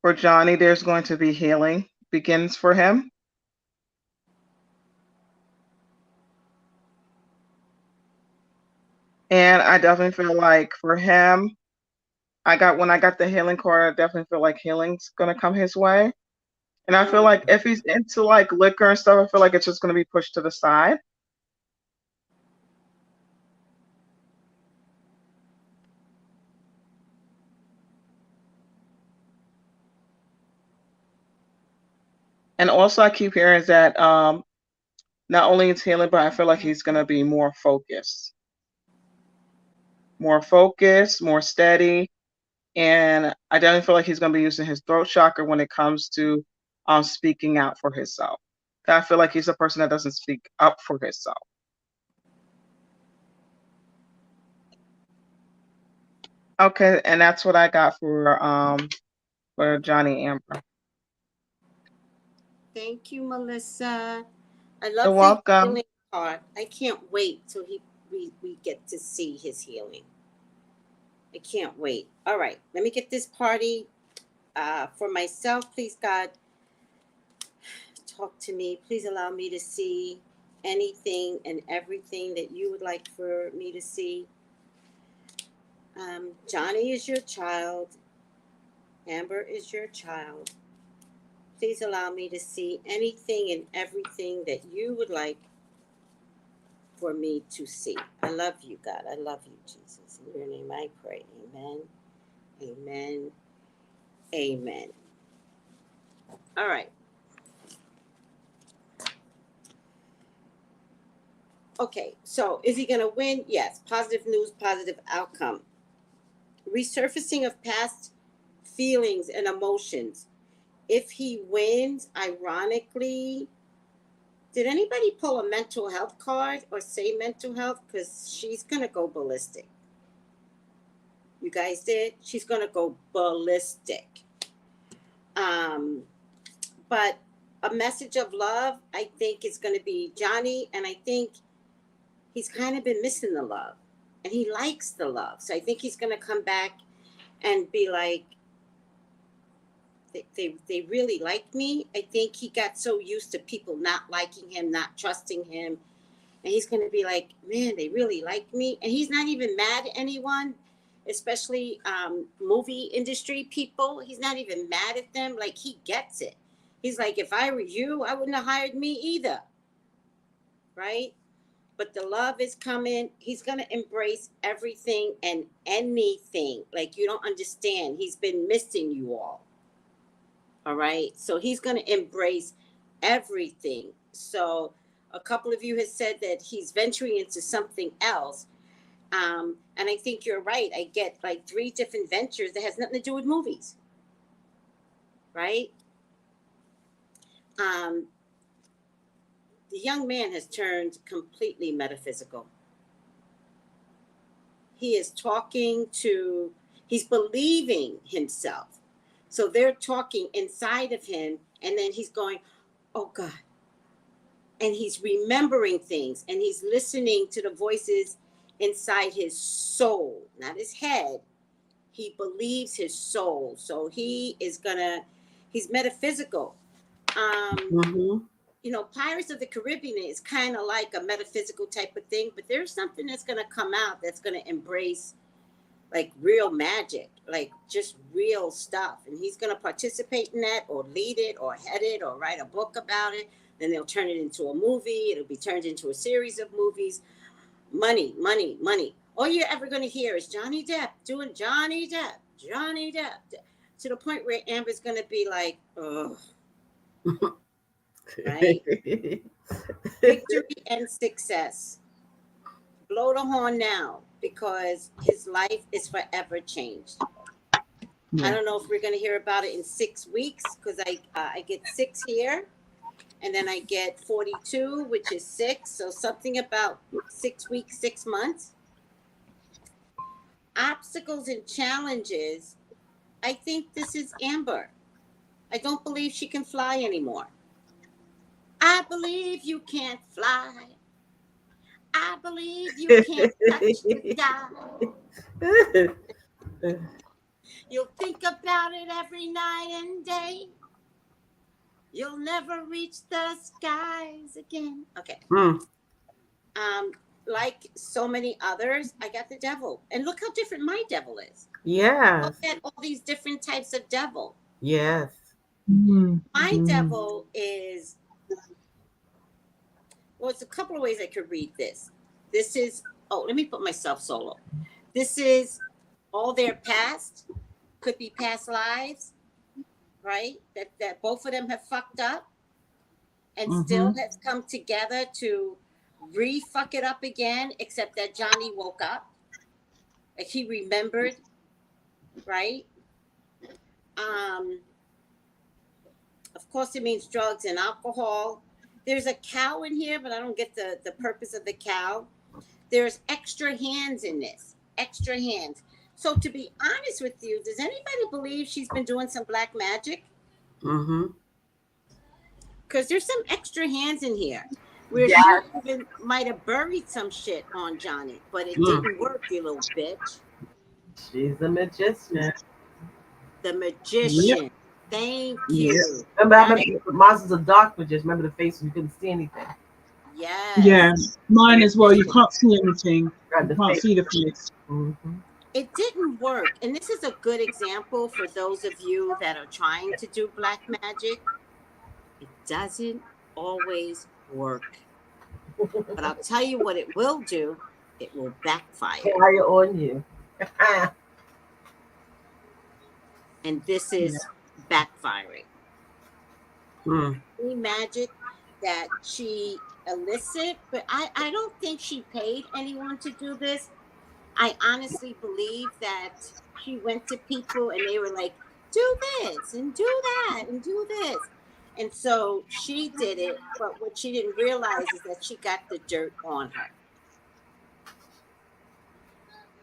for Johnny, there's going to be healing begins for him. And I definitely feel like for him, when I got the healing card, I definitely feel like healing's gonna come his way. And I feel like if he's into like liquor and stuff, I feel like it's just gonna be pushed to the side. And also I keep hearing that not only is healing, but I feel like he's gonna be more focused, more steady. And I definitely feel like he's going to be using his throat chakra when it comes to speaking out for himself. I feel like he's a person that doesn't speak up for himself. Okay, and that's what I got for Johnny Amber. Thank you, Melissa. I love You're the welcome. healing part. I can't wait till we get to see his healing. I can't wait. All right, let me get this party for myself. Please, God, talk to me. Please allow me to see anything and everything that you would like for me to see. Johnny is your child. Amber is your child. Please allow me to see anything and everything that you would like for me to see. I love you, God. I love you, Jesus. In your name I pray. Amen. Amen. Amen. All right. Okay, so is he going to win? Yes. Positive news, positive outcome. Resurfacing of past feelings and emotions. If he wins, ironically, Did anybody pull a mental health card or say mental health? Because she's going to go ballistic. You guys did? She's going to go ballistic. But a message of love, I think, is going to be Johnny. And I think he's kind of been missing the love. And he likes the love. So I think he's going to come back and be like, they really like me. I think he got so used to people not liking him, not trusting him. And he's going to be like, man, they really like me. And he's not even mad at anyone, especially movie industry people. He's not even mad at them. Like, he gets it. He's like, if I were you, I wouldn't have hired me either. Right? But the love is coming. He's going to embrace everything and anything. Like, you don't understand. He's been missing you all. All right. So he's going to embrace everything. So a couple of you have said that he's venturing into something else. And I think you're right. I get like 3 different ventures that has nothing to do with movies. Right? The young man has turned completely metaphysical. He is he's believing himself. So they're talking inside of him, and then he's going, oh God. And he's remembering things, and he's listening to the voices inside his soul, not his head. He believes his soul. So he's metaphysical. You know, Pirates of the Caribbean is kind of like a metaphysical type of thing, but there's something that's going to come out that's going to embrace like real magic, like just real stuff. And he's going to participate in that or lead it or head it or write a book about it. Then they'll turn it into a movie. It'll be turned into a series of movies. Money, money, money. All you're ever going to hear is Johnny Depp doing Johnny Depp, Johnny Depp, to the point where Amber's going to be like, oh, right? Victory and success. Blow the horn now, because his life is forever changed. I don't know if we're going to hear about it in 6 weeks, because I get 6 here, and then I get 42, which is 6. So something about 6 weeks, 6 months. Obstacles and challenges. I think this is Amber. I don't believe she can fly anymore. I believe you can't fly. I believe you can't touch the sky. You'll think about it every night and day. You'll never reach the skies again. Okay. Like so many others, I got the devil. And look how different my devil is. Yeah. Look at all these different types of devil. Yes. My devil is, well, it's a couple of ways I could read this. This is, let me put myself solo. This is all their past, could be past lives, right? That both of them have fucked up and still have come together to re-fuck it up again, except that Johnny woke up. Like he remembered, right? Of course, it means drugs and alcohol. There's a cow in here, but I don't get the purpose of the cow. There's extra hands in this, extra hands. So to be honest with you, does anybody believe she's been doing some black magic? Because there's some extra hands in here. Where she even might have buried some shit on Johnny, but it didn't work, you little bitch. She's a magician. The magician. Yep. Thank you. Remember, monsters of dark magician. Remember the face when you couldn't see anything. Yes. Yeah, mine as well. You can't see anything. You can't see the face. It didn't work. And this is a good example for those of you that are trying to do black magic. It doesn't always work. But I'll tell you what it will do. It will backfire. Fire on you. And this is backfiring. Any magic that she elicit, but I don't think she paid anyone to do this. I honestly believe that she went to people and they were like, do this and do that and do this. And so she did it, but what she didn't realize is that she got the dirt on her.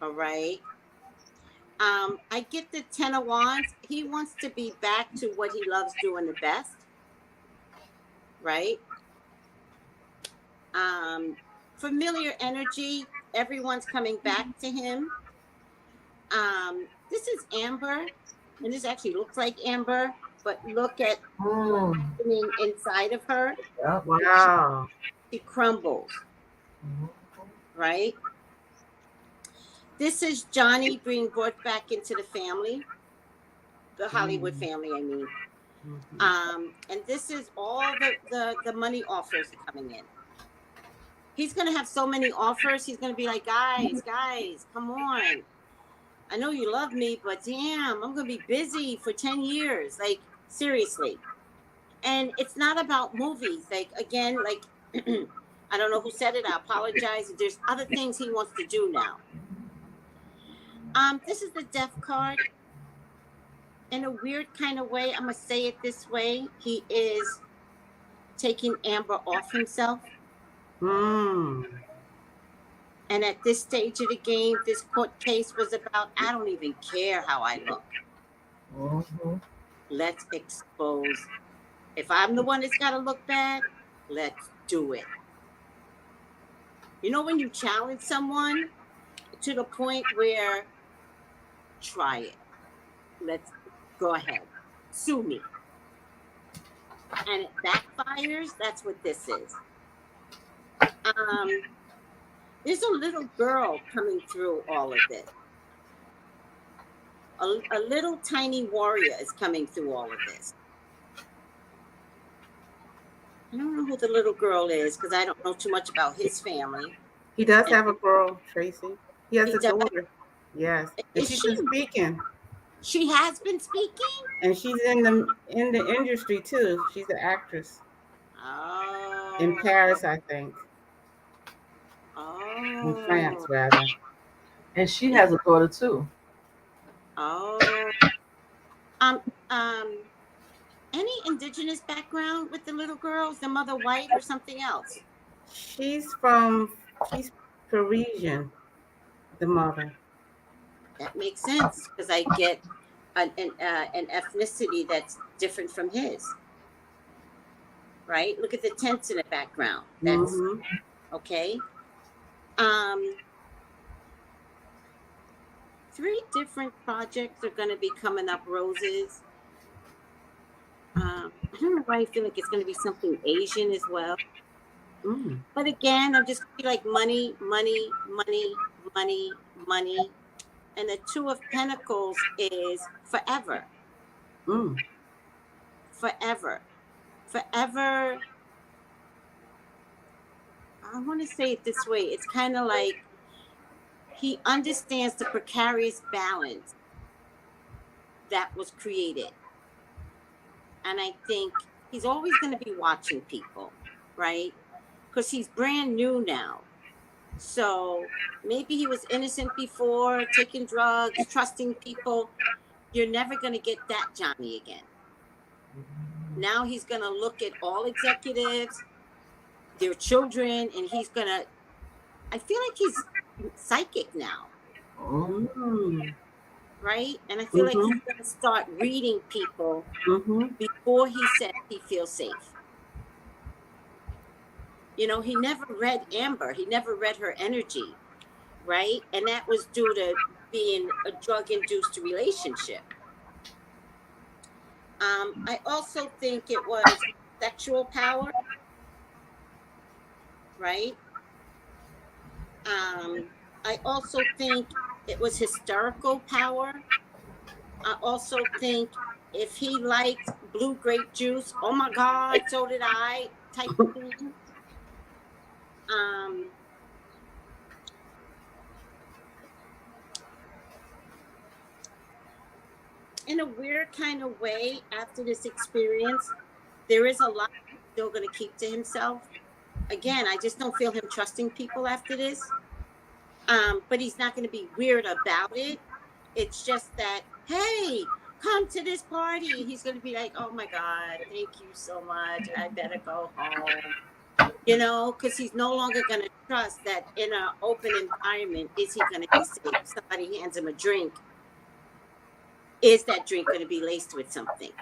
All right. I get the 10 of Wands. He wants to be back to what he loves doing the best. Right? Familiar energy. Everyone's coming back to him. This is Amber. And this actually looks like Amber. But look at what's happening inside of her. Wow. She crumbles. Right? This is Johnny being brought back into the family. The Hollywood family, I mean. And this is all the money offers coming in. He's going to have so many offers. He's going to be like, guys, come on. I know you love me, but damn, I'm going to be busy for 10 years. Like, seriously. And it's not about movies. Like, again, like, I don't know who said it. I apologize. There's other things he wants to do now. This is the Death card. In a weird kind of way, I'm going to say it this way. He is taking Amber off himself. And at this stage of the game, this court case was about, I don't even care how I look. Let's expose. If I'm the one that's got to look bad, let's do it. You know when you challenge someone to the point where, try it. Let's go ahead. Sue me. And it backfires. That's what this is. There's a little girl coming through all of this. A little tiny warrior is coming through all of this. I don't know who the little girl is because I don't know too much about his family. He does have a girl, Tracy. He has a does? daughter. Yes. And she's been speaking. She has been speaking? And she's in the industry too. She's an actress. Oh. In Paris, I think. Oh. In France, rather. And she has a daughter too. Oh. Any indigenous background with the little girls? The mother white or something else? She's Parisian, the mother. That makes sense because I get an ethnicity that's different from his. Right? Look at the tents in the background. That's okay. 3 different projects are going to be coming up, Roses. I don't know why I feel like it's going to be something Asian as well. But again, I'm just like money. And the 2 of Pentacles is forever. Forever. I want to say it this way. It's kind of like he understands the precarious balance that was created. And I think he's always going to be watching people, right? Because he's brand new now. So maybe he was innocent before, taking drugs, trusting people. You're never going to get that Johnny again. Now he's going to look at all executives, their children, and he's going to, I feel like he's psychic now. Right? And I feel like he's going to start reading people before he said he feels safe. You know, he never read Amber. He never read her energy, right? And that was due to being a drug-induced relationship. I also think it was sexual power, right? I also think it was hysterical power. I also think if he liked blue grape juice, oh my God, so did I, type of thing. In a weird kind of way, after this experience, there is a lot he's still going to keep to himself. Again, I just don't feel him trusting people after this. But he's not going to be weird about it. It's just that, hey, come to this party. He's going to be like, oh my God, thank you so much. I better go home. You know, because he's no longer going to trust that in an open environment, is he going to be safe? If somebody hands him a drink, is that drink going to be laced with something?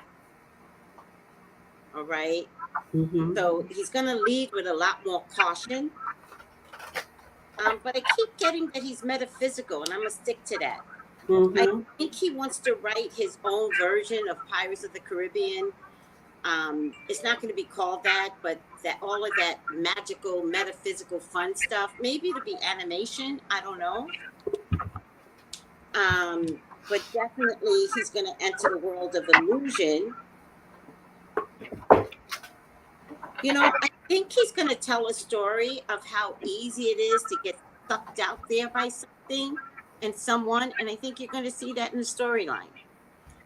All right. Mm-hmm. So he's going to lead with a lot more caution. But I keep getting that he's metaphysical, and I'm going to stick to that. Mm-hmm. I think he wants to write his own version of Pirates of the Caribbean. It's not going to be called that, but that all of that magical, metaphysical, fun stuff. Maybe it'll be animation. I don't know. But definitely, he's going to enter the world of illusion. You know, I think he's going to tell a story of how easy it is to get sucked out there by something and someone, and I think you're going to see that in the storyline.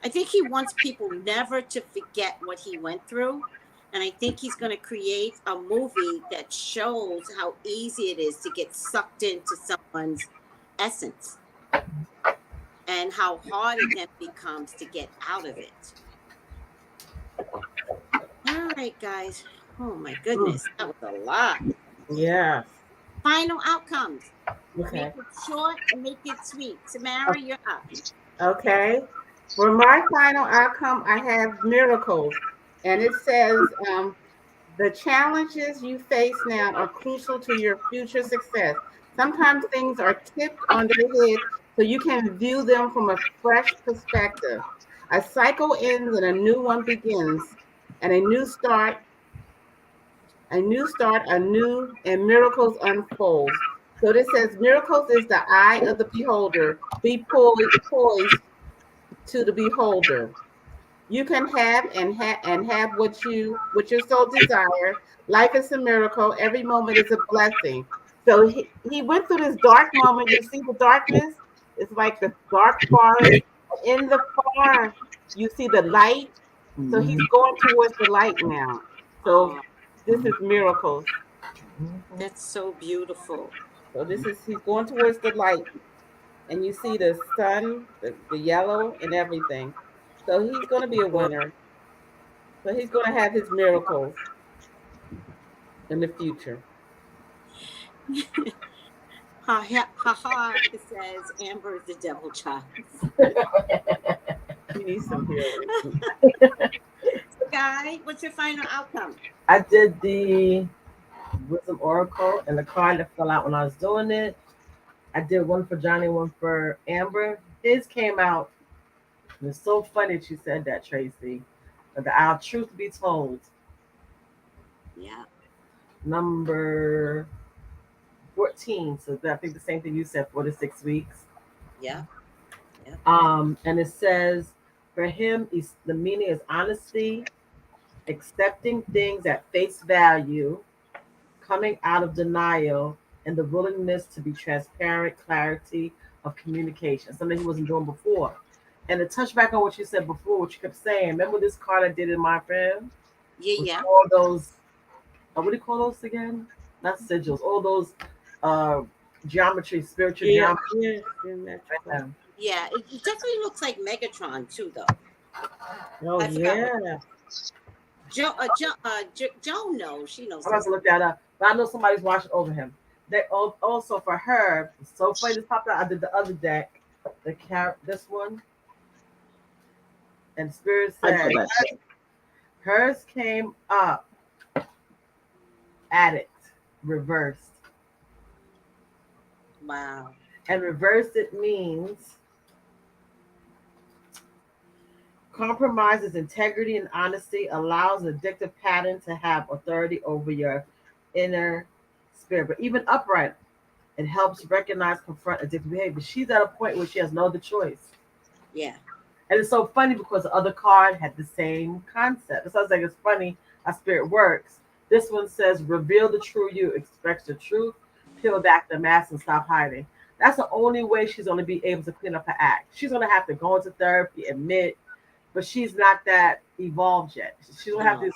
I think he wants people never to forget what he went through, and I think he's going to create a movie that shows how easy it is to get sucked into someone's essence and how hard it then becomes to get out of it. All right, guys. Oh my goodness, that was a lot. Yes. Final outcomes. Okay. Make it short and make it sweet. Samara, you're up. Okay. For my final outcome, I have miracles. And it says, the challenges you face now are crucial to your future success. Sometimes things are tipped on their head so you can view them from a fresh perspective. A cycle ends and a new one begins, and a new and miracles unfold. So this says miracles is the eye of the beholder. Be poised to the beholder. You can have and have what your soul desire. Life is a miracle. Every moment is a blessing. So he went through this dark moment. You see the darkness? It's like the dark forest. In the far, you see the light. So he's going towards the light now. So this is miracles. That's so beautiful. So he's going towards the light. And you see the sun, the yellow and everything. So he's going to be a winner. So he's going to have his miracles in the future. It says Amber is the devil child. He needs some healing. Guy, what's your final outcome? I did the Wisdom Oracle and the card that fell out when I was doing it. I did one for Johnny, one for Amber. His came out. It was so funny that you said that, Tracy. But our truth be told. Yeah. Number 14. So I think the same thing you said, 4 to 6 weeks. Yeah. And it says for him, the meaning is honesty, accepting things at face value, coming out of denial, and the willingness to be transparent, clarity of communication, something he wasn't doing before. And to touch back on what you said before, what you kept saying, remember this card I did in my friend? Yeah. All those, what do you call those again? Not sigils, all those geometry, spiritual geometry. Yeah, it definitely looks like Megatron too, though. Oh, yeah. Joan knows. She knows. I'm about to look that up. But I know somebody's watching over him. They also for her, it's so funny this popped out. I did the other deck, this one. And Spirit said hers came up addict, reversed. Wow. And reversed it means compromises integrity and honesty, allows an addictive pattern to have authority over your inner spirit. But even upright, it helps recognize, confront addictive behavior. She's at a point where she has no other choice. Yeah. And it's so funny because the other card had the same concept. It sounds like it's funny how spirit works. This one says, reveal the true you, express the truth, peel back the mask and stop hiding. That's the only way she's going to be able to clean up her act. She's going to have to go into therapy, admit, but she's not that evolved yet. She's going to have to,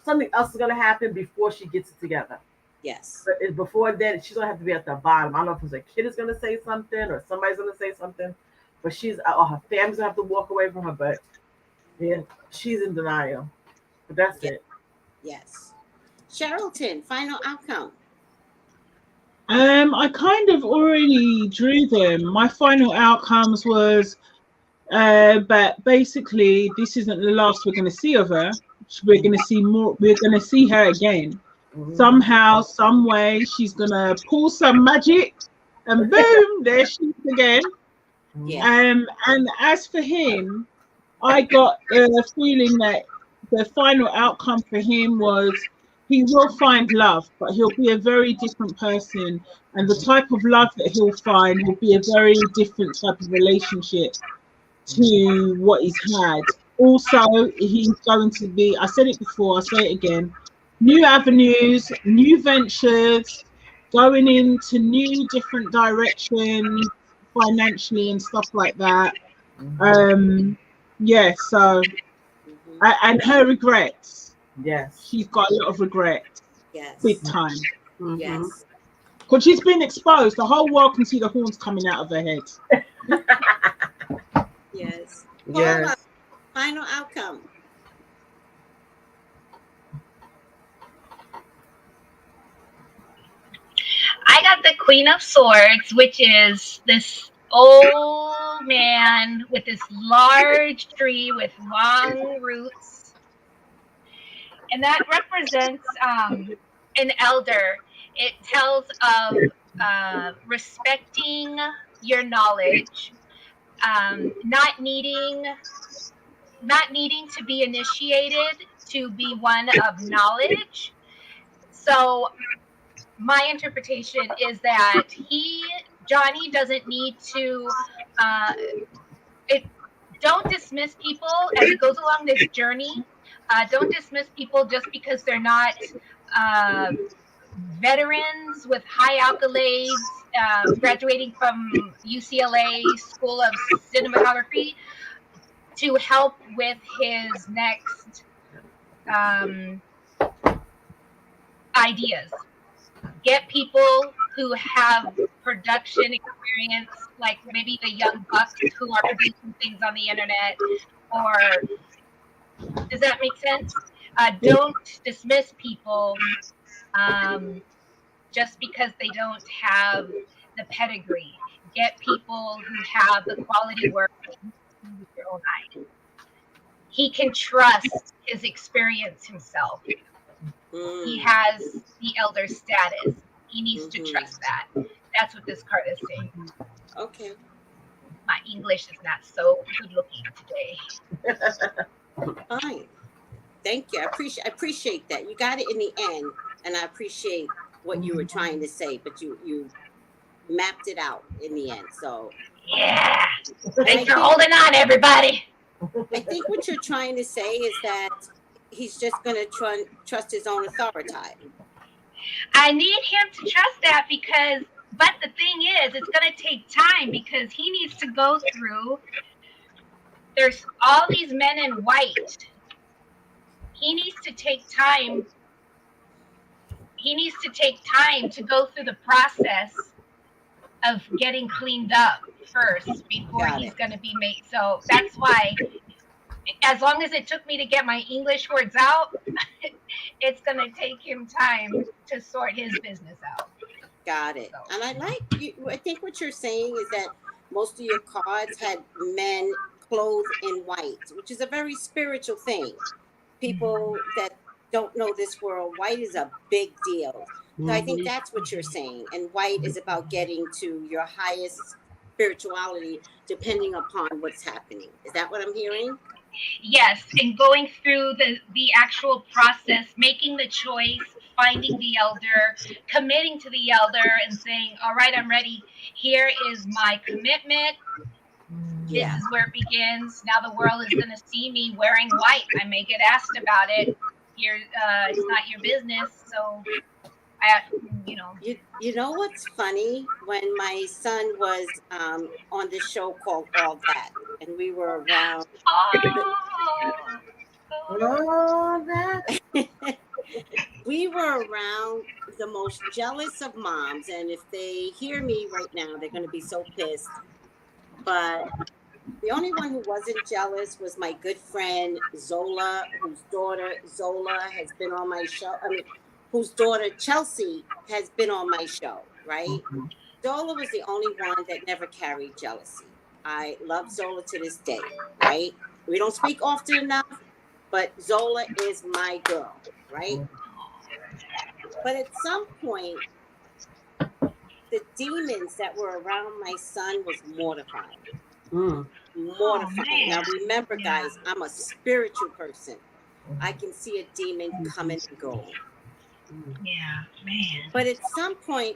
something else is going to happen before she gets it together. Yes. But before then, she's going to have to be at the bottom. I don't know if it's a kid is going to say something or somebody's going to say something, but her family's gonna have to walk away from her. But yeah, she's in denial. But that's it. Yes. Sherrilton, final outcome. I kind of already drew them. My final outcomes was, but basically, this isn't the last we're going to see of her. We're going to see more. We're going to see her again. Somehow, some way, she's going to pull some magic, and boom, there she is again. Yeah. And as for him, I got the feeling that the final outcome for him was he will find love, but he'll be a very different person. And the type of love that he'll find will be a very different type of relationship to what he's had. Also, he's going to be, I said it before, I'll say it again, new avenues, new ventures, going into new different directions financially and stuff like that. Yeah, so, and her regrets. Yes. She's got a lot of regrets. Yes. Big time. Yes. Because she's been exposed. The whole world can see the horns coming out of her head. Yes. Yes. Paula, final outcome. I got the Queen of Swords, which is this old man with this large tree with long roots. And that represents an elder. It tells of respecting your knowledge, not needing to be initiated to be one of knowledge. So my interpretation is that Johnny doesn't need to, don't dismiss people as he goes along this journey. Don't dismiss people just because they're not veterans with high accolades, graduating from UCLA School of Cinematography to help with his next ideas. Get people who have production experience, like maybe the young bucks who are producing things on the internet, or does that make sense? Don't dismiss people just because they don't have the pedigree. Get people who have the quality work with your own eye. He can trust his experience himself. He has the elder status. He needs to trust that. That's what this card is saying. Okay. My English is not so good looking today. Fine. Thank you. I appreciate that. You got it in the end, and I appreciate what you were trying to say, but you mapped it out in the end. So yeah. Thanks for holding on, everybody. I think what you're trying to say is that he's just going to trust his own authority. I need him to trust that but the thing is, it's going to take time because he needs to go through, there's all these men in white. He needs to take time. He needs to take time to go through the process of getting cleaned up first before he's going to be made. So that's why, as long as it took me to get my English words out, it's going to take him time to sort his business out. Got it. And I think what you're saying is that most of your cards had men clothed in white, which is a very spiritual thing. People that don't know this world, white is a big deal. So I think that's what you're saying. And white is about getting to your highest spirituality depending upon what's happening. Is that what I'm hearing? Yes, and going through the actual process, making the choice, finding the elder, committing to the elder and saying, all right, I'm ready. Here is my commitment. This is where it begins. Now the world is going to see me wearing white. I may get asked about it. Here, it's not your business. So, You know what's funny? When my son was on this show called All That, and we were around. We were around the most jealous of moms, and if they hear me right now, they're going to be so pissed. But The only one who wasn't jealous was my good friend Zola, whose daughter Zola has been on my show. I mean, whose daughter Chelsea has been on my show, right? Mhm. Zola was the only one that never carried jealousy. I love Zola to this day, right? We don't speak often enough, but Zola is my girl, right? But at some point, the demons that were around my son was mortifying. Mm. Mortifying. Now man. remember, Yeah. guys, I'm a spiritual person. I can see a demon coming and going. Yeah, man. But at some point,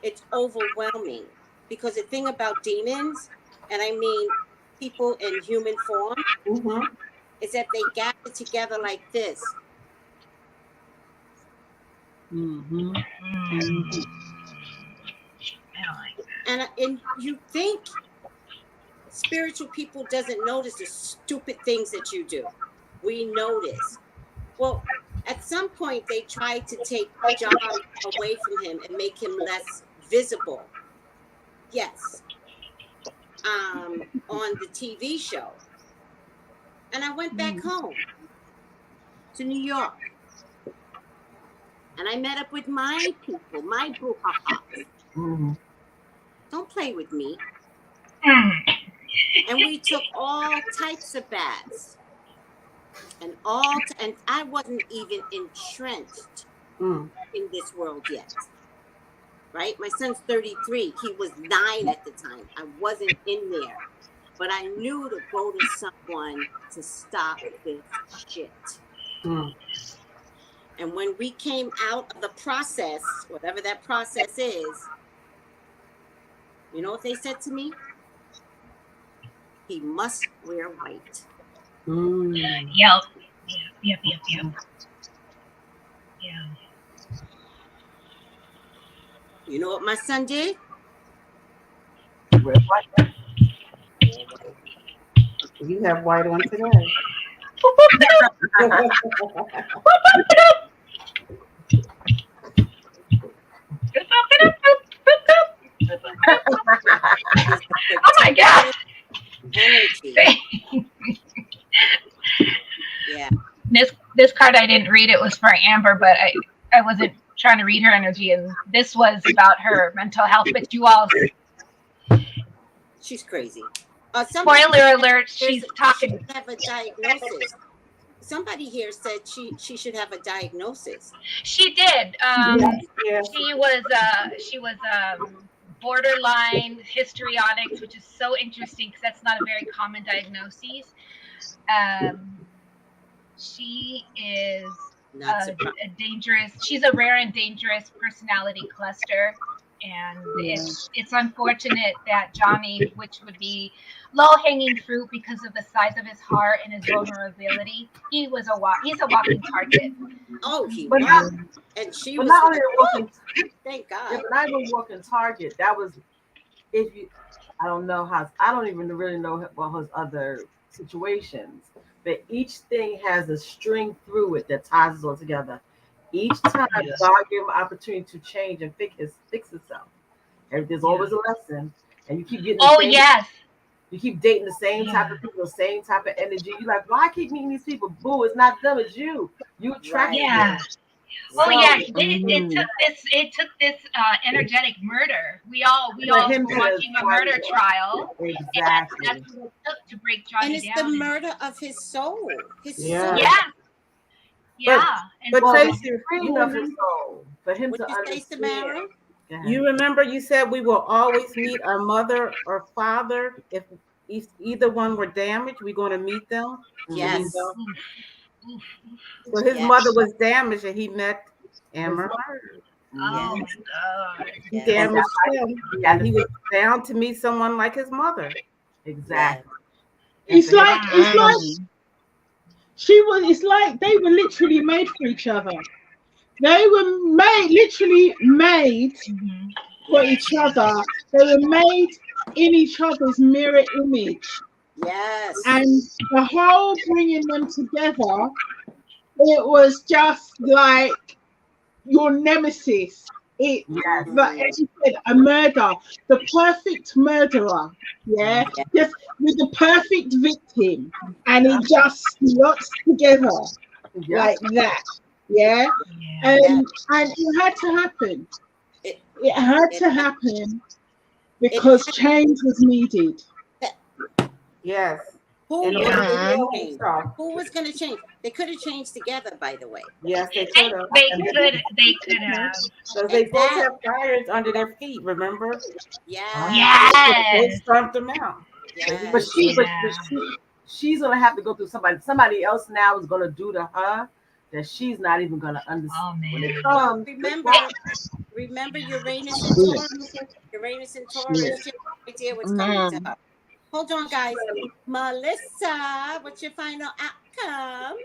it's overwhelming. Because the thing about demons, and I mean people in human form, Mhm. is that they gather together like this. Mhm. Mm. I don't like that. And you think spiritual people doesn't notice the stupid things that you do. We notice. Well, at some point they tried to take John away from him and make him less visible. Yes. On the TV show. And I went back home to New York. And I met up with my people, my brouhaha. Mhm. Don't play with me. Mm. And we took all types of baths. And I wasn't even entrenched Mm. in this world yet. Right? My son's 33. He was 9 at the time. I wasn't in there. But I knew to go to someone to stop this shit. Mm. And when we came out of the process, whatever that process is, you know what they said to me? He must wear white. Mm. Yep. Yep. Yeah. You know what my son did? Red, white. You have white on today. Oh my God. Energy. Yeah. This card I didn't read. It was for Amber, but I wasn't trying to read her energy, and this was about her mental health. But you all, She's crazy. spoiler alert, she's talking. She should have a diagnosis. Somebody here said she should have a diagnosis. She did. Yeah. She was borderline histrionics, which is so interesting because that's not a very common diagnosis. She is a dangerous. She's a rare and dangerous personality cluster, and it's unfortunate that Johnny, which would be low-hanging fruit because of the size of his heart and his vulnerability, he's a walking target. Oh, he But was. And she But was not like, only a walking, thank yeah, God. but not even walking target. That was if you. I don't know how. I don't even really know about his other situations. But each thing has a string through it that ties it all together. Each time God gave him an opportunity to change and fix itself. And there's always a lesson, and you keep getting. You keep dating the same type of people, the same type of energy. You're like, why I keep meeting these people? Boo, it's not them, it's you. You attract them. Oh yeah, it took this energetic murder. We all were watching a murder trial. Exactly. And that's what it took to break Johnny And it's down. the murder of his soul. His soul. Yeah. But Tracy, freeing of his soul. For him to understand. You remember you said we will always meet our mother or father if either one were damaged. We're going to meet them. Yes. So his mother was damaged, and he met Amber. Oh my God. He damaged him, and he was bound to meet someone like his mother. Exactly. It's like it's like they were literally made for each other. They were literally made for each other. They were made in each other's mirror image. Yes. And the whole bringing them together, it was just like your nemesis. It, Yes. but as you said, a murder, the perfect murderer, yeah, just with the perfect victim, and it just slots together Yeah. like that, yeah, Yeah. and it had to happen. It- It had it- to happen because change was needed. Yes. Who And was it going was to real change? stuff. Who was going to change? They could have changed together, by the way. Yes, they They, could have. they could have. Because they both Exactly. have fires under their feet, remember? Yeah. They Yes. stomped them out. Yeah. But she's gonna have to go through somebody. Somebody else now is gonna do to her that she's not even gonna understand. Oh When it man. Well, comes, remember Uranus and Taurus. Uranus and Taurus. You have no idea what's coming to her. Hold on, guys. Melissa, what's your final outcome?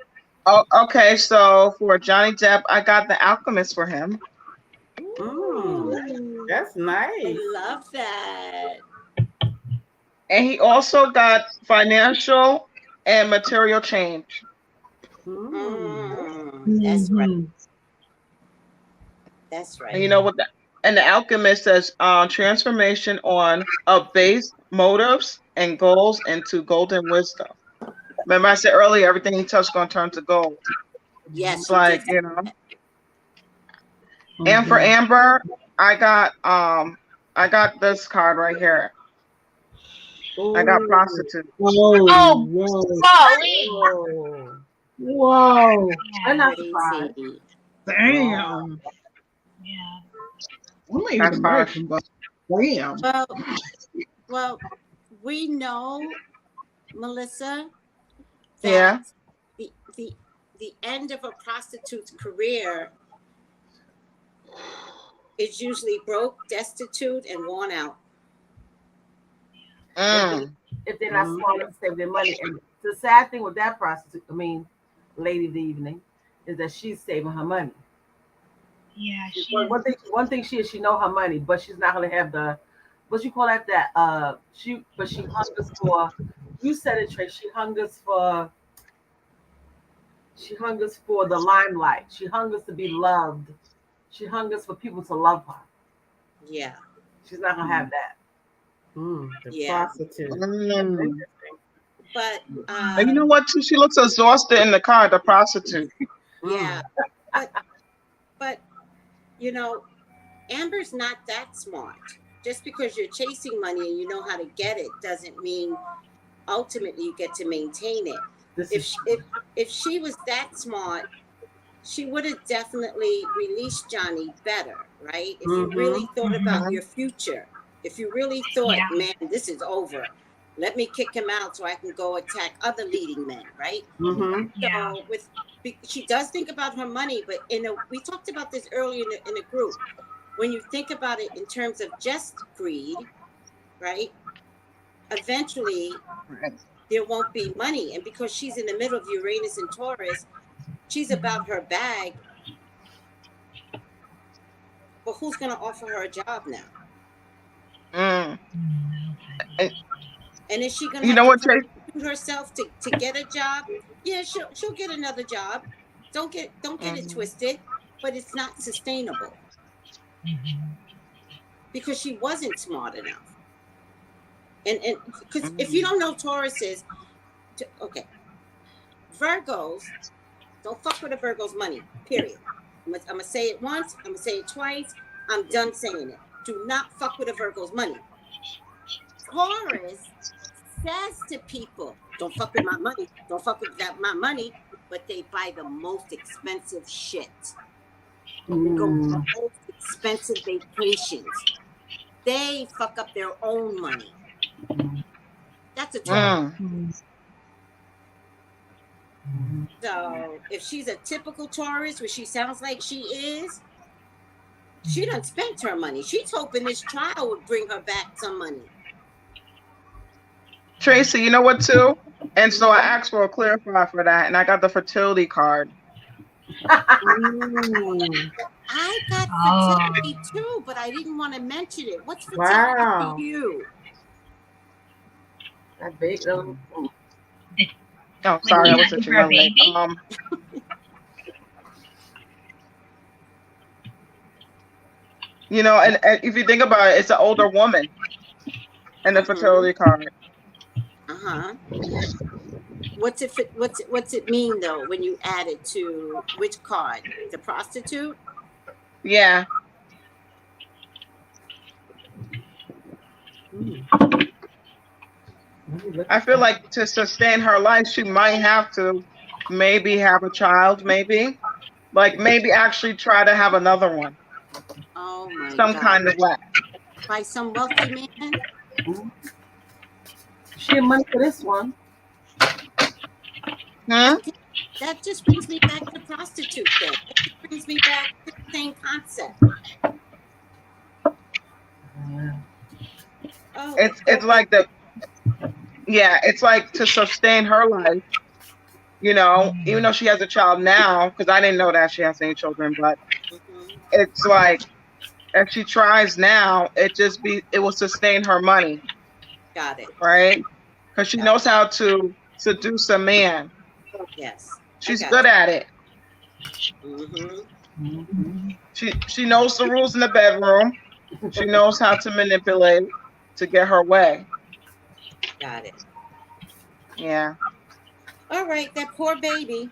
Oh, okay. So for Johnny Depp, I got The Alchemist for him. That's nice. I love that. And he also got financial and material change. That's right. That's right. And you know what? And The Alchemist says transformation on of base motives and goals into golden wisdom. Remember I said earlier, everything he touched going to turn to gold. Yes. It's like, you know. And for Amber, I got this card right here. I got prostitute. Whoa, Golly. whoa, I'm not Crazy. surprised. damn. Yeah. I'm not even That's American, but damn. Well, we know, Melissa, Yeah. that the end of a prostitute's career is usually broke, destitute, and worn out. If they're not smart enough to save their money. And the sad thing with that prostitute, lady of the evening, is that she's saving her money. Yeah. One thing she know her money, but she's not gonna have the what you call that she hungers for. You said it, Trey. She hungers for the limelight. She hungers to be loved. She hungers for people to love her. Yeah. She's not gonna have that. Prostitute. But And you know what? Too? She looks exhausted in the car, the prostitute. yeah. But you know, Amber's not that smart. Just because you're chasing money and you know how to get it doesn't mean ultimately you get to maintain it. If she was that smart, she would have definitely released Johnny better, right? If you really thought about your future, if you really thought, man, this is over, let me kick him out so I can go attack other leading men, right? So she does think about her money, but we talked about this earlier in the group. When you think about it in terms of just greed, right? Eventually, there won't be money. And because she's in the middle of Uranus and Taurus, she's about her bag. But who's going to offer her a job now? And is she going to have to prove herself to get a job? Yeah, she'll get another job. Don't get it twisted, but it's not sustainable. Because she wasn't smart enough. And because if you don't know Tauruses, okay, Virgos, don't fuck with a Virgo's money, period. I'm going to say it once, I'm going to say it twice, I'm done saying it. Do not fuck with a Virgo's money. Taurus says to people, don't fuck with my money, don't fuck with my money, but they buy the most expensive shit. They go to the most expensive vacations. They fuck up their own money. That's a Taurus. So if she's a typical Taurus, which she sounds like she is, she done spent her money. She's hoping this trial would bring her back some money. Tracy, you know what too? And so I asked for a clarifier for that, and I got the fertility card. I got fertility too, but I didn't want to mention it. What's fertility for you? That big little. Oh, sorry, I was such a young lady. You know, and if you think about it, it's an older woman in the fertility card. Uh-huh. What's it mean though when you add it to which card? The prostitute? Yeah. I feel like to sustain her life, she might have to maybe have a child, maybe. Like maybe actually try to have another one. Oh my Some God. kind of way. By some wealthy man? She had money for this one. Hmm? That just brings me back to prostitute then. That just brings me back to the same concept. Oh, It's like the it's like to sustain her life, you know, even though she has a child now, because I didn't know that she has any children, but it's like if she tries now, it will sustain her money. got it. Right? Because she knows how to seduce a man. Yes. She's good at it. Mm-hmm. She knows the rules in the bedroom. She knows how to manipulate to get her way. Got it. Yeah. All right, that poor baby.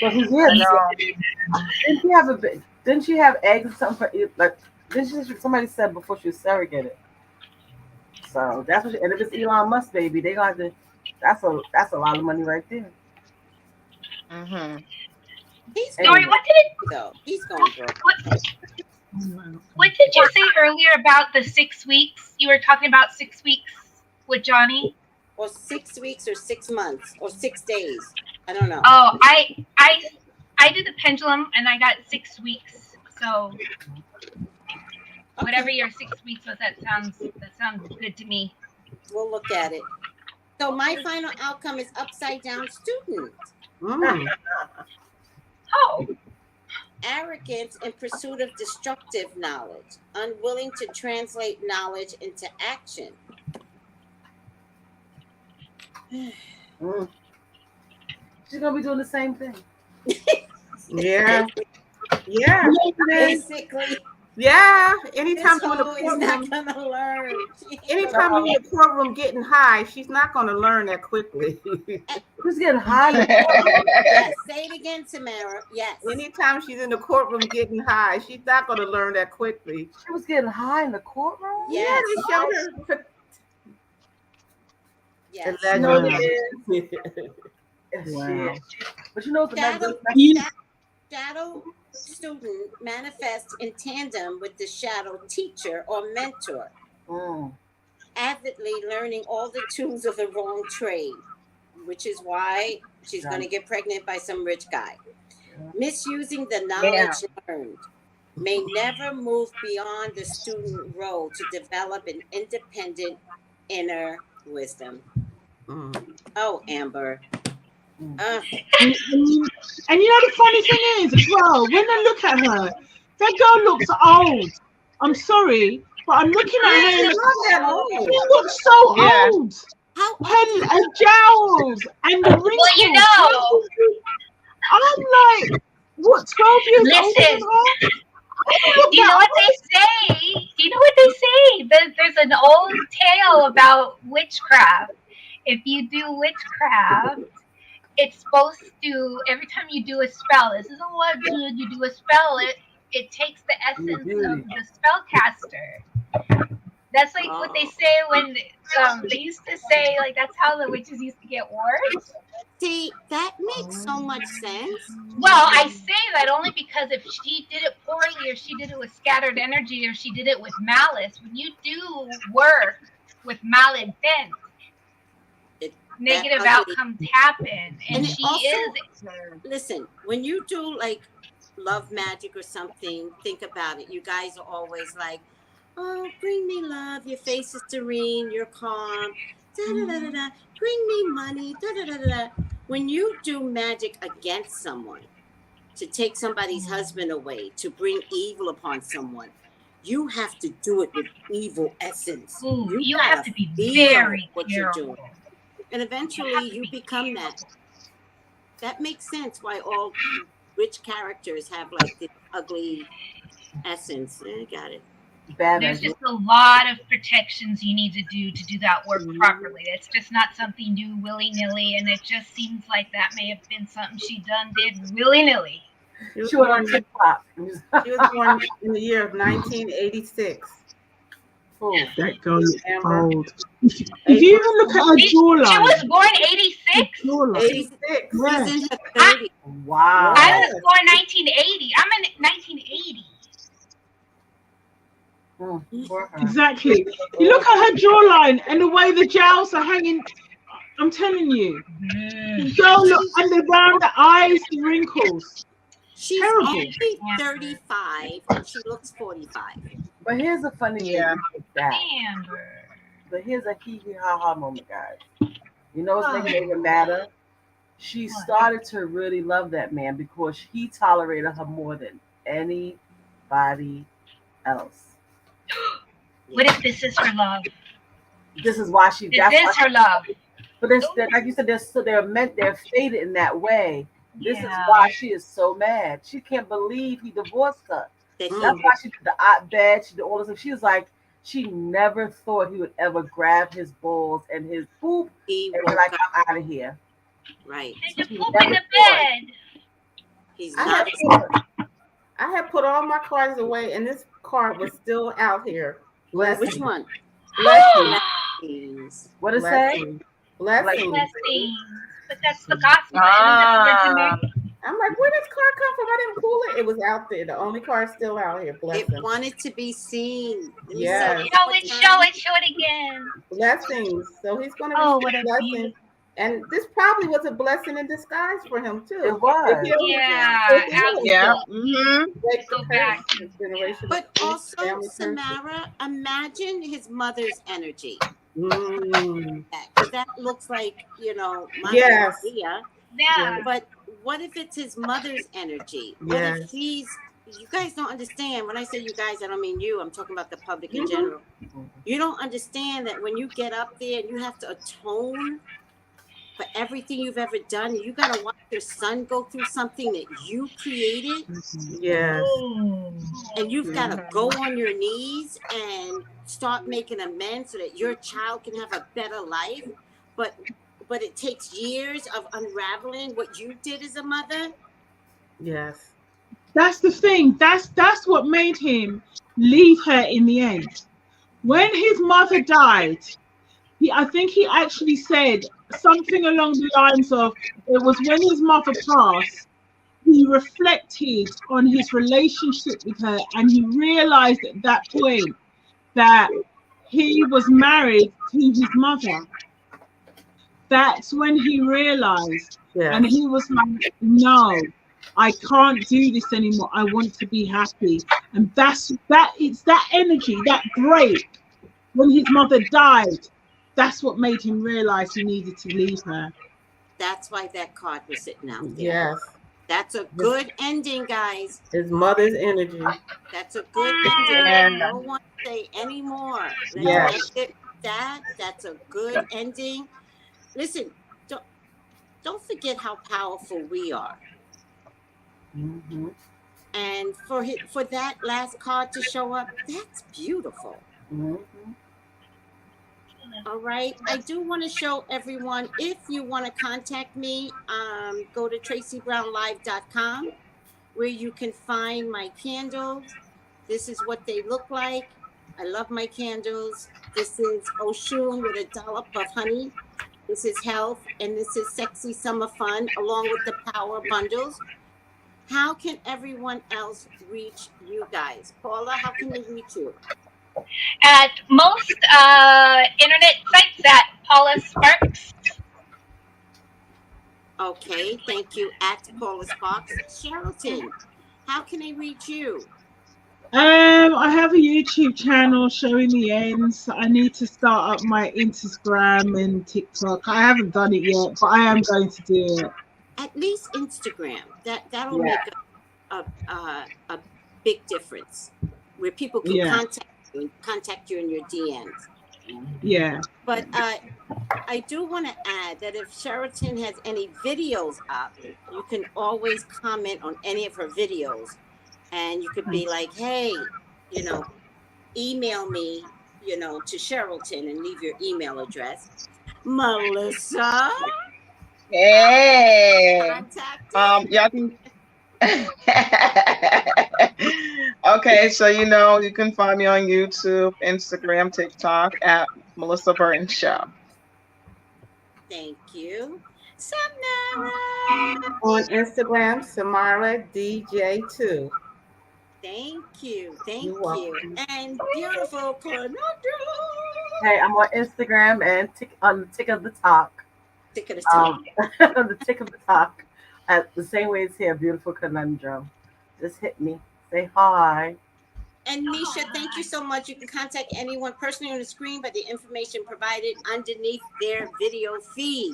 Well, didn't she have eggs or something? Like, somebody said before she was surrogated. So that's what. And if it's Elon Musk baby, they gonna have to. That's a lot of money right there. Mm-hmm. He's Dory, what did it? though? He's going broke. What did you say earlier about the 6 weeks? You were talking about 6 weeks with Johnny? Or 6 weeks or 6 months or 6 days. I don't know. Oh, I did the pendulum and I got 6 weeks. So whatever your 6 weeks was, that sounds good to me. We'll look at it. So my final outcome is upside down student. Oh. Arrogance in pursuit of destructive knowledge, unwilling to translate knowledge into action. She's gonna be doing the same thing. Yeah. Yeah. Basically. Yeah. Anytime This you're in the hoe is courtroom, not gonna learn. anytime you're in the courtroom getting high, she's not gonna learn that quickly. Who's getting high? Yes, say it again, Tamara. Yes. Anytime she's in the courtroom getting high, she's not gonna learn that quickly. She was getting high in the courtroom. Yes. Yeah, they showed her. Yes. You know what Allegedly. it is? Wow. But you know what Shadow student manifests in tandem with the shadow teacher or mentor, avidly learning all the tools of the wrong trade, which is why she's going to get pregnant by some rich guy. Misusing the knowledge learned, may never move beyond the student role to develop an independent inner wisdom. Oh, Amber. And you know the funny thing is as well, when I look at her, that girl looks old. I'm sorry, but I'm looking at her and she looks so old. Her jowls and the wrinkles. Well, you know. I'm like, what, 12 years old? Listen. Do you know what they say? Do you know what they say? There's an old tale about witchcraft. If you do witchcraft, it's supposed to, every time you do a spell, this isn't what you do a spell, it takes the essence of the spellcaster. That's like what they say when they used to say, like, that's how the witches used to get words. See, that makes so much sense. Well, I say that only because if she did it poorly, or she did it with scattered energy, or she did it with malice, when you do work with malintent, negative outcomes happen. And she also, listen, when you do like love magic or something, think about it. You guys are always like, oh, bring me love. Your face is serene. You're calm. Da, da, da, da, da. Bring me money. Da, da, da, da, da. When you do magic against someone, to take somebody's husband away, to bring evil upon someone, you have to do it with evil essence. You have to be very what careful. you're doing. And eventually you become that. That makes sense why all rich characters have like this ugly Essence. Got it. Bad There's energy. just a lot of protections you need to do that work properly. It's just not something you do willy-nilly, and it just seems like that may have been something she did willy-nilly. She She went on was TikTok. born in the year of 1986. Fool. That girl looks Amber. old. If you even look at her She jawline, was born 86. jawline. 86. Yeah. She's in her 30s. Wow. I was born 1980. I'm in 1980. For her. Exactly. You look at her jawline and the way the jowls are hanging. I'm telling you, the girl look, and around the eyes, the wrinkles. She's Terrible. only 35 and she looks 45. But here's a funny Yeah. thing with that. Amber. But here's a hee hee ha ha moment, guys. You know what's making it even matter? She started to really love that man because he tolerated her more than anybody else. What if this is her love? This is why she. This That's is why, her love. but like you said, they're fated in that way. This is Yeah. why she is so mad. She can't believe he divorced her. That That's why she did the op bed. She did all this stuff. She was like, she never thought he would ever grab his balls and his poop he and woke be like, up. I'm out of here. Right. And to poop in the bed. He's I not. had put all my cards away, and this card was still out here. Which one? Blessings. What it say? Blessings. Blessings. But that's the gospel. I'm like, where did this card come from? I didn't pull it. It was out there. The only card still out here. It Blessings. wanted to be seen. Let me Yes. see. Show it again. Blessings. So he's going to Oh, receive what a blessings. beautiful. And this probably was a blessing in disguise for him too. It was. Yeah, Yeah. Great Go back. generation. But also, Family Samara, imagine his mother's energy. Mm. Because that looks like, my Yes. idea. Yeah. But what if it's his mother's energy? What if Yes. you guys don't understand. When I say you guys, I don't mean you. I'm talking about the public in Mhm. general. You don't understand that when you get up there and you have to atone for everything you've ever done, you got to watch your son go through something that you created, Yes. and you've got to go on your knees and start making amends so that your child can have a better life. But it takes years of unraveling what you did as a mother. Yes. That's the thing. That's what made him leave her in the end. When his mother died, I think he actually said something along the lines of, it was when his mother passed, he reflected on his relationship with her, and he realized at that point that he was married to his mother. That's when he realized, and he was like, no, I can't do this anymore. I want to be happy. And it's that energy, that break when his mother died. That's what made him realize he needed to leave her. That's why that card was sitting out there. Yes. That's a good ending, guys. His mother's energy. That's a good ending. No one say anymore. Yes. That's a good ending. Listen, don't forget how powerful we are. Mm-hmm. And for that last card to show up, that's beautiful. Mm-hmm. All right. I do want to show everyone, if you want to contact me, go to TraceyBrownLive.com, where you can find my candles. This is what they look like. I love my candles. This is OSHUN with a dollop of honey. This is health, and this is sexy summer fun, along with the power bundles. How can everyone else reach you guys? Paula, how can they reach you? At most internet sites at Paula Sparks. Okay, thank you. At Paula Sparks. Sheraton, how can they reach you? I have a YouTube channel showing the ends. I need to start up my Instagram and TikTok. I haven't done it yet, but I am going to do it. At least Instagram. That'll make a big difference, where people can contact you in your DMs. Yeah. But I do want to add that if Sheraton has any videos up, you can always comment on any of her videos. And you could be like, hey, you know, email me, you know, to Sherrilton and leave your email address. Melissa, Hey. contacted. Y'all can. Okay, so you can find me on YouTube, Instagram, TikTok at Melissa Burton Show. Thank you. Samara. On Instagram, Samara DJ2. Thank you. Thank You're you. welcome. And beautiful Conundrum. Hey, I'm on Instagram and on the tick of the talk. Tick of the talk. On the tick of the talk. At the same way it's here, beautiful Conundrum. Just hit me. Say hi. And Nisha, thank you so much. You can contact anyone personally on the screen by the information provided underneath their video feed.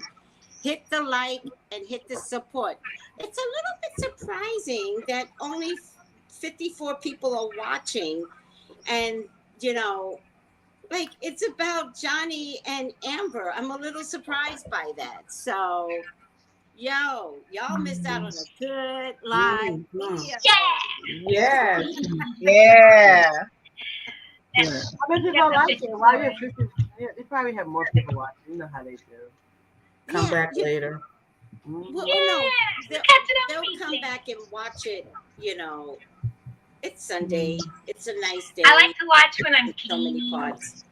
Hit the like and hit the support. It's a little bit surprising that only 54 people are watching, and like it's about Johnny and Amber. I'm a little surprised by that. So y'all missed out on a good live video. Yes. Yeah. I mean, people like it. Why they probably have more people watching. You know how they do. Come back later. Well, no, they'll come back and watch it. It's Sunday. It's a nice day. I like to watch when I'm so many parts.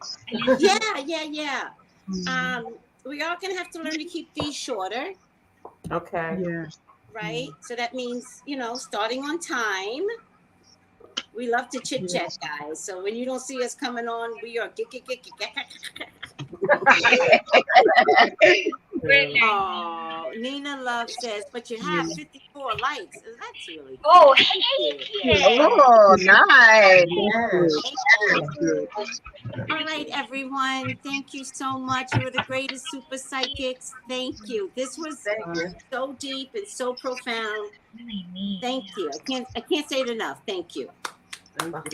Yeah. We are gonna have to learn to keep these shorter. Okay. Yeah. Right. So that means starting on time. We love to chit chat, guys. So when you don't see us coming on, we are Oh, Nina Love says, but you have 54 likes. That's really cool. Oh, hey, Oh, nice. All right, everyone. Thank you so much. You were the greatest super psychics. Thank you. This was so deep and so profound. Thank you. I can't say it enough. Thank you. Bye.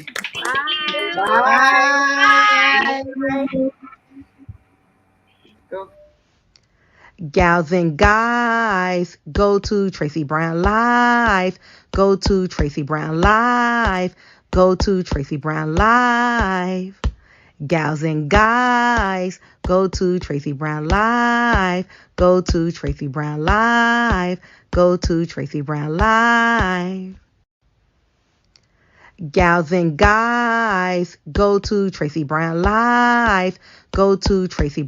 Gals and guys, go to Tracey Brown Live. Go to Tracey Brown Live. Go to Tracey Brown Live. Gals and guys, go to Tracey Brown Live. Go to Tracey Brown Live. Go to Tracey Brown Live. Gals and guys, go to Tracey Brown Live. Go to Tracey Brown.